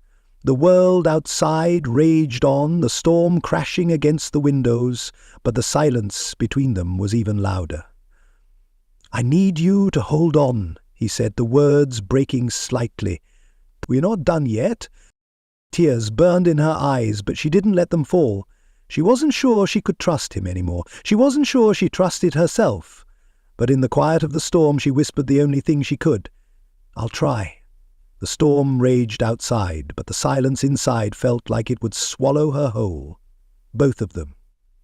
The world outside raged on, the storm crashing against the windows, but the silence between them was even louder. "I need you to hold on," he said, the words breaking slightly. "We're not done yet." Tears burned in her eyes, but she didn't let them fall. She wasn't sure she could trust him anymore. She wasn't sure she trusted herself. But in the quiet of the storm she whispered the only thing she could. "I'll try." The storm raged outside, but the silence inside felt like it would swallow her whole. Both of them,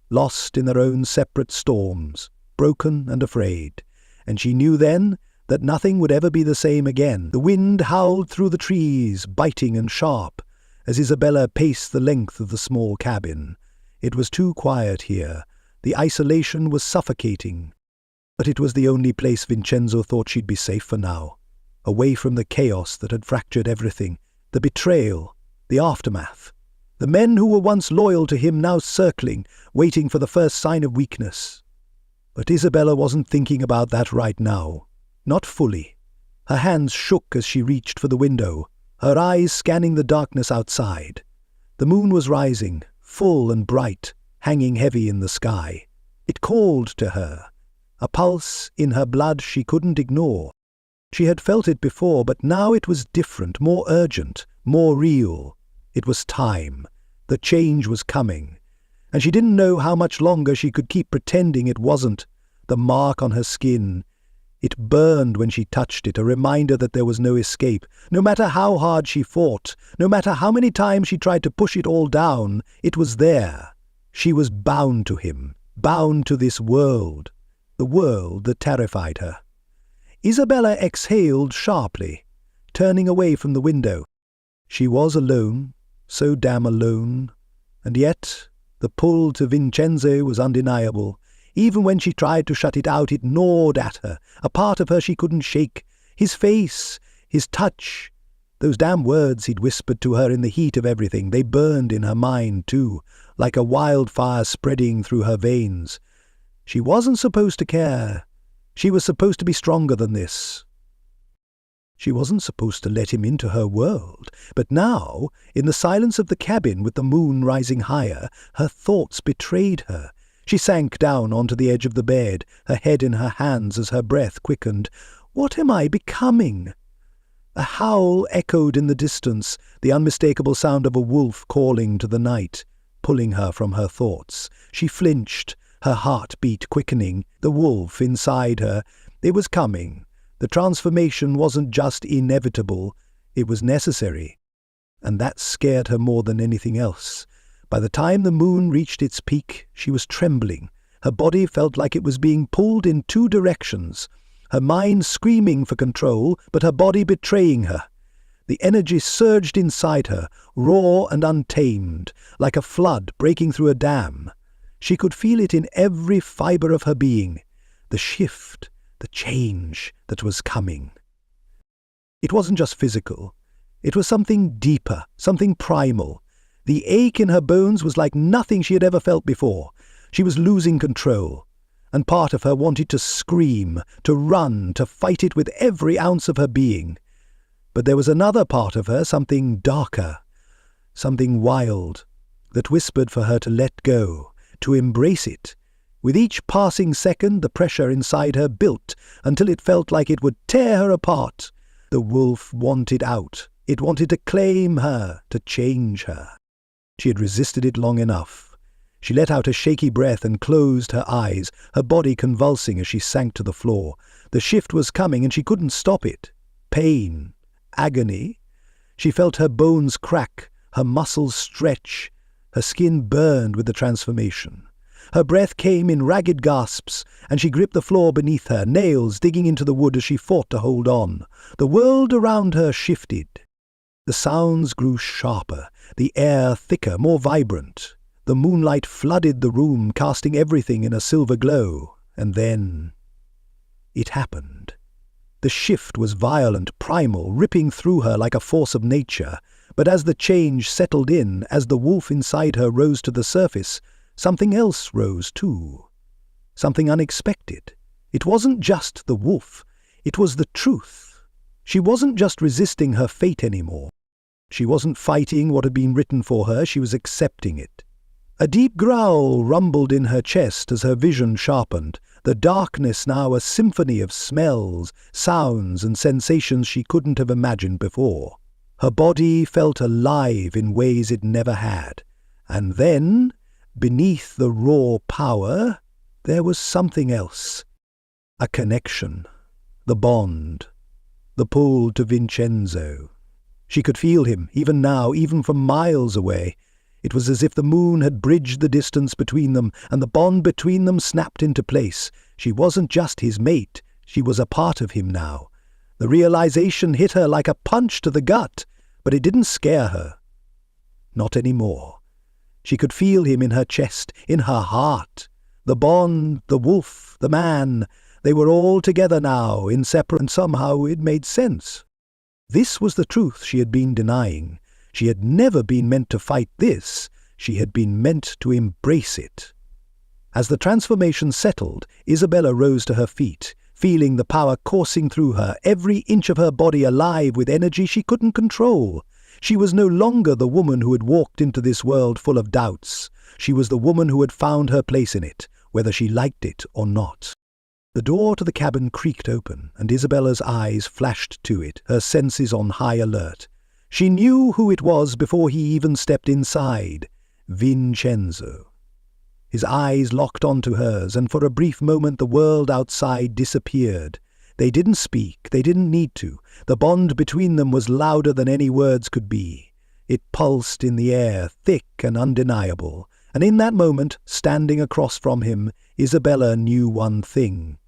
lost in their own separate storms, broken and afraid. And she knew then that nothing would ever be the same again. The wind howled through the trees, biting and sharp, as Isabella paced the length of the small cabin. It was too quiet here. The isolation was suffocating. But it was the only place Vincenzo thought she'd be safe for now. Away from the chaos that had fractured everything, the betrayal, the aftermath. The men who were once loyal to him now circling, waiting for the first sign of weakness. But Isabella wasn't thinking about that right now. Not fully. Her hands shook as she reached for the window, her eyes scanning the darkness outside. The moon was rising, full and bright, hanging heavy in the sky. It called to her, a pulse in her blood she couldn't ignore. She had felt it before, but now it was different, more urgent, more real. It was time. The change was coming. And she didn't know how much longer she could keep pretending it wasn't. The mark on her skin. It burned when she touched it, a reminder that there was no escape. No matter how hard she fought, no matter how many times she tried to push it all down, it was there. She was bound to him, bound to this world, the world that terrified her. Isabella exhaled sharply, turning away from the window. She was alone, so damn alone, and yet the pull to Vincenzo was undeniable. Even when she tried to shut it out, it gnawed at her, a part of her she couldn't shake. His face, his touch, those damn words he'd whispered to her in the heat of everything, they burned in her mind too, like a wildfire spreading through her veins. She wasn't supposed to care. She was supposed to be stronger than this. She wasn't supposed to let him into her world, but now, in the silence of the cabin with the moon rising higher, her thoughts betrayed her. She sank down onto the edge of the bed, her head in her hands as her breath quickened. What am I becoming? A howl echoed in the distance, the unmistakable sound of a wolf calling to the night, pulling her from her thoughts. She flinched, her heartbeat quickening. The wolf inside her, it was coming. The transformation wasn't just inevitable, it was necessary. And that scared her more than anything else. By the time the moon reached its peak, she was trembling. Her body felt like it was being pulled in two directions. Her mind screaming for control, but her body betraying her. The energy surged inside her, raw and untamed, like a flood breaking through a dam. She could feel it in every fibre of her being. The shift, the change that was coming. It wasn't just physical. It was something deeper, something primal. The ache in her bones was like nothing she had ever felt before. She was losing control, and part of her wanted to scream, to run, to fight it with every ounce of her being. But there was another part of her, something darker, something wild, that whispered for her to let go, to embrace it. With each passing second, the pressure inside her built until it felt like it would tear her apart. The wolf wanted out. It wanted to claim her, to change her. She had resisted it long enough. She let out a shaky breath and closed her eyes, her body convulsing as she sank to the floor. The shift was coming and she couldn't stop it. Pain, agony. She felt her bones crack, her muscles stretch. Her skin burned with the transformation. Her breath came in ragged gasps, and she gripped the floor beneath her, nails digging into the wood as she fought to hold on. The world around her shifted. The sounds grew sharper, the air thicker, more vibrant. The moonlight flooded the room, casting everything in a silver glow. And then it happened. The shift was violent, primal, ripping through her like a force of nature. But as the change settled in, as the wolf inside her rose to the surface, something else rose too. Something unexpected. It wasn't just the wolf. It was the truth. She wasn't just resisting her fate anymore. She wasn't fighting what had been written for her, she was accepting it. A deep growl rumbled in her chest as her vision sharpened, the darkness now a symphony of smells, sounds, and sensations she couldn't have imagined before. Her body felt alive in ways it never had. And then, beneath the raw power, there was something else. A connection. The bond. The pull to Vincenzo. She could feel him, even now, even from miles away. It was as if the moon had bridged the distance between them, and the bond between them snapped into place. She wasn't just his mate, she was a part of him now. The realization hit her like a punch to the gut, but it didn't scare her. Not anymore. She could feel him in her chest, in her heart. The bond, the wolf, the man, they were all together now, inseparable, and somehow it made sense. This was the truth she had been denying. She had never been meant to fight this. She had been meant to embrace it. As the transformation settled, Isabella rose to her feet, feeling the power coursing through her, every inch of her body alive with energy she couldn't control. She was no longer the woman who had walked into this world full of doubts. She was the woman who had found her place in it, whether she liked it or not. The door to the cabin creaked open, and Isabella's eyes flashed to it, her senses on high alert. She knew who it was before he even stepped inside. Vincenzo. His eyes locked onto hers, and for a brief moment the world outside disappeared. They didn't speak, they didn't need to. The bond between them was louder than any words could be. It pulsed in the air, thick and undeniable. And in that moment, standing across from him, Isabella knew one thing.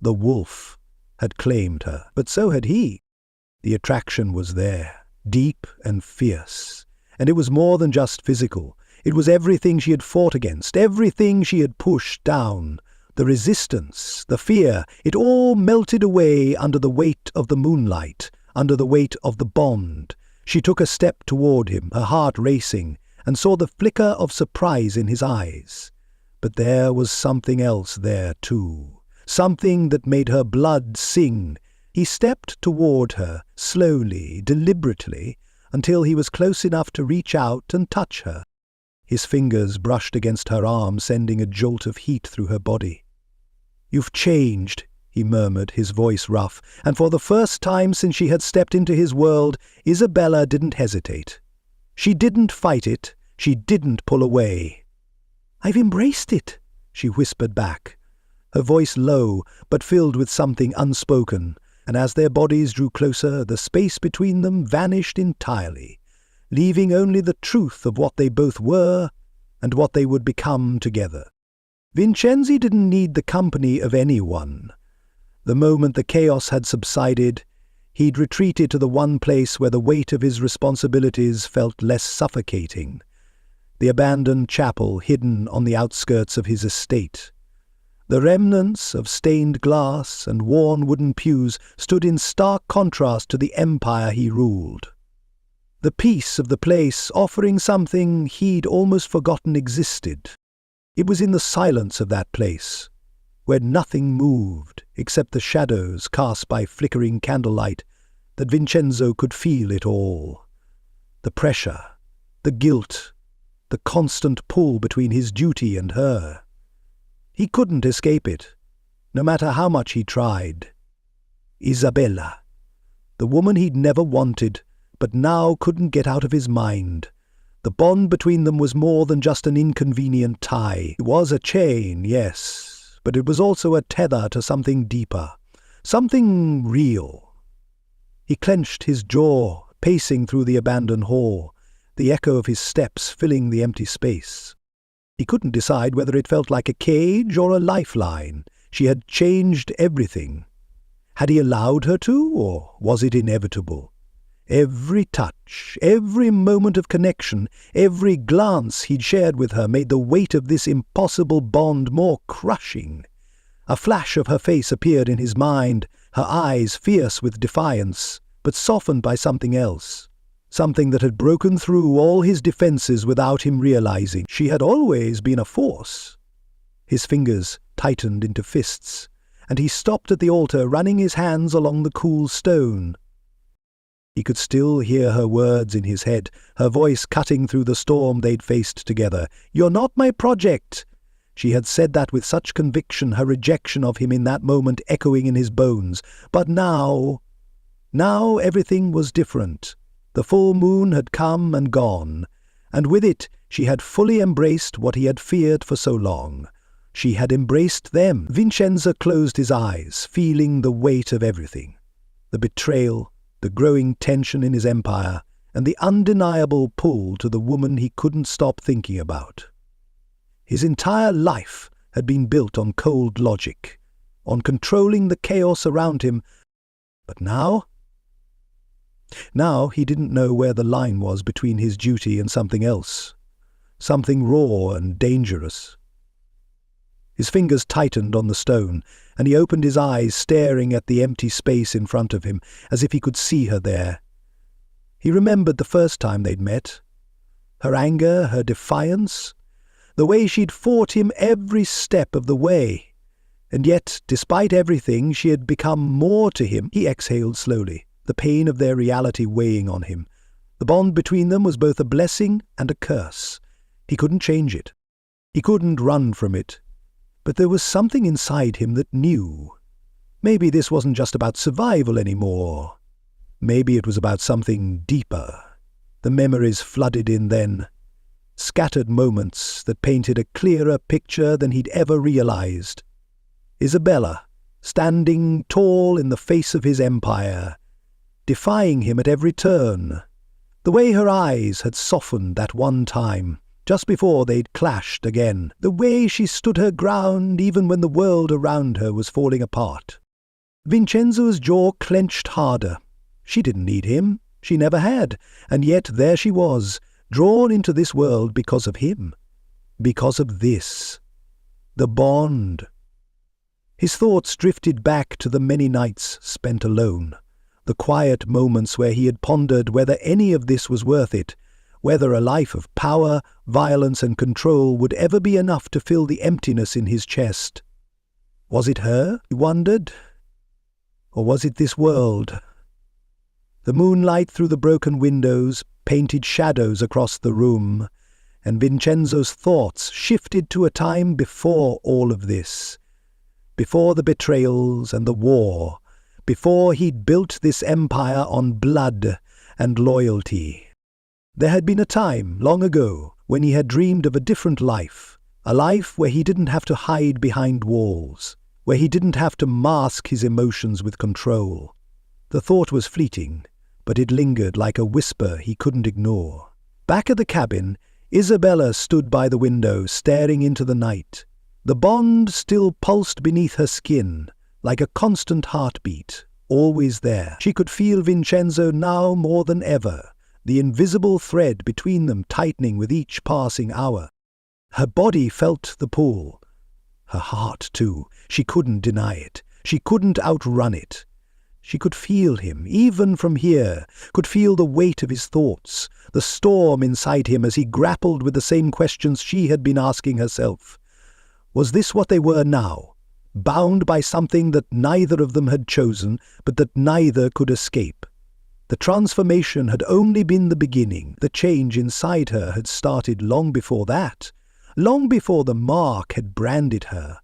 The wolf had claimed her, but so had he. The attraction was there, deep and fierce. And it was more than just physical. It was everything she had fought against, everything she had pushed down. The resistance, the fear, it all melted away under the weight of the moonlight, under the weight of the bond. She took a step toward him, her heart racing, and saw the flicker of surprise in his eyes. But there was something else there too, something that made her blood sing. He stepped toward her, slowly, deliberately, until he was close enough to reach out and touch her. His fingers brushed against her arm, sending a jolt of heat through her body. "You've changed," he murmured, his voice rough, and for the first time since she had stepped into his world, Isabella didn't hesitate. She didn't fight it, she didn't pull away. "I've embraced it," she whispered back, her voice low but filled with something unspoken, and as their bodies drew closer, the space between them vanished entirely, leaving only the truth of what they both were and what they would become together. Vincenzo didn't need the company of anyone. The moment the chaos had subsided, he'd retreated to the one place where the weight of his responsibilities felt less suffocating, the abandoned chapel hidden on the outskirts of his estate. The remnants of stained glass and worn wooden pews stood in stark contrast to the empire he ruled. The peace of the place offering something he'd almost forgotten existed. It was in the silence of that place, where nothing moved except the shadows cast by flickering candlelight, that Vincenzo could feel it all. The pressure, the guilt, the constant pull between his duty and her. He couldn't escape it, no matter how much he tried. Isabella, the woman he'd never wanted, but now couldn't get out of his mind. The bond between them was more than just an inconvenient tie. It was a chain, yes, but it was also a tether to something deeper, something real. He clenched his jaw, pacing through the abandoned hall, the echo of his steps filling the empty space. He couldn't decide whether it felt like a cage or a lifeline. She had changed everything. Had he allowed her to, or was it inevitable? Every touch, every moment of connection, every glance he'd shared with her made the weight of this impossible bond more crushing. A flash of her face appeared in his mind, her eyes fierce with defiance, but softened by something else. Something that had broken through all his defenses without him realizing. She had always been a force. His fingers tightened into fists, and he stopped at the altar, running his hands along the cool stone. He could still hear her words in his head, her voice cutting through the storm they'd faced together. "You're not my project." She had said that with such conviction, her rejection of him in that moment echoing in his bones. But now everything was different. The full moon had come and gone, and with it she had fully embraced what he had feared for so long. She had embraced them. Vincenzo closed his eyes, feeling the weight of everything. The betrayal, the growing tension in his empire, and the undeniable pull to the woman he couldn't stop thinking about. His entire life had been built on cold logic, on controlling the chaos around him. But now he didn't know where the line was between his duty and something else, something raw and dangerous. His fingers tightened on the stone, and he opened his eyes, staring at the empty space in front of him, as if he could see her there. He remembered the first time they'd met. Her anger, her defiance, the way she'd fought him every step of the way. And yet, despite everything, she had become more to him. He exhaled slowly, the pain of their reality weighing on him. The bond between them was both a blessing and a curse. He couldn't change it. He couldn't run from it. But there was something inside him that knew. Maybe this wasn't just about survival anymore. Maybe it was about something deeper. The memories flooded in then, scattered moments that painted a clearer picture than he'd ever realized. Isabella, standing tall in the face of his empire, defying him at every turn. The way her eyes had softened that one time, just before they'd clashed again. The way she stood her ground even when the world around her was falling apart. Vincenzo's jaw clenched harder. She didn't need him. She never had. And yet there she was, drawn into this world because of him. Because of this. The bond. His thoughts drifted back to the many nights spent alone. The quiet moments where he had pondered whether any of this was worth it, whether a life of power, violence and control would ever be enough to fill the emptiness in his chest. Was it her, he wondered? Or was it this world? The moonlight through the broken windows painted shadows across the room, and Vincenzo's thoughts shifted to a time before all of this, before the betrayals and the war, before he'd built this empire on blood and loyalty. There had been a time, long ago, when he had dreamed of a different life, a life where he didn't have to hide behind walls, where he didn't have to mask his emotions with control. The thought was fleeting, but it lingered like a whisper he couldn't ignore. Back at the cabin, Isabella stood by the window, staring into the night. The bond still pulsed beneath her skin, like a constant heartbeat, always there. She could feel Vincenzo now more than ever, the invisible thread between them tightening with each passing hour. Her body felt the pull. Her heart, too. She couldn't deny it. She couldn't outrun it. She could feel him, even from here, could feel the weight of his thoughts, the storm inside him as he grappled with the same questions she had been asking herself. Was this what they were now? Bound by something that neither of them had chosen, but that neither could escape. The transformation had only been the beginning. The change inside her had started long before that, long before the mark had branded her.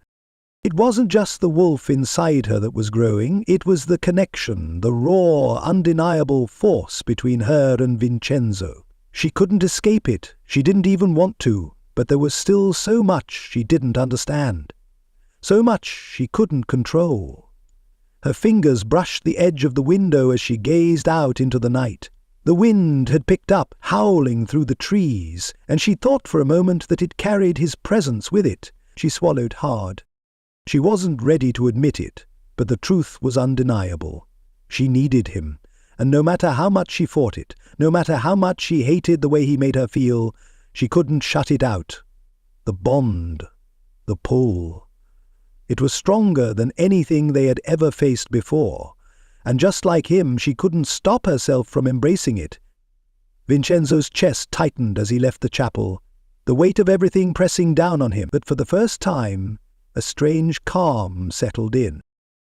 It wasn't just the wolf inside her that was growing, it was the connection, the raw, undeniable force between her and Vincenzo. She couldn't escape it, she didn't even want to, but there was still so much she didn't understand. So much she couldn't control. Her fingers brushed the edge of the window as she gazed out into the night. The wind had picked up, howling through the trees, and she thought for a moment that it carried his presence with it. She swallowed hard. She wasn't ready to admit it, but the truth was undeniable. She needed him, and no matter how much she fought it, no matter how much she hated the way he made her feel, she couldn't shut it out. The bond, the pull. It was stronger than anything they had ever faced before, and just like him, she couldn't stop herself from embracing it. Vincenzo's chest tightened as he left the chapel, the weight of everything pressing down on him, but for the first time, a strange calm settled in.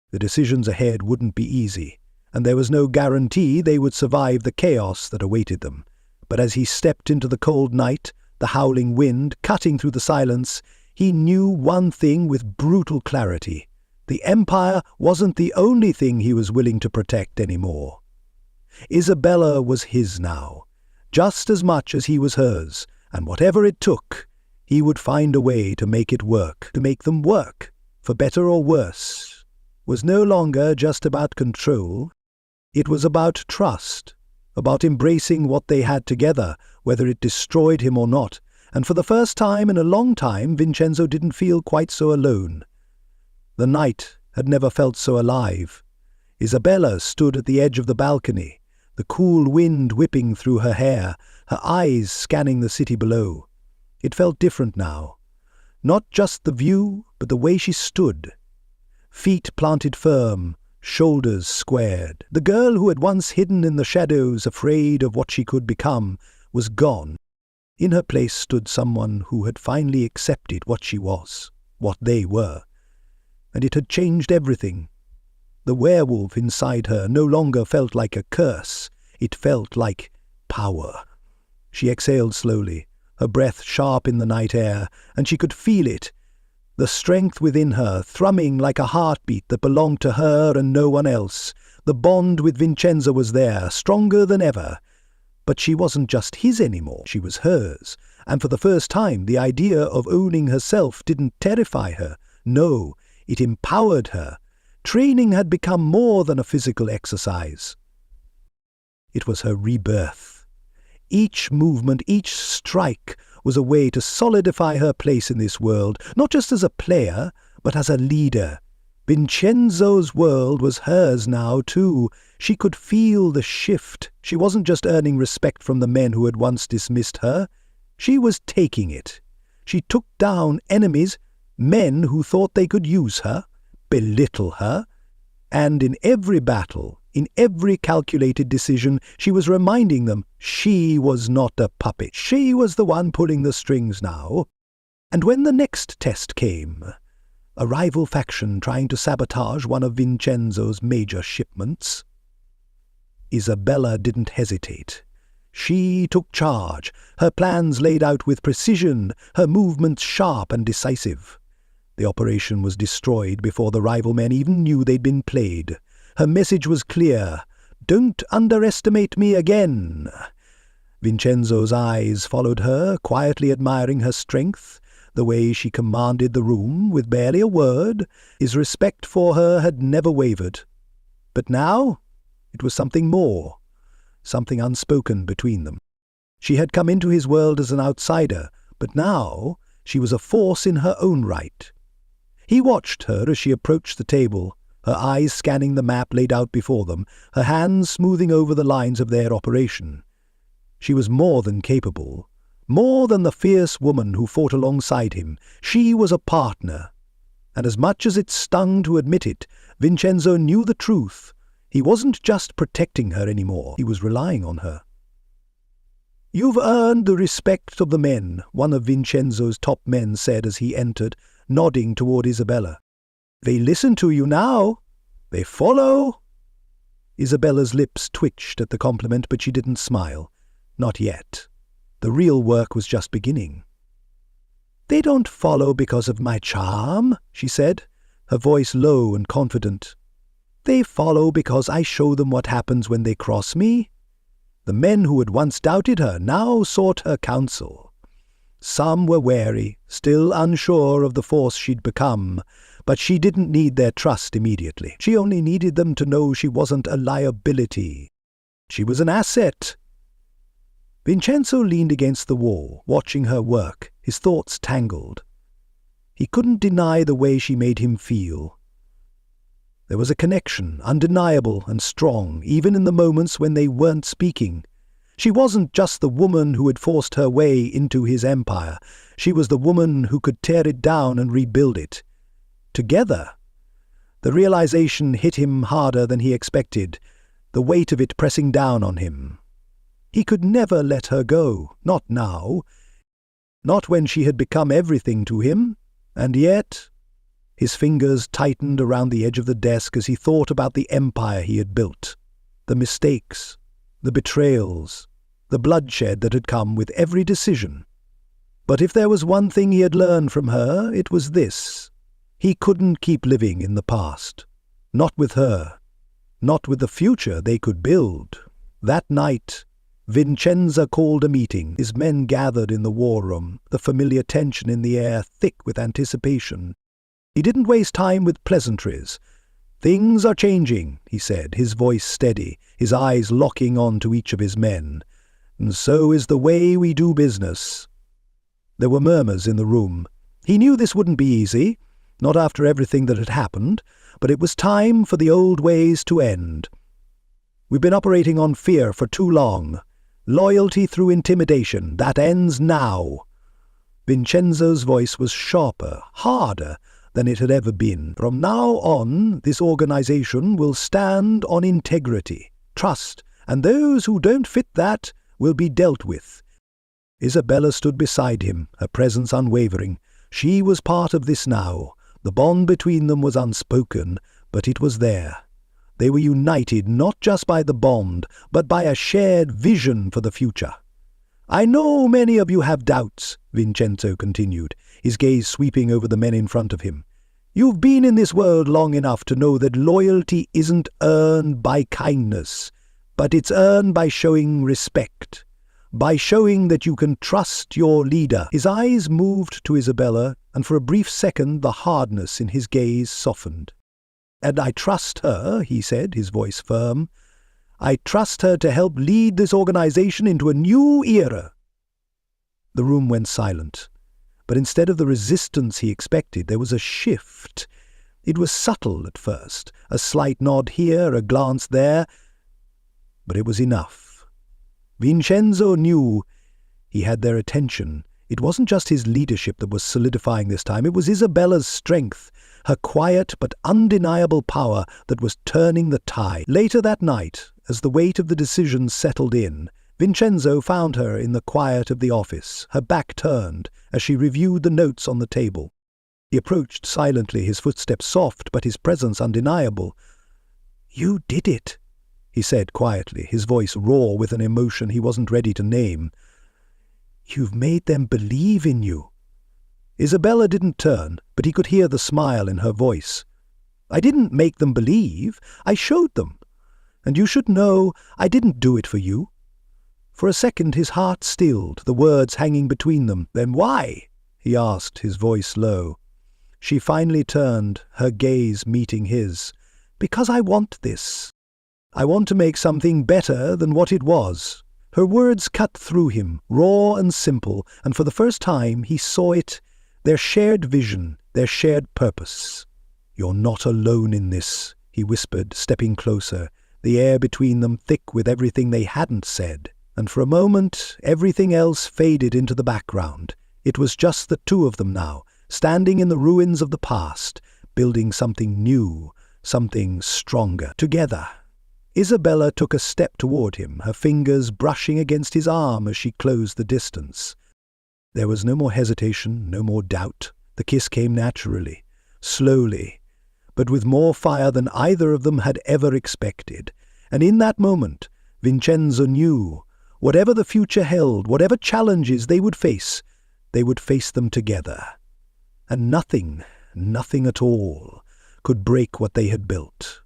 The decisions ahead wouldn't be easy, and there was no guarantee they would survive the chaos that awaited them. But as he stepped into the cold night, the howling wind cutting through the silence, he knew one thing with brutal clarity. The Empire wasn't the only thing he was willing to protect anymore. Isabella was his now, just as much as he was hers, and whatever it took, he would find a way to make it work, to make them work, for better or worse. Was no longer just about control. It was about trust, about embracing what they had together, whether it destroyed him or not, and for the first time in a long time, Vincenzo didn't feel quite so alone. The night had never felt so alive. Isabella stood at the edge of the balcony, the cool wind whipping through her hair, her eyes scanning the city below. It felt different now. Not just the view, but the way she stood. Feet planted firm, shoulders squared. The girl who had once hidden in the shadows, afraid of what she could become, was gone. In her place stood someone who had finally accepted what she was, what they were. And it had changed everything. The werewolf inside her no longer felt like a curse. It felt like power. She exhaled slowly, her breath sharp in the night air, and she could feel it. The strength within her thrumming like a heartbeat that belonged to her and no one else. The bond with Vincenzo was there, stronger than ever. But she wasn't just his anymore, she was hers. And for the first time, the idea of owning herself didn't terrify her. No, it empowered her. Training had become more than a physical exercise. It was her rebirth. Each movement, each strike, was a way to solidify her place in this world, not just as a player, but as a leader. Vincenzo's world was hers now, too. She could feel the shift. She wasn't just earning respect from the men who had once dismissed her. She was taking it. She took down enemies, men who thought they could use her, belittle her, and in every battle, in every calculated decision, she was reminding them she was not a puppet. She was the one pulling the strings now. And when the next test came, a rival faction trying to sabotage one of Vincenzo's major shipments, Isabella didn't hesitate. She took charge, her plans laid out with precision, her movements sharp and decisive. The operation was destroyed before the rival men even knew they'd been played. Her message was clear: "Don't underestimate me again." Vincenzo's eyes followed her, quietly admiring her strength, the way she commanded the room with barely a word. His respect for her had never wavered. But now it was something more, something unspoken between them. She had come into his world as an outsider, but now she was a force in her own right. He watched her as she approached the table, her eyes scanning the map laid out before them, her hands smoothing over the lines of their operation. She was more than capable, more than the fierce woman who fought alongside him. She was a partner. And as much as it stung to admit it, Vincenzo knew the truth. He wasn't just protecting her anymore, he was relying on her. "You've earned the respect of the men," one of Vincenzo's top men said as he entered, nodding toward Isabella. "They listen to you now. They follow." Isabella's lips twitched at the compliment, but she didn't smile. Not yet. The real work was just beginning. "They don't follow because of my charm," she said, her voice low and confident. "They follow because I show them what happens when they cross me." The men who had once doubted her now sought her counsel. Some were wary, still unsure of the force she'd become, but she didn't need their trust immediately. She only needed them to know she wasn't a liability. She was an asset. Vincenzo leaned against the wall, watching her work, his thoughts tangled. He couldn't deny the way she made him feel. There was a connection, undeniable and strong, even in the moments when they weren't speaking. She wasn't just the woman who had forced her way into his empire. She was the woman who could tear it down and rebuild it. Together. The realization hit him harder than he expected, the weight of it pressing down on him. He could never let her go, not now. Not when she had become everything to him. And yet, his fingers tightened around the edge of the desk as he thought about the empire he had built, the mistakes, the betrayals, the bloodshed that had come with every decision. But if there was one thing he had learned from her, it was this. He couldn't keep living in the past. Not with her. Not with the future they could build. That night, Vincenzo called a meeting. His men gathered in the war room, the familiar tension in the air thick with anticipation. He didn't waste time with pleasantries. "Things are changing," he said, his voice steady, his eyes locking on to each of his men. "And so is the way we do business." There were murmurs in the room. He knew this wouldn't be easy, not after everything that had happened, but it was time for the old ways to end. "We've been operating on fear for too long. Loyalty through intimidation, that ends now." Vincenzo's voice was sharper, harder than it had ever been. "From now on, this organization will stand on integrity, trust, and those who don't fit that will be dealt with." Isabella stood beside him, her presence unwavering. She was part of this now. The bond between them was unspoken, but it was there. They were united not just by the bond, but by a shared vision for the future. "I know many of you have doubts," Vincenzo continued. his gaze sweeping over the men in front of him. "You've been in this world long enough to know that loyalty isn't earned by kindness, but it's earned by showing respect, by showing that you can trust your leader." His eyes moved to Isabella, and for a brief second the hardness in his gaze softened. "And I trust her," he said, his voice firm. "I trust her to help lead this organization into a new era." The room went silent, but instead of the resistance he expected, there was a shift. It was subtle at first, a slight nod here, a glance there, but it was enough. Vincenzo knew he had their attention. It wasn't just his leadership that was solidifying this time, it was Isabella's strength, her quiet but undeniable power that was turning the tide. Later that night, as the weight of the decision settled in, Vincenzo found her in the quiet of the office, her back turned, as she reviewed the notes on the table. He approached silently, his footsteps soft, but his presence undeniable. "You did it," he said quietly, his voice raw with an emotion he wasn't ready to name. "You've made them believe in you." Isabella didn't turn, but he could hear the smile in her voice. "I didn't make them believe, I showed them. And you should know I didn't do it for you." For a second his heart stilled, the words hanging between them. "Then why?" he asked, his voice low. She finally turned, her gaze meeting his. "Because I want this. I want to make something better than what it was." Her words cut through him, raw and simple, and for the first time he saw it, their shared vision, their shared purpose. "You're not alone in this," he whispered, stepping closer, the air between them thick with everything they hadn't said. And for a moment everything else faded into the background. It was just the two of them now, standing in the ruins of the past, building something new, something stronger, together. Isabella took a step toward him, her fingers brushing against his arm as she closed the distance. There was no more hesitation, no more doubt. The kiss came naturally, slowly, but with more fire than either of them had ever expected. And in that moment, Vincenzo knew, whatever the future held, whatever challenges they would face them together. And nothing at all, could break what they had built.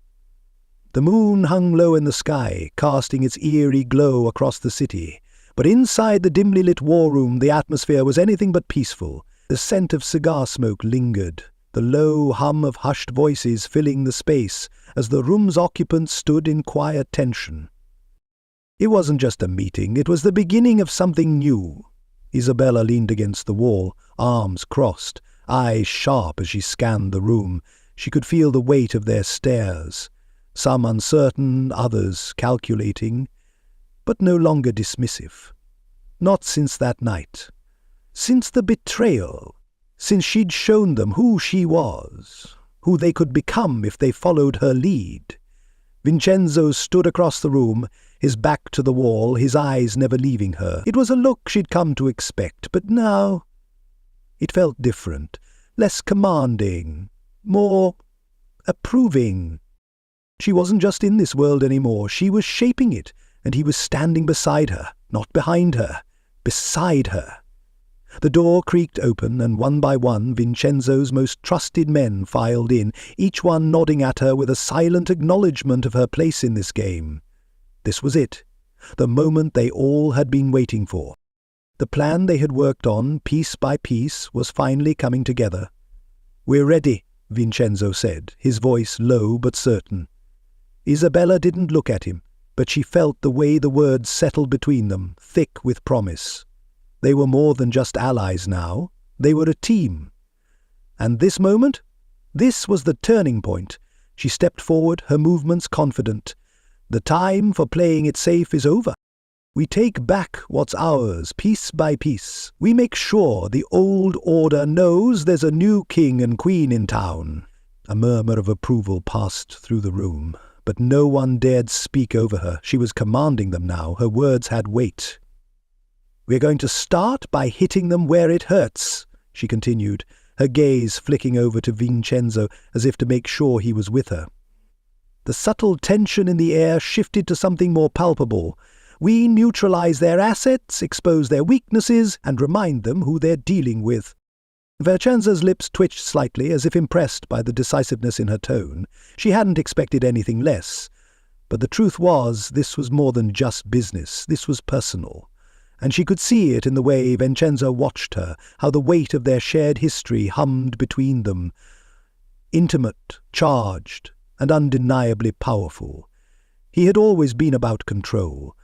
The moon hung low in the sky, casting its eerie glow across the city. But inside the dimly lit war room the atmosphere was anything but peaceful. The scent of cigar smoke lingered, the low hum of hushed voices filling the space as the room's occupants stood in quiet tension. It wasn't just a meeting, it was the beginning of something new. Isabella leaned against the wall, arms crossed, eyes sharp as she scanned the room. She could feel the weight of their stares, some uncertain, others calculating, but no longer dismissive. Not since that night. Since the betrayal. Since she'd shown them who she was, who they could become if they followed her lead. Vincenzo stood across the room, his back to the wall, his eyes never leaving her. It was a look she'd come to expect, but now it felt different, less commanding, more approving. She wasn't just in this world anymore, she was shaping it, and he was standing beside her, not behind her, beside her. The door creaked open, and one by one Vincenzo's most trusted men filed in, each one nodding at her with a silent acknowledgement of her place in this game. This was it, the moment they all had been waiting for. The plan they had worked on, piece by piece, was finally coming together. "We're ready," Vincenzo said, his voice low but certain. Isabella didn't look at him, but she felt the way the words settled between them, thick with promise. They were more than just allies now, they were a team. And this moment? This was the turning point. She stepped forward, her movements confident. The time for playing it safe is over. We take back what's ours, piece by piece. We make sure the old order knows there's a new king and queen in town. A murmur of approval passed through the room, but no one dared speak over her. She was commanding them now, her words had weight. "We're going to start by hitting them where it hurts," she continued, her gaze flicking over to Vincenzo as if to make sure he was with her. The subtle tension in the air shifted to something more palpable. We neutralize their assets, expose their weaknesses, and remind them who they're dealing with. Vincenzo's lips twitched slightly, as if impressed by the decisiveness in her tone. She hadn't expected anything less. But the truth was, this was more than just business. This was personal. And she could see it in the way Vincenzo watched her, how the weight of their shared history hummed between them. Intimate, charged, and undeniably powerful. He had always been about control.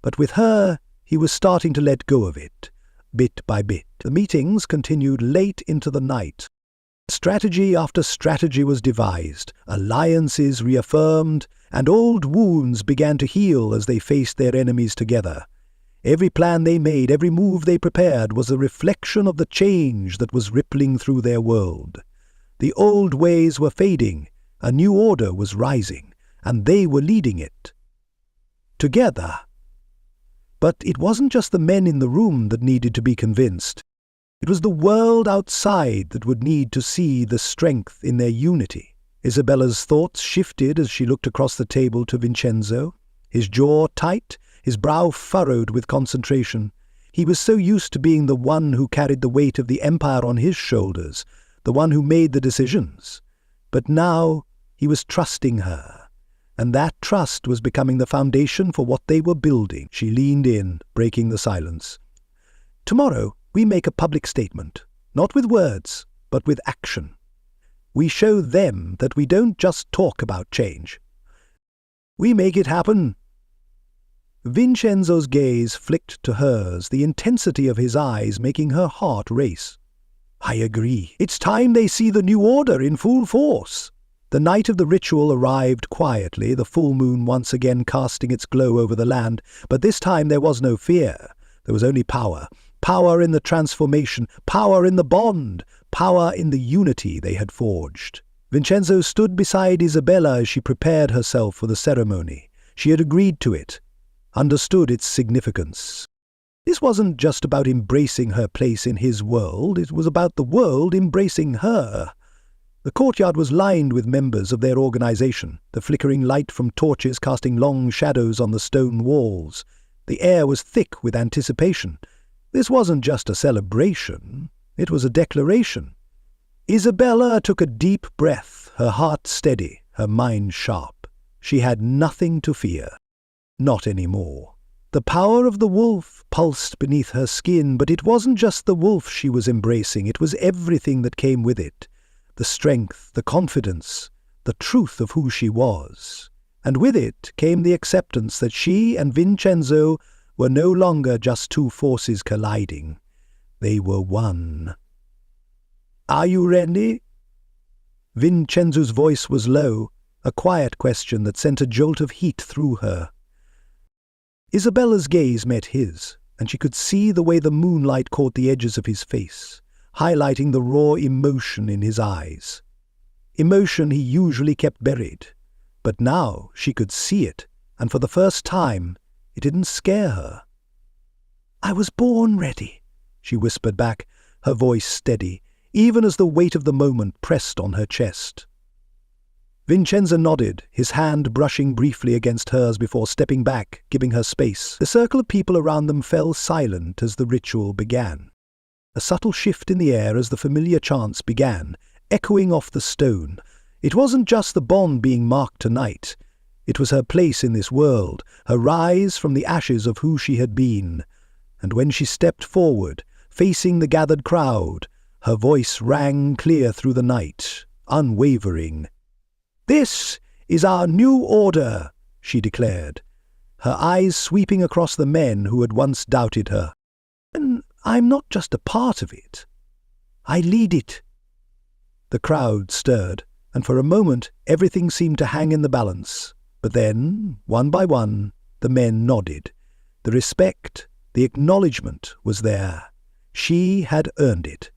But with her, he was starting to let go of it, bit by bit. The meetings continued late into the night. Strategy after strategy was devised, alliances reaffirmed, and old wounds began to heal as they faced their enemies together. Every plan they made, every move they prepared was a reflection of the change that was rippling through their world. The old ways were fading, a new order was rising, and they were leading it. Together. But it wasn't just the men in the room that needed to be convinced. It was the world outside that would need to see the strength in their unity. Isabella's thoughts shifted as she looked across the table to Vincenzo, his jaw tight, his brow furrowed with concentration. He was so used to being the one who carried the weight of the empire on his shoulders, the one who made the decisions. But now he was trusting her, and that trust was becoming the foundation for what they were building. She leaned in, breaking the silence. Tomorrow we make a public statement, not with words, but with action. We show them that we don't just talk about change. We make it happen. Vincenzo's gaze flicked to hers, the intensity of his eyes making her heart race. I agree. It's time they see the new order in full force. The night of the ritual arrived quietly, the full moon once again casting its glow over the land, but this time there was no fear. There was only power. Power in the transformation, power in the bond, power in the unity they had forged. Vincenzo stood beside Isabella as she prepared herself for the ceremony. She had agreed to it, understood its significance. This wasn't just about embracing her place in his world, it was about the world embracing her. The courtyard was lined with members of their organization, the flickering light from torches casting long shadows on the stone walls. The air was thick with anticipation. This wasn't just a celebration, it was a declaration. Isabella took a deep breath, her heart steady, her mind sharp. She had nothing to fear. Not anymore. The power of the wolf pulsed beneath her skin, but it wasn't just the wolf she was embracing, it was everything that came with it. The strength, the confidence, the truth of who she was. And with it came the acceptance that she and Vincenzo were no longer just two forces colliding. They were one. Are you ready? Vincenzo's voice was low, a quiet question that sent a jolt of heat through her. Isabella's gaze met his, and she could see the way the moonlight caught the edges of his face, highlighting the raw emotion in his eyes. Emotion he usually kept buried, but now she could see it, and for the first time, it didn't scare her. I was born ready, she whispered back, her voice steady, even as the weight of the moment pressed on her chest. Vincenzo nodded, his hand brushing briefly against hers before stepping back, giving her space. The circle of people around them fell silent as the ritual began. A subtle shift in the air as the familiar chants began, echoing off the stone. It wasn't just the bond being marked tonight. It was her place in this world, her rise from the ashes of who she had been. And when she stepped forward, facing the gathered crowd, her voice rang clear through the night, unwavering. This is our new order, she declared, her eyes sweeping across the men who had once doubted her. And I'm not just a part of it. I lead it. The crowd stirred, and for a moment everything seemed to hang in the balance. But then, one by one, the men nodded. The respect, the acknowledgement was there. She had earned it.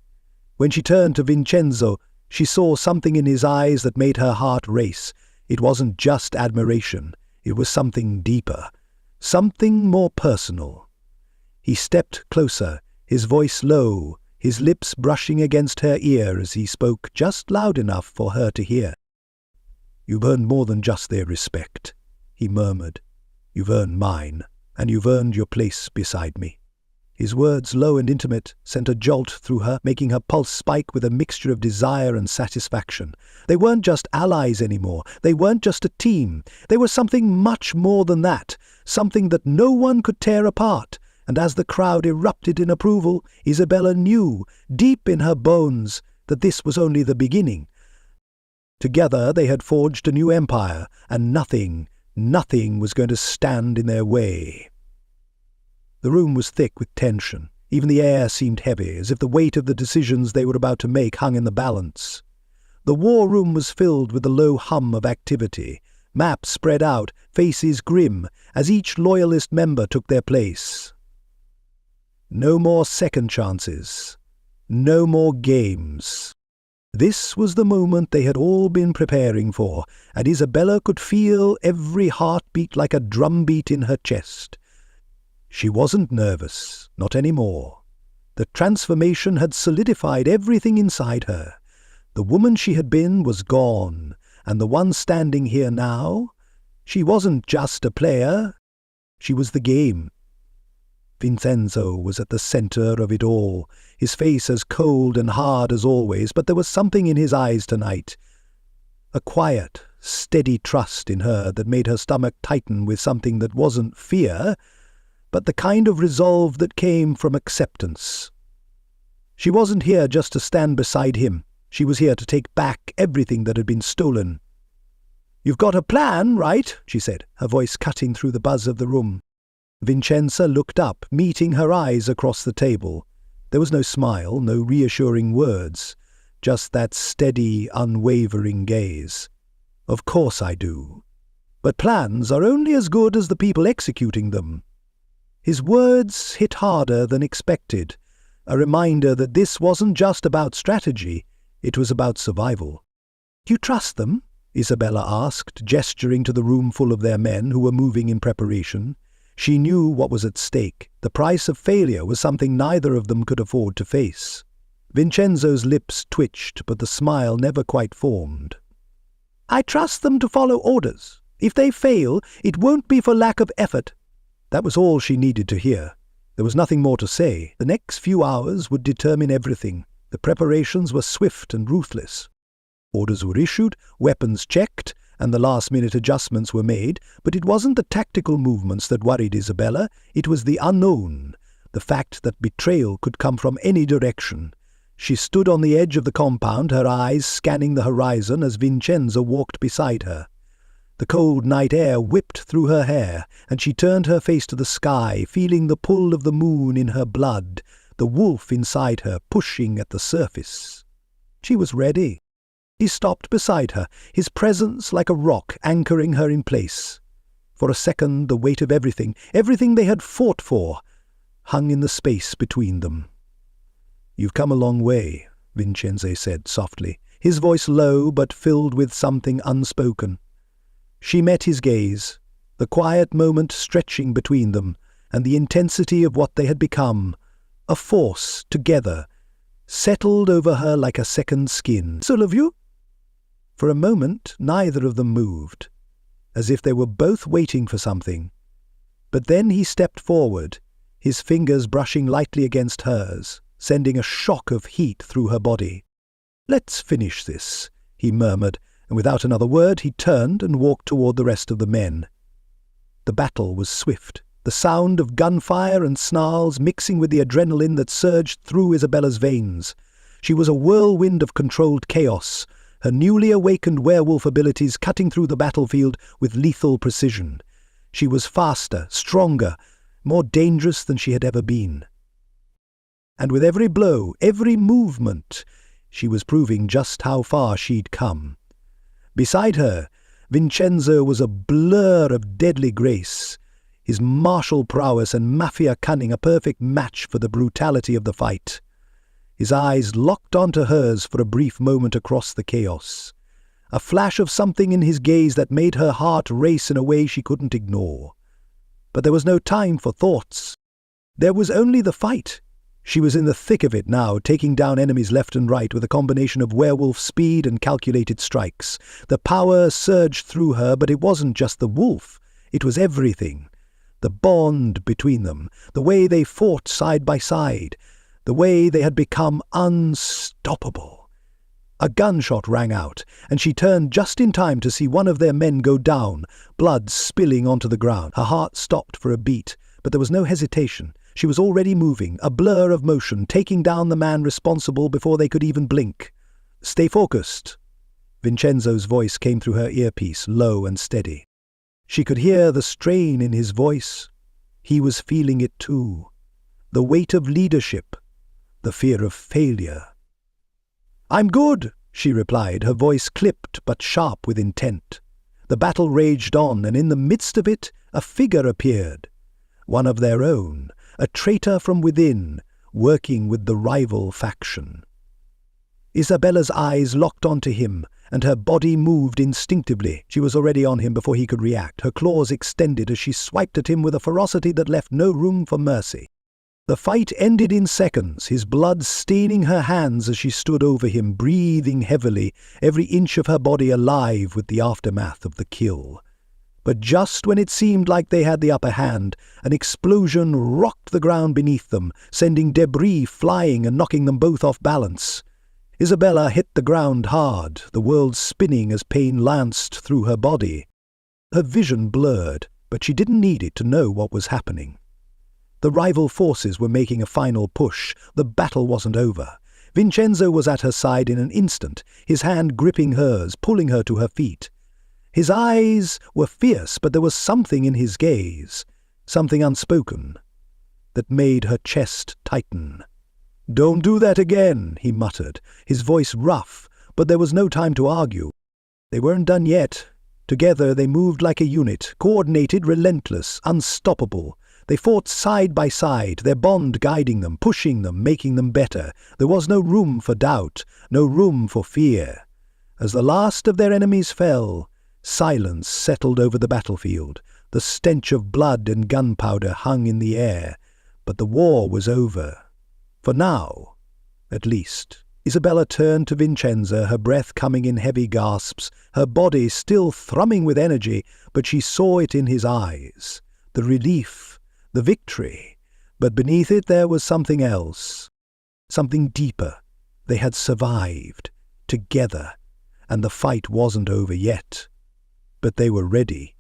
When she turned to Vincenzo, she saw something in his eyes that made her heart race. It wasn't just admiration. It was something deeper, something more personal. He stepped closer, his voice low, his lips brushing against her ear as he spoke just loud enough for her to hear. You've earned more than just their respect, he murmured. You've earned mine, and you've earned your place beside me. His words, low and intimate, sent a jolt through her, making her pulse spike with a mixture of desire and satisfaction. They weren't just allies anymore. They weren't just a team. They were something much more than that, something that no one could tear apart. And as the crowd erupted in approval, Isabella knew, deep in her bones, that this was only the beginning. Together they had forged a new empire, and nothing was going to stand in their way. The room was thick with tension. Even the air seemed heavy, as if the weight of the decisions they were about to make hung in the balance. The war room was filled with the low hum of activity, maps spread out, faces grim, as each loyalist member took their place. No more second chances. No more games. This was the moment they had all been preparing for, and Isabella could feel every heartbeat like a drumbeat in her chest. She wasn't nervous, not anymore. The transformation had solidified everything inside her. The woman she had been was gone, and the one standing here now, she wasn't just a player, she was the game. Vincenzo was at the center of it all, his face as cold and hard as always, but there was something in his eyes tonight. A quiet, steady trust in her that made her stomach tighten with something that wasn't fear, but the kind of resolve that came from acceptance. She wasn't here just to stand beside him. She was here to take back everything that had been stolen. "You've got a plan, right?" she said, her voice cutting through the buzz of the room. Vincenzo looked up, meeting her eyes across the table. There was no smile, no reassuring words, just that steady, unwavering gaze. "Of course I do. But plans are only as good as the people executing them." His words hit harder than expected, a reminder that this wasn't just about strategy, it was about survival. "You trust them?" Isabella asked, gesturing to the room full of their men who were moving in preparation. She knew what was at stake. The price of failure was something neither of them could afford to face. Vincenzo's lips twitched, but the smile never quite formed. "I trust them to follow orders. If they fail, it won't be for lack of effort." That was all she needed to hear. There was nothing more to say. The next few hours would determine everything. The preparations were swift and ruthless. Orders were issued, weapons checked, and the last-minute adjustments were made, but it wasn't the tactical movements that worried Isabella, it was the unknown, the fact that betrayal could come from any direction. She stood on the edge of the compound, her eyes scanning the horizon as Vincenzo walked beside her. The cold night air whipped through her hair, and she turned her face to the sky, feeling the pull of the moon in her blood, the wolf inside her pushing at the surface. She was ready. He stopped beside her, his presence like a rock anchoring her in place. For a second the weight of everything they had fought for, hung in the space between them. "You've come a long way," Vincenzo said softly, his voice low but filled with something unspoken. She met his gaze, the quiet moment stretching between them, and the intensity of what they had become, a force together, settled over her like a second skin. "So love you?" For a moment neither of them moved, as if they were both waiting for something. But then he stepped forward, his fingers brushing lightly against hers, sending a shock of heat through her body. "Let's finish this," he murmured, and without another word he turned and walked toward the rest of the men. The battle was swift, the sound of gunfire and snarls mixing with the adrenaline that surged through Isabella's veins. She was a whirlwind of controlled chaos, her newly awakened werewolf abilities cutting through the battlefield with lethal precision. She was faster, stronger, more dangerous than she had ever been. And with every blow, every movement, she was proving just how far she'd come. Beside her, Vincenzo was a blur of deadly grace, his martial prowess and mafia cunning a perfect match for the brutality of the fight. His eyes locked onto hers for a brief moment across the chaos, a flash of something in his gaze that made her heart race in a way she couldn't ignore. But there was no time for thoughts. There was only the fight. She was in the thick of it now, taking down enemies left and right with a combination of werewolf speed and calculated strikes. The power surged through her, but it wasn't just the wolf. It was everything. The bond between them, the way they fought side by side, the way they had become unstoppable. A gunshot rang out, and she turned just in time to see one of their men go down, blood spilling onto the ground. Her heart stopped for a beat, but there was no hesitation. She was already moving, a blur of motion, taking down the man responsible before they could even blink. "Stay focused." Vincenzo's voice came through her earpiece, low and steady. She could hear the strain in his voice. He was feeling it too. The weight of leadership, the fear of failure. "I'm good," she replied, her voice clipped but sharp with intent. The battle raged on, and in the midst of it, a figure appeared. One of their own, a traitor from within, working with the rival faction. Isabella's eyes locked onto him, and her body moved instinctively. She was already on him before he could react, her claws extended as she swiped at him with a ferocity that left no room for mercy. The fight ended in seconds, his blood staining her hands as she stood over him, breathing heavily, every inch of her body alive with the aftermath of the kill. But just when it seemed like they had the upper hand, an explosion rocked the ground beneath them, sending debris flying and knocking them both off balance. Isabella hit the ground hard, the world spinning as pain lanced through her body. Her vision blurred, but she didn't need it to know what was happening. The rival forces were making a final push. The battle wasn't over. Vincenzo was at her side in an instant, his hand gripping hers, pulling her to her feet. His eyes were fierce, but there was something in his gaze, something unspoken, that made her chest tighten. "Don't do that again," he muttered, his voice rough, but there was no time to argue. They weren't done yet. Together they moved like a unit, coordinated, relentless, unstoppable. They fought side by side, their bond guiding them, pushing them, making them better. There was no room for doubt, no room for fear. As the last of their enemies fell, silence settled over the battlefield. The stench of blood and gunpowder hung in the air, but the war was over. For now, at least. Isabella turned to Vincenzo, her breath coming in heavy gasps, her body still thrumming with energy, but she saw it in his eyes. The relief, the victory. But beneath it there was something else. Something deeper. They had survived, together, and the fight wasn't over yet. But they were ready.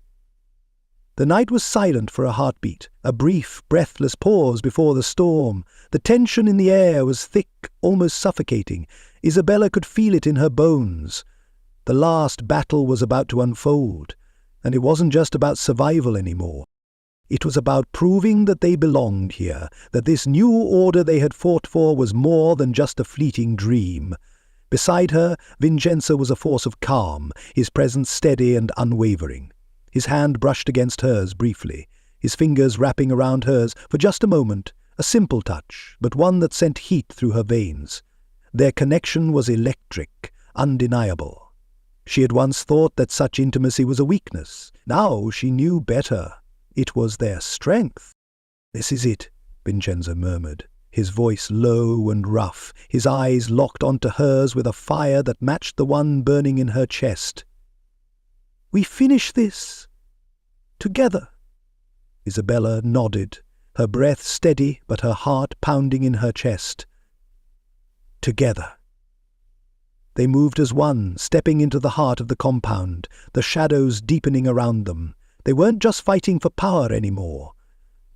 The night was silent for a heartbeat, a brief, breathless pause before the storm. The tension in the air was thick, almost suffocating. Isabella could feel it in her bones. The last battle was about to unfold, and it wasn't just about survival anymore. It was about proving that they belonged here, that this new order they had fought for was more than just a fleeting dream. Beside her, Vincenzo was a force of calm, his presence steady and unwavering. His hand brushed against hers briefly, his fingers wrapping around hers for just a moment, a simple touch, but one that sent heat through her veins. Their connection was electric, undeniable. She had once thought that such intimacy was a weakness. Now she knew better. It was their strength. "This is it," Vincenzo murmured, his voice low and rough, his eyes locked onto hers with a fire that matched the one burning in her chest. "We finish this together." Isabella nodded, her breath steady but her heart pounding in her chest. Together. They moved as one, stepping into the heart of the compound, the shadows deepening around them. They weren't just fighting for power anymore.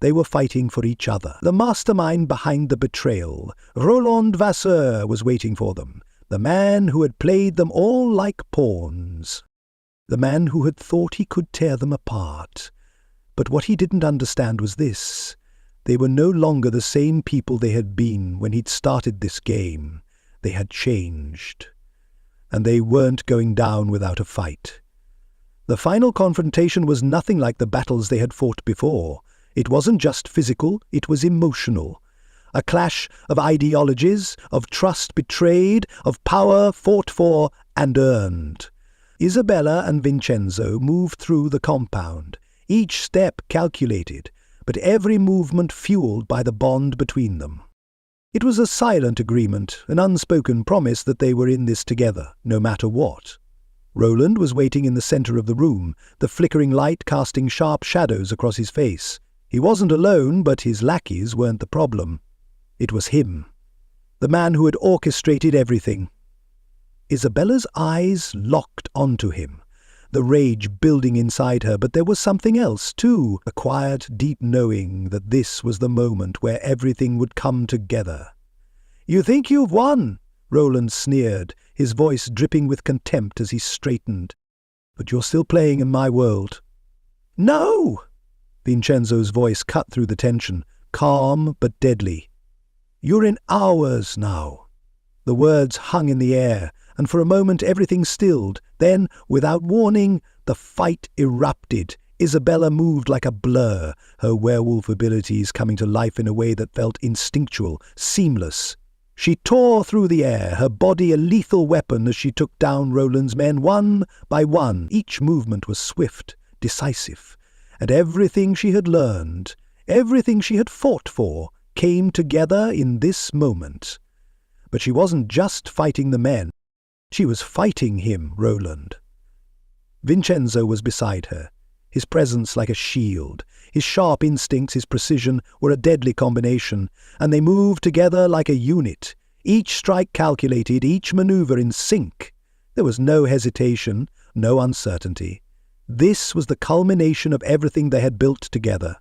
They were fighting for each other. The mastermind behind the betrayal, Roland Vasseur, was waiting for them, the man who had played them all like pawns. The man who had thought he could tear them apart. But what he didn't understand was this. They were no longer the same people they had been when he'd started this game. They had changed. And they weren't going down without a fight. The final confrontation was nothing like the battles they had fought before. It wasn't just physical, it was emotional. A clash of ideologies, of trust betrayed, of power fought for and earned. Isabella and Vincenzo moved through the compound, each step calculated, but every movement fueled by the bond between them. It was a silent agreement, an unspoken promise that they were in this together, no matter what. Roland was waiting in the center of the room, the flickering light casting sharp shadows across his face. He wasn't alone, but his lackeys weren't the problem. It was him, the man who had orchestrated everything. Isabella's eyes locked onto him, the rage building inside her, but there was something else, too, a quiet, deep knowing that this was the moment where everything would come together. "You think you've won?" Roland sneered, his voice dripping with contempt as he straightened. "But you're still playing in my world." "No!" Vincenzo's voice cut through the tension, calm but deadly. "You're in ours now." The words hung in the air, and for a moment everything stilled. Then, without warning, the fight erupted. Isabella moved like a blur, her werewolf abilities coming to life in a way that felt instinctual, seamless. She tore through the air, her body a lethal weapon as she took down Roland's men one by one. Each movement was swift, decisive, and everything she had learned, everything she had fought for, came together in this moment. But she wasn't just fighting the men. She was fighting him, Roland. Vincenzo was beside her, his presence like a shield. His sharp instincts, his precision, were a deadly combination, and they moved together like a unit, each strike calculated, each maneuver in sync. There was no hesitation, no uncertainty. This was the culmination of everything they had built together.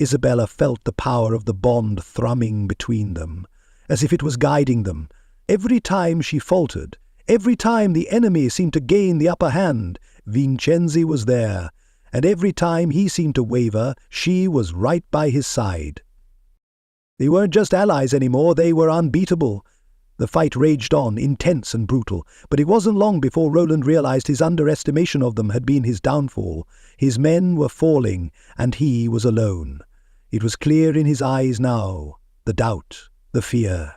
Isabella felt the power of the bond thrumming between them, as if it was guiding them. Every time she faltered, every time the enemy seemed to gain the upper hand, Vincenzo was there, and every time he seemed to waver, she was right by his side. They weren't just allies anymore, they were unbeatable. The fight raged on, intense and brutal, but it wasn't long before Roland realized his underestimation of them had been his downfall. His men were falling, and he was alone. It was clear in his eyes now, the doubt, the fear.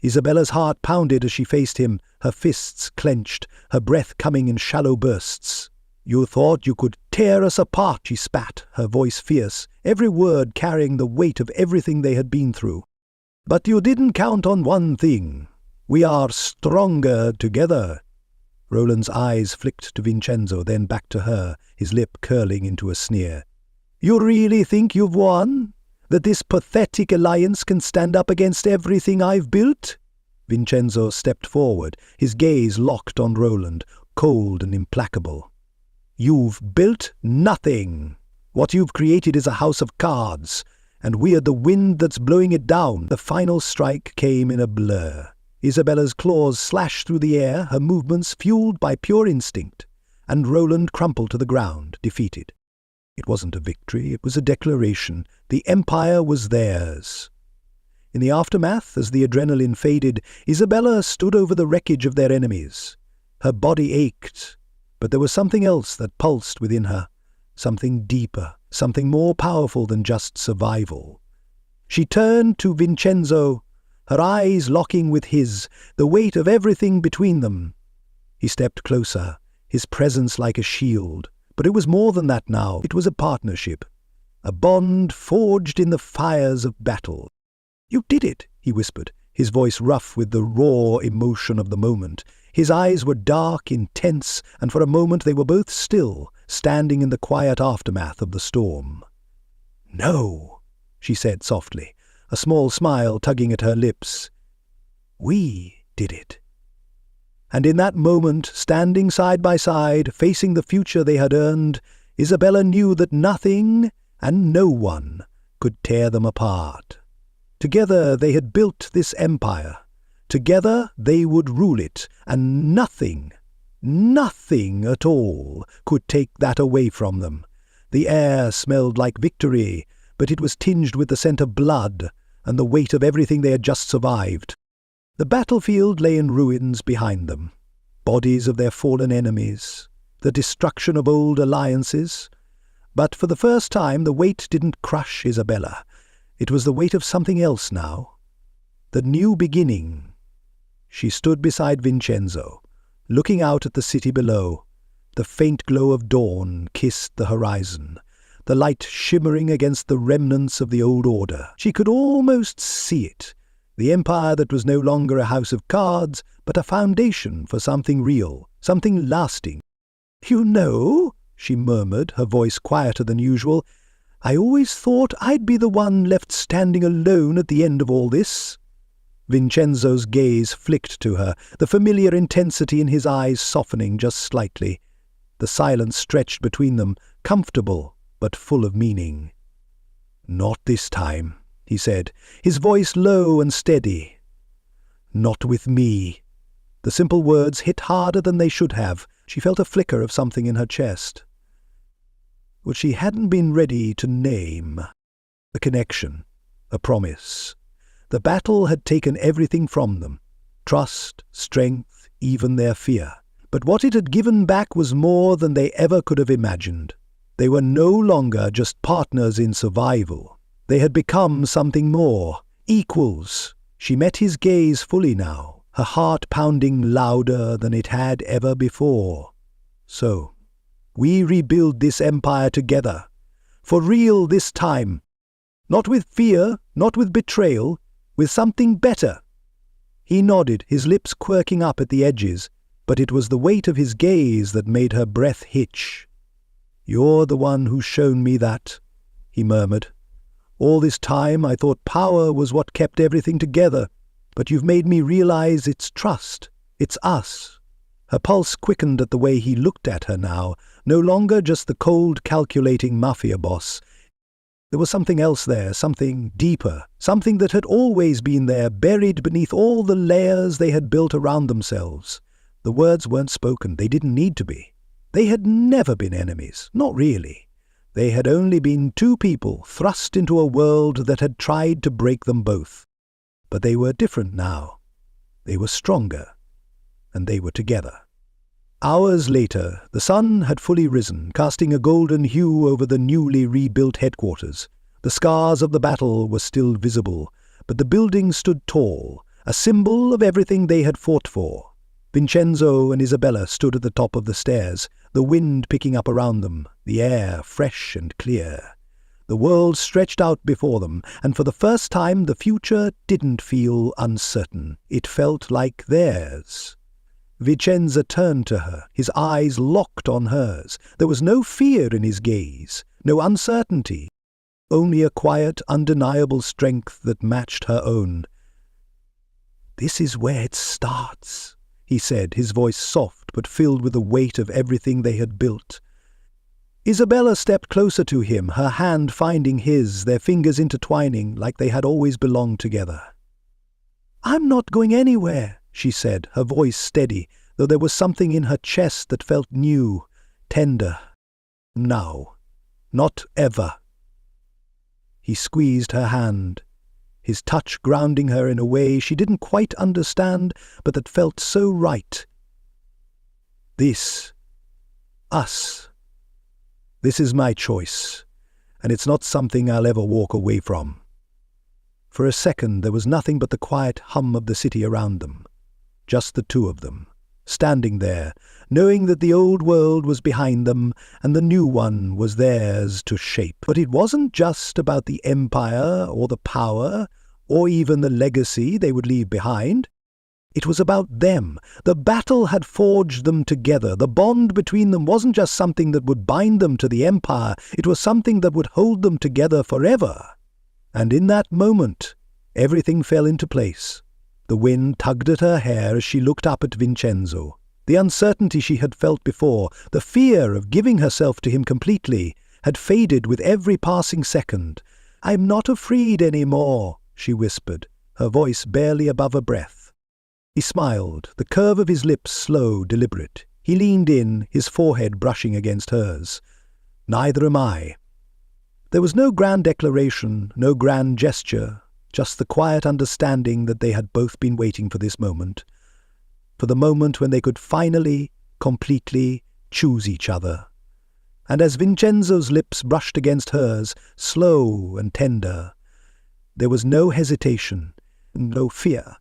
Isabella's heart pounded as she faced him, her fists clenched, her breath coming in shallow bursts. "You thought you could tear us apart," she spat, her voice fierce, every word carrying the weight of everything they had been through. "But you didn't count on one thing. We are stronger together." Roland's eyes flicked to Vincenzo, then back to her, his lip curling into a sneer. "You really think you've won? That this pathetic alliance can stand up against everything I've built?" Vincenzo stepped forward, his gaze locked on Roland, cold and implacable. "You've built nothing. What you've created is a house of cards, and we're the wind that's blowing it down." The final strike came in a blur. Isabella's claws slashed through the air, her movements fueled by pure instinct, and Roland crumpled to the ground, defeated. It wasn't a victory, it was a declaration. The Empire was theirs. In the aftermath, as the adrenaline faded, Isabella stood over the wreckage of their enemies. Her body ached, but there was something else that pulsed within her, something deeper, something more powerful than just survival. She turned to Vincenzo, her eyes locking with his, the weight of everything between them. He stepped closer, his presence like a shield. But it was more than that now. It was a partnership, a bond forged in the fires of battle. "You did it," he whispered, his voice rough with the raw emotion of the moment. His eyes were dark, intense, and for a moment they were both still, standing in the quiet aftermath of the storm. "No," she said softly, a small smile tugging at her lips. "We did it." And in that moment, standing side by side, facing the future they had earned, Isabella knew that nothing and no one could tear them apart. Together they had built this empire. Together they would rule it, and nothing at all could take that away from them. The air smelled like victory, but it was tinged with the scent of blood and the weight of everything they had just survived. The battlefield lay in ruins behind them, bodies of their fallen enemies, the destruction of old alliances. But for the first time the weight didn't crush Isabella. It was the weight of something else now. The new beginning. She stood beside Vincenzo, looking out at the city below. The faint glow of dawn kissed the horizon, the light shimmering against the remnants of the old order. She could almost see it. The empire that was no longer a house of cards, but a foundation for something real, something lasting. "You know," she murmured, her voice quieter than usual, I always thought I'd be the one left standing alone at the end of all this." Vincenzo's gaze flicked to her, the familiar intensity in his eyes softening just slightly. The silence stretched between them, comfortable but full of meaning. "Not this time," he said, his voice low and steady. "Not with me." The simple words hit harder than they should have. She felt a flicker of something in her chest, which she hadn't been ready to name. A connection, a promise. The battle had taken everything from them, trust, strength, even their fear. But what it had given back was more than they ever could have imagined. They were no longer just partners in survival. They had become something more, equals. She met his gaze fully now, her heart pounding louder than it had ever before. "So, we rebuild this empire together. For real this time. Not with fear, not with betrayal, with something better." He nodded, his lips quirking up at the edges, but it was the weight of his gaze that made her breath hitch. "You're the one who's shown me that," he murmured. "All this time I thought power was what kept everything together, but you've made me realize it's trust. It's us." Her pulse quickened at the way he looked at her now, no longer just the cold, calculating mafia boss. There was something else there, something deeper, something that had always been there, buried beneath all the layers they had built around themselves. The words weren't spoken, they didn't need to be. They had never been enemies, not really. They had only been two people thrust into a world that had tried to break them both. But they were different now. They were stronger, and they were together. Hours later, the sun had fully risen, casting a golden hue over the newly rebuilt headquarters. The scars of the battle were still visible, but the building stood tall, a symbol of everything they had fought for. Vincenzo and Isabella stood at the top of the stairs, the wind picking up around them, the air fresh and clear. The world stretched out before them, and for the first time the future didn't feel uncertain. It felt like theirs. Vincenzo turned to her, his eyes locked on hers. There was no fear in his gaze, no uncertainty, only a quiet, undeniable strength that matched her own. "This is where it starts," he said, his voice soft but filled with the weight of everything they had built. Isabella stepped closer to him, her hand finding his, their fingers intertwining like they had always belonged together. "I'm not going anywhere," she said, her voice steady, though there was something in her chest that felt new, tender. "Now. Not ever." He squeezed her hand, his touch grounding her in a way she didn't quite understand, but that felt so right. "This. Us. This is my choice, and it's not something I'll ever walk away from." For a second there was nothing but the quiet hum of the city around them. Just the two of them, standing there, knowing that the old world was behind them and the new one was theirs to shape. But it wasn't just about the empire or the power or even the legacy they would leave behind. It was about them. The battle had forged them together. The bond between them wasn't just something that would bind them to the empire. It was something that would hold them together forever. And in that moment, everything fell into place. The wind tugged at her hair as she looked up at Vincenzo. The uncertainty she had felt before, the fear of giving herself to him completely, had faded with every passing second. "I'm not afraid any more," she whispered, her voice barely above a breath. He smiled, the curve of his lips slow, deliberate. He leaned in, his forehead brushing against hers. "Neither am I." There was no grand declaration, no grand gesture, just the quiet understanding that they had both been waiting for this moment. For the moment when they could finally, completely choose each other. And as Vincenzo's lips brushed against hers, slow and tender, there was no hesitation, no fear.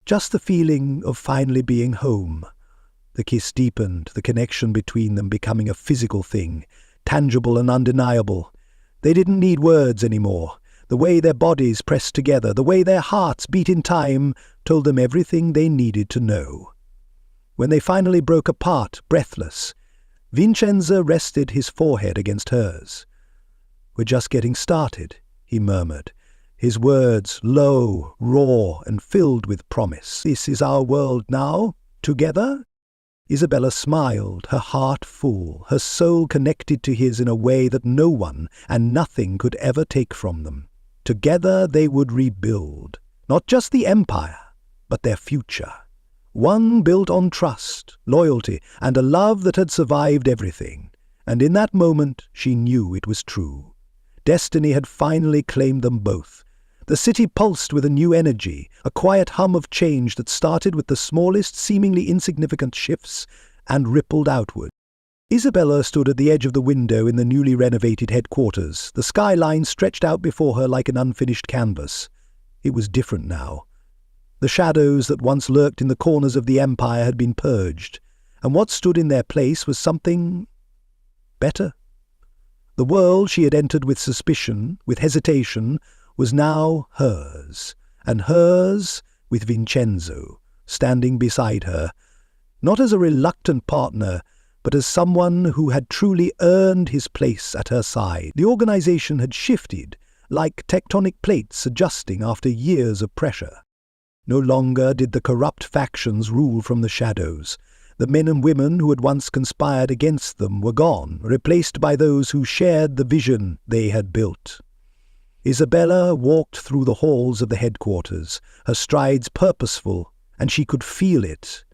Just the feeling of finally being home. The kiss deepened, the connection between them becoming a physical thing, tangible and undeniable. They didn't need words anymore. The way their bodies pressed together, the way their hearts beat in time, told them everything they needed to know. When they finally broke apart, breathless, Vincenzo rested his forehead against hers. "We're just getting started," he murmured, his words low, raw, and filled with promise. "This is our world now, together?" Isabella smiled, her heart full, her soul connected to his in a way that no one and nothing could ever take from them. Together they would rebuild, not just the empire, but their future. One built on trust, loyalty, and a love that had survived everything. And in that moment she knew it was true. Destiny had finally claimed them both. The city pulsed with a new energy, a quiet hum of change that started with the smallest, seemingly insignificant shifts and rippled outward. Isabella stood at the edge of the window in the newly renovated headquarters. The skyline stretched out before her like an unfinished canvas. It was different now. The shadows that once lurked in the corners of the empire had been purged, and what stood in their place was something better. The world she had entered with suspicion, with hesitation, was now hers, and hers with Vincenzo, standing beside her, not as a reluctant partner, but as someone who had truly earned his place at her side. The organization had shifted, like tectonic plates adjusting after years of pressure. No longer did the corrupt factions rule from the shadows. The men and women who had once conspired against them were gone, replaced by those who shared the vision they had built. Isabella walked through the halls of the headquarters, her strides purposeful, and she could feel it.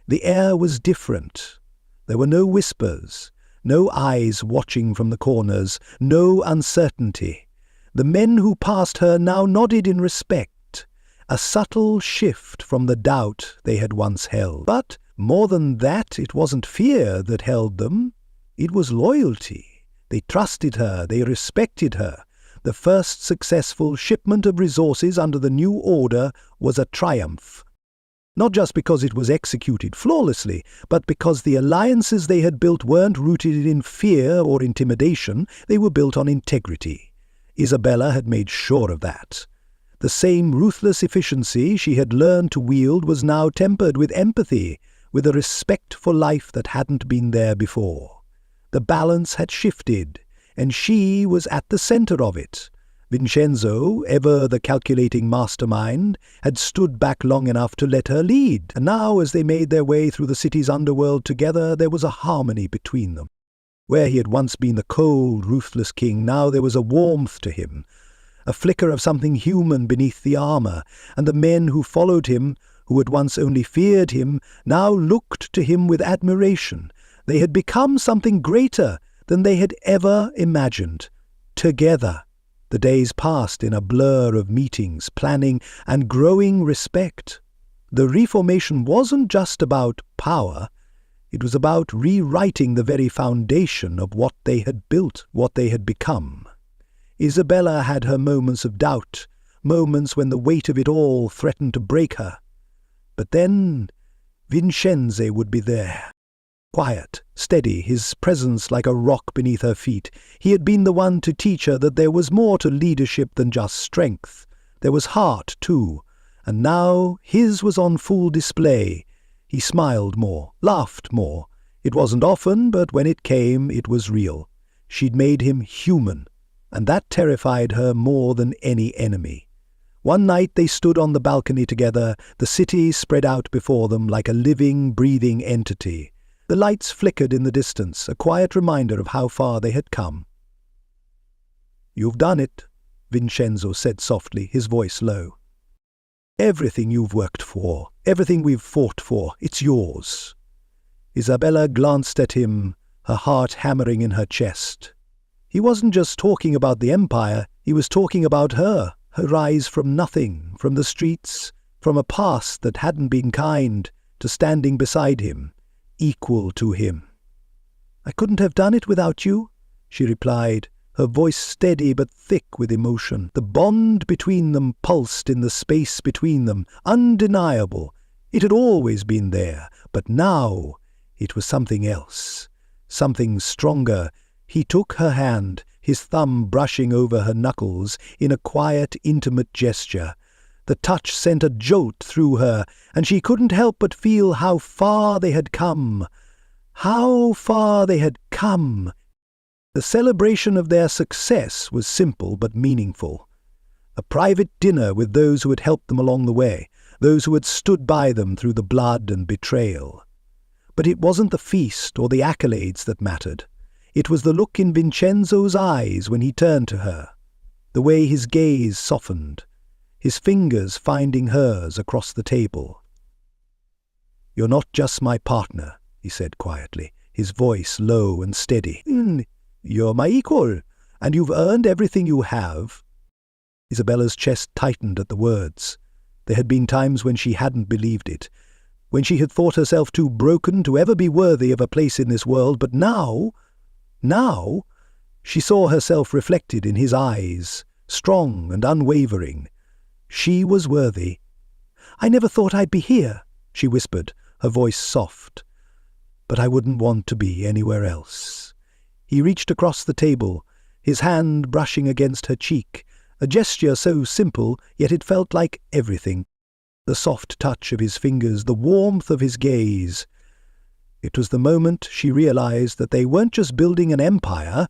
The air was different. There were no whispers, no eyes watching from the corners, no uncertainty. The men who passed her now nodded in respect, a subtle shift from the doubt they had once held. But more than that, it wasn't fear that held them. It was loyalty. They trusted her, they respected her. The first successful shipment of resources under the new order was a triumph. Not just because it was executed flawlessly, but because the alliances they had built weren't rooted in fear or intimidation, they were built on integrity. Isabella had made sure of that. The same ruthless efficiency she had learned to wield was now tempered with empathy, with a respect for life that hadn't been there before. The balance had shifted, and she was at the center of it. Vincenzo, ever the calculating mastermind, had stood back long enough to let her lead, and now as they made their way through the city's underworld together, there was a harmony between them. Where he had once been the cold, ruthless king, now there was a warmth to him, a flicker of something human beneath the armor, and the men who followed him, who had once only feared him, now looked to him with admiration. They had become something greater than they had ever imagined. Together, the days passed in a blur of meetings, planning, and growing respect. The reformation wasn't just about power. It was about rewriting the very foundation of what they had built, what they had become. Isabella had her moments of doubt, moments when the weight of it all threatened to break her. But then Vincenzo would be there. Quiet, steady, his presence like a rock beneath her feet. He had been the one to teach her that there was more to leadership than just strength. There was heart, too, and now his was on full display. He smiled more, laughed more. It wasn't often, but when it came, it was real. She'd made him human, and that terrified her more than any enemy. One night they stood on the balcony together, the city spread out before them like a living, breathing entity. The lights flickered in the distance, a quiet reminder of how far they had come. "You've done it," Vincenzo said softly, his voice low. "Everything you've worked for, everything we've fought for, it's yours." Isabella glanced at him, her heart hammering in her chest. He wasn't just talking about the empire, he was talking about her rise from nothing, from the streets, from a past that hadn't been kind, to standing beside him, equal to him. "I couldn't have done it without you," she replied, her voice steady but thick with emotion. The bond between them pulsed in the space between them, undeniable. It had always been there, but now it was something else, something stronger. He took her hand, his thumb brushing over her knuckles in a quiet, intimate gesture. The touch sent a jolt through her, and she couldn't help but feel how far they had come. How far they had come. The celebration of their success was simple but meaningful. A private dinner with those who had helped them along the way, those who had stood by them through the blood and betrayal. But it wasn't the feast or the accolades that mattered. It was the look in Vincenzo's eyes when he turned to her, the way his gaze softened, his fingers finding hers across the table. "You're not just my partner," he said quietly, his voice low and steady. "You're my equal, and you've earned everything you have." Isabella's chest tightened at the words. There had been times when she hadn't believed it, when she had thought herself too broken to ever be worthy of a place in this world, but now, she saw herself reflected in his eyes, strong and unwavering. She was worthy. "I never thought I'd be here," she whispered, her voice soft. "But I wouldn't want to be anywhere else." He reached across the table, his hand brushing against her cheek, a gesture so simple, yet it felt like everything. The soft touch of his fingers, the warmth of his gaze. It was the moment she realized that they weren't just building an empire,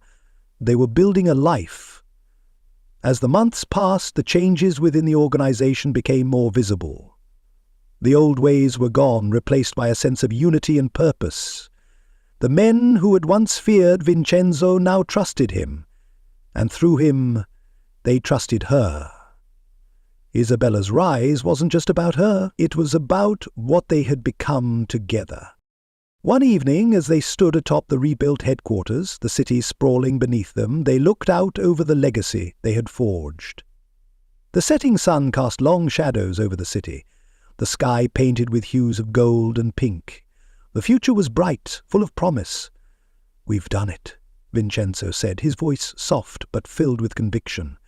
they were building a life. As the months passed, the changes within the organization became more visible. The old ways were gone, replaced by a sense of unity and purpose. The men who had once feared Vincenzo now trusted him, and through him, they trusted her. Isabella's rise wasn't just about her, it was about what they had become together. One evening, as they stood atop the rebuilt headquarters, the city sprawling beneath them, they looked out over the legacy they had forged. The setting sun cast long shadows over the city, the sky painted with hues of gold and pink. The future was bright, full of promise. "We've done it," Vincenzo said, his voice soft but filled with conviction.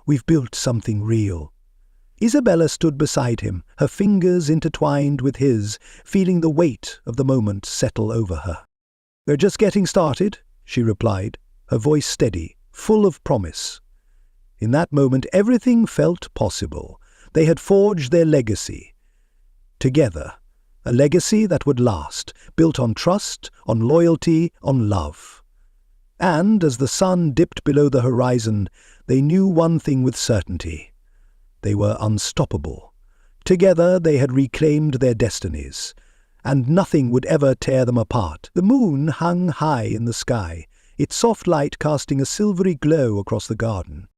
"We've built something real." Isabella stood beside him, her fingers intertwined with his, feeling the weight of the moment settle over her. "We're just getting started," she replied, her voice steady, full of promise. In that moment everything felt possible. They had forged their legacy. Together, a legacy that would last, built on trust, on loyalty, on love. And as the sun dipped below the horizon, they knew one thing with certainty. They were unstoppable. Together they had reclaimed their destinies, and nothing would ever tear them apart. The moon hung high in the sky, its soft light casting a silvery glow across the garden.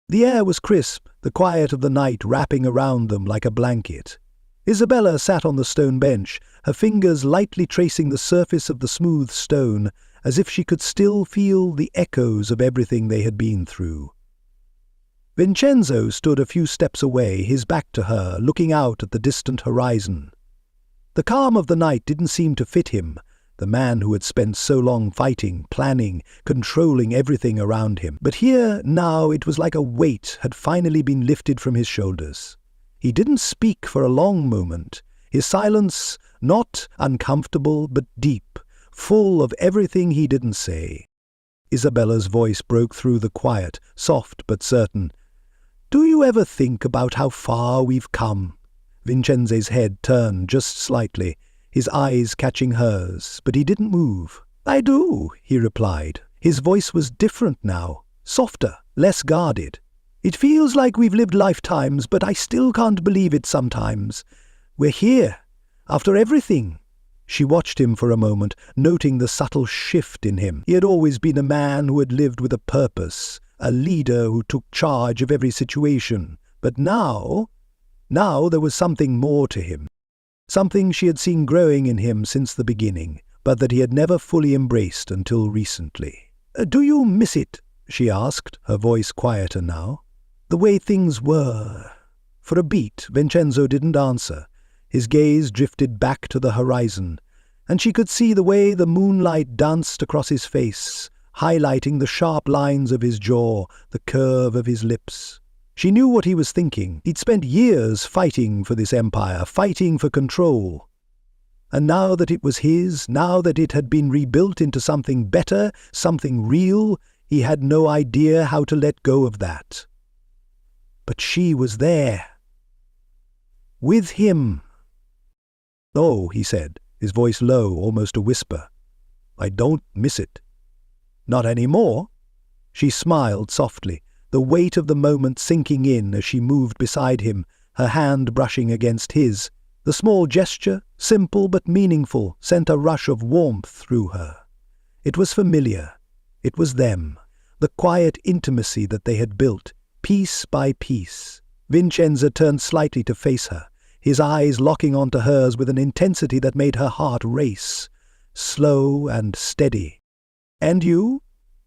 The air was crisp, the quiet of the night wrapping around them like a blanket. Isabella sat on the stone bench, her fingers lightly tracing the surface of the smooth stone, as if she could still feel the echoes of everything they had been through. Vincenzo stood a few steps away, his back to her, looking out at the distant horizon. The calm of the night didn't seem to fit him, the man who had spent so long fighting, planning, controlling everything around him. But here, now, it was like a weight had finally been lifted from his shoulders. He didn't speak for a long moment, his silence not uncomfortable but deep, full of everything he didn't say. Isabella's voice broke through the quiet, soft but certain. "Do you ever think about how far we've come?" Vincenzo's head turned just slightly, his eyes catching hers, but he didn't move. "I do," he replied. His voice was different now, softer, less guarded. "It feels like we've lived lifetimes, but I still can't believe it sometimes. We're here, after everything." She watched him for a moment, noting the subtle shift in him. He had always been a man who had lived with a purpose, a leader who took charge of every situation. But now there was something more to him. Something she had seen growing in him since the beginning, but that he had never fully embraced until recently. "Do you miss it?" she asked, her voice quieter now. "The way things were." For a beat, Vincenzo didn't answer. His gaze drifted back to the horizon, and she could see the way the moonlight danced across his face, highlighting the sharp lines of his jaw, the curve of his lips. She knew what he was thinking. He'd spent years fighting for this empire, fighting for control. And now that it was his, now that it had been rebuilt into something better, something real, he had no idea how to let go of that. But she was there. With him. "Oh," he said, his voice low, almost a whisper. "I don't miss it." "Not anymore?" She smiled softly, the weight of the moment sinking in as she moved beside him, her hand brushing against his. The small gesture, simple but meaningful, sent a rush of warmth through her. It was familiar. It was them, the quiet intimacy that they had built, piece by piece. Vincenzo turned slightly to face her, his eyes locking onto hers with an intensity that made her heart race, slow and steady. "And you?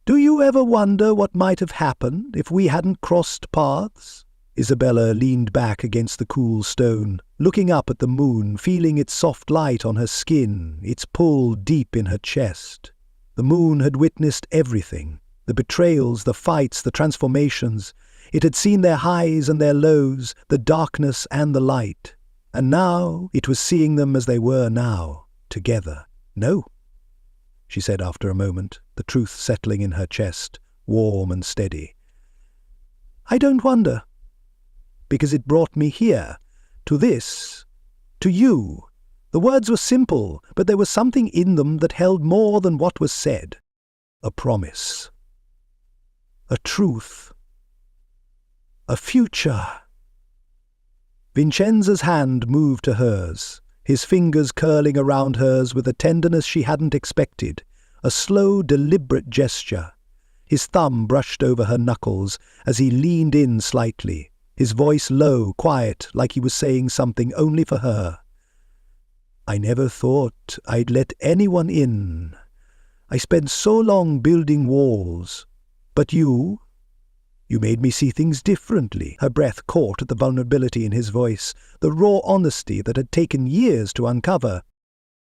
Do you ever wonder what might have happened if we hadn't crossed paths?" Isabella leaned back against the cool stone, looking up at the moon, feeling its soft light on her skin, its pull deep in her chest. The moon had witnessed everything, the betrayals, the fights, the transformations. It had seen their highs and their lows, the darkness and the light. And now it was seeing them as they were now, together. "No," she said after a moment, the truth settling in her chest, warm and steady. "I don't wonder. Because it brought me here, to this, to you." The words were simple, but there was something in them that held more than what was said. A promise. A truth. A future. Vincenzo's hand moved to hers, his fingers curling around hers with a tenderness she hadn't expected, a slow, deliberate gesture. His thumb brushed over her knuckles as he leaned in slightly, his voice low, quiet, like he was saying something only for her. "I never thought I'd let anyone in. I spent so long building walls. But you made me see things differently." Her breath caught at the vulnerability in his voice, the raw honesty that had taken years to uncover.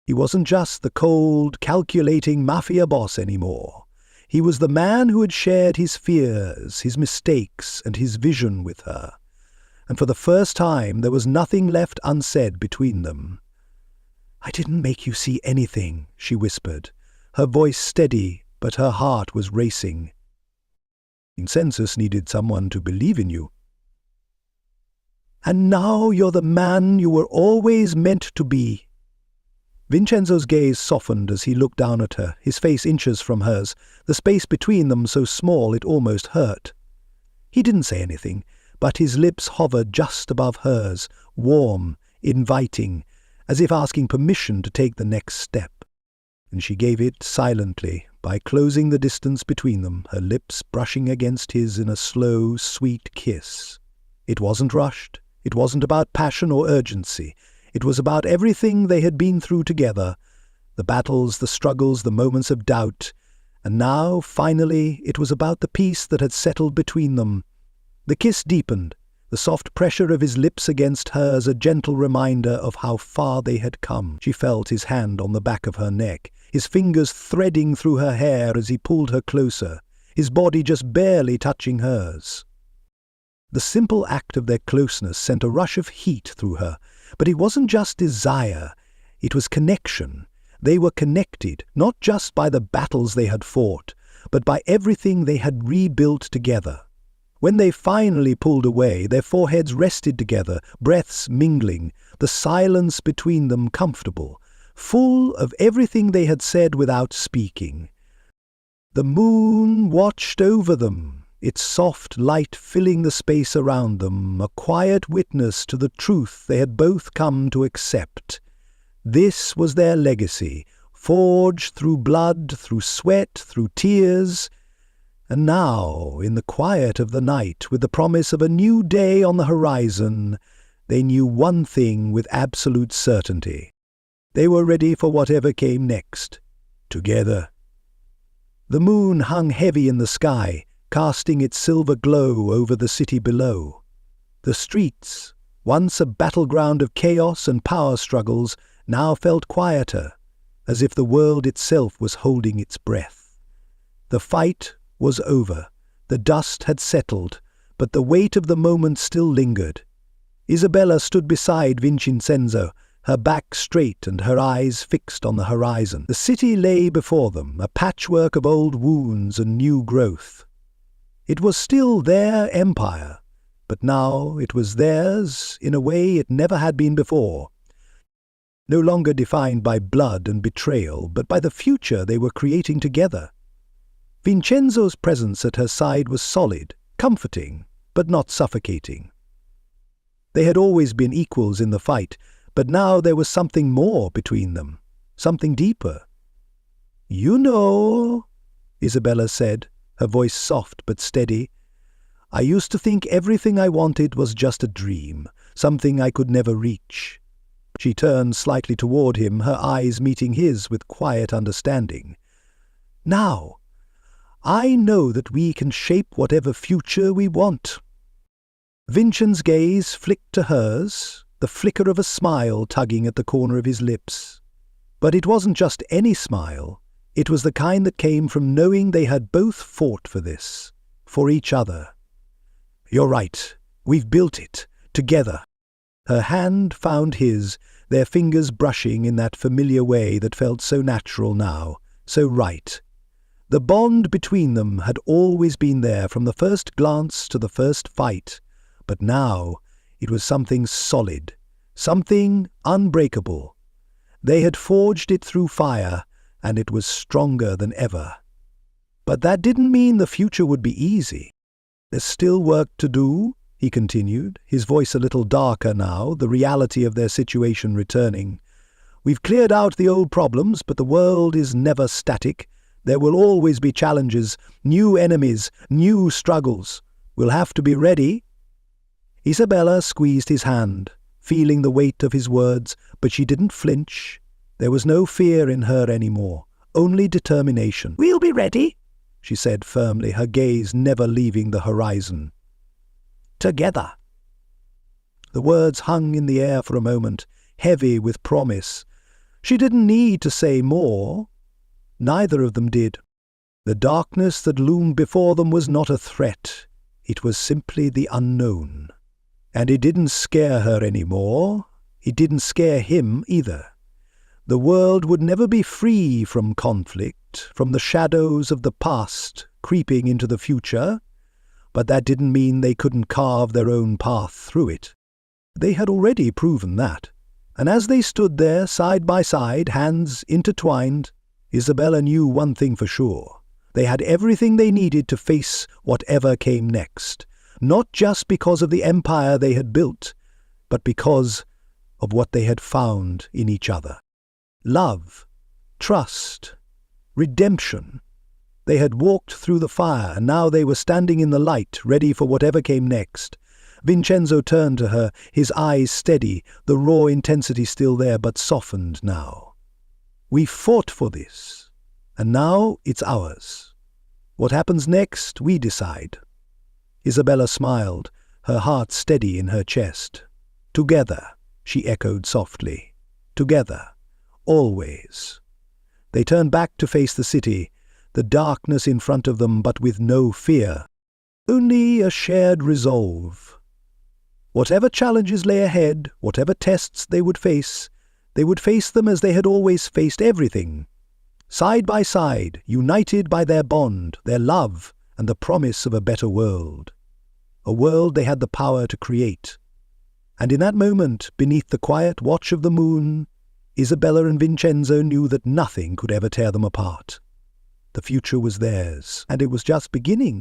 He wasn't just the cold, calculating mafia boss anymore. He was the man who had shared his fears, his mistakes, and his vision with her. And for the first time there was nothing left unsaid between them. "I didn't make you see anything," she whispered, her voice steady, but her heart was racing. "Vincenzo needed someone to believe in you. And now you're the man you were always meant to be." Vincenzo's gaze softened as he looked down at her, his face inches from hers, the space between them so small it almost hurt. He didn't say anything, but his lips hovered just above hers, warm, inviting, as if asking permission to take the next step. And she gave it silently, by closing the distance between them, her lips brushing against his in a slow, sweet kiss. It wasn't rushed. It wasn't about passion or urgency. It was about everything they had been through together, the battles, the struggles, the moments of doubt. And now, finally, it was about the peace that had settled between them. The kiss deepened, the soft pressure of his lips against hers a gentle reminder of how far they had come. She felt his hand on the back of her neck, his fingers threading through her hair as he pulled her closer, his body just barely touching hers. The simple act of their closeness sent a rush of heat through her, but it wasn't just desire, it was connection. They were connected, not just by the battles they had fought, but by everything they had rebuilt together. When they finally pulled away, their foreheads rested together, breaths mingling, the silence between them comfortable, full of everything they had said without speaking. The moon watched over them, its soft light filling the space around them, a quiet witness to the truth they had both come to accept. This was their legacy, forged through blood, through sweat, through tears. And now, in the quiet of the night, with the promise of a new day on the horizon, they knew one thing with absolute certainty. They were ready for whatever came next, together. The moon hung heavy in the sky, casting its silver glow over the city below. The streets, once a battleground of chaos and power struggles, now felt quieter, as if the world itself was holding its breath. The fight was over. The dust had settled, but the weight of the moment still lingered. Isabella stood beside Vincenzo, her back straight and her eyes fixed on the horizon. The city lay before them, a patchwork of old wounds and new growth. It was still their empire, but now it was theirs in a way it never had been before. No longer defined by blood and betrayal, but by the future they were creating together. Vincenzo's presence at her side was solid, comforting, but not suffocating. They had always been equals in the fight, but now there was something more between them, something deeper. "You know," Isabella said, her voice soft but steady, "I used to think everything I wanted was just a dream, something I could never reach." She turned slightly toward him, her eyes meeting his with quiet understanding. "Now, I know that we can shape whatever future we want." Vincenzo's gaze flicked to hers, the flicker of a smile tugging at the corner of his lips. But it wasn't just any smile. It was the kind that came from knowing they had both fought for this, for each other. "You're right. We've built it, together." Her hand found his, their fingers brushing in that familiar way that felt so natural now, so right. The bond between them had always been there from the first glance to the first fight, but now it was something solid, something unbreakable. They had forged it through fire, and it was stronger than ever. But that didn't mean the future would be easy. "There's still work to do," he continued, his voice a little darker now, the reality of their situation returning. "We've cleared out the old problems, but the world is never static. There will always be challenges, new enemies, new struggles. We'll have to be ready." Isabella squeezed his hand, feeling the weight of his words, but she didn't flinch. There was no fear in her anymore, only determination. "We'll be ready," she said firmly, her gaze never leaving the horizon. "Together." The words hung in the air for a moment, heavy with promise. She didn't need to say more. Neither of them did. The darkness that loomed before them was not a threat. It was simply the unknown. And it didn't scare her anymore. It didn't scare him either. The world would never be free from conflict, from the shadows of the past creeping into the future, but that didn't mean they couldn't carve their own path through it. They had already proven that, and as they stood there side by side, hands intertwined, Isabella knew one thing for sure. They had everything they needed to face whatever came next, not just because of the empire they had built, but because of what they had found in each other. Love, trust, redemption. They had walked through the fire, and now they were standing in the light, ready for whatever came next. Vincenzo turned to her, his eyes steady, the raw intensity still there, but softened now. "We fought for this, and now it's ours. What happens next, we decide." Isabella smiled, her heart steady in her chest. "Together," she echoed softly. "Together. Always." They turned back to face the city, the darkness in front of them, but with no fear. Only a shared resolve. Whatever challenges lay ahead, whatever tests they would face them as they had always faced everything. Side by side, united by their bond, their love, and the promise of a better world. A world they had the power to create. And in that moment, beneath the quiet watch of the moon, Isabella and Vincenzo knew that nothing could ever tear them apart. The future was theirs, and it was just beginning.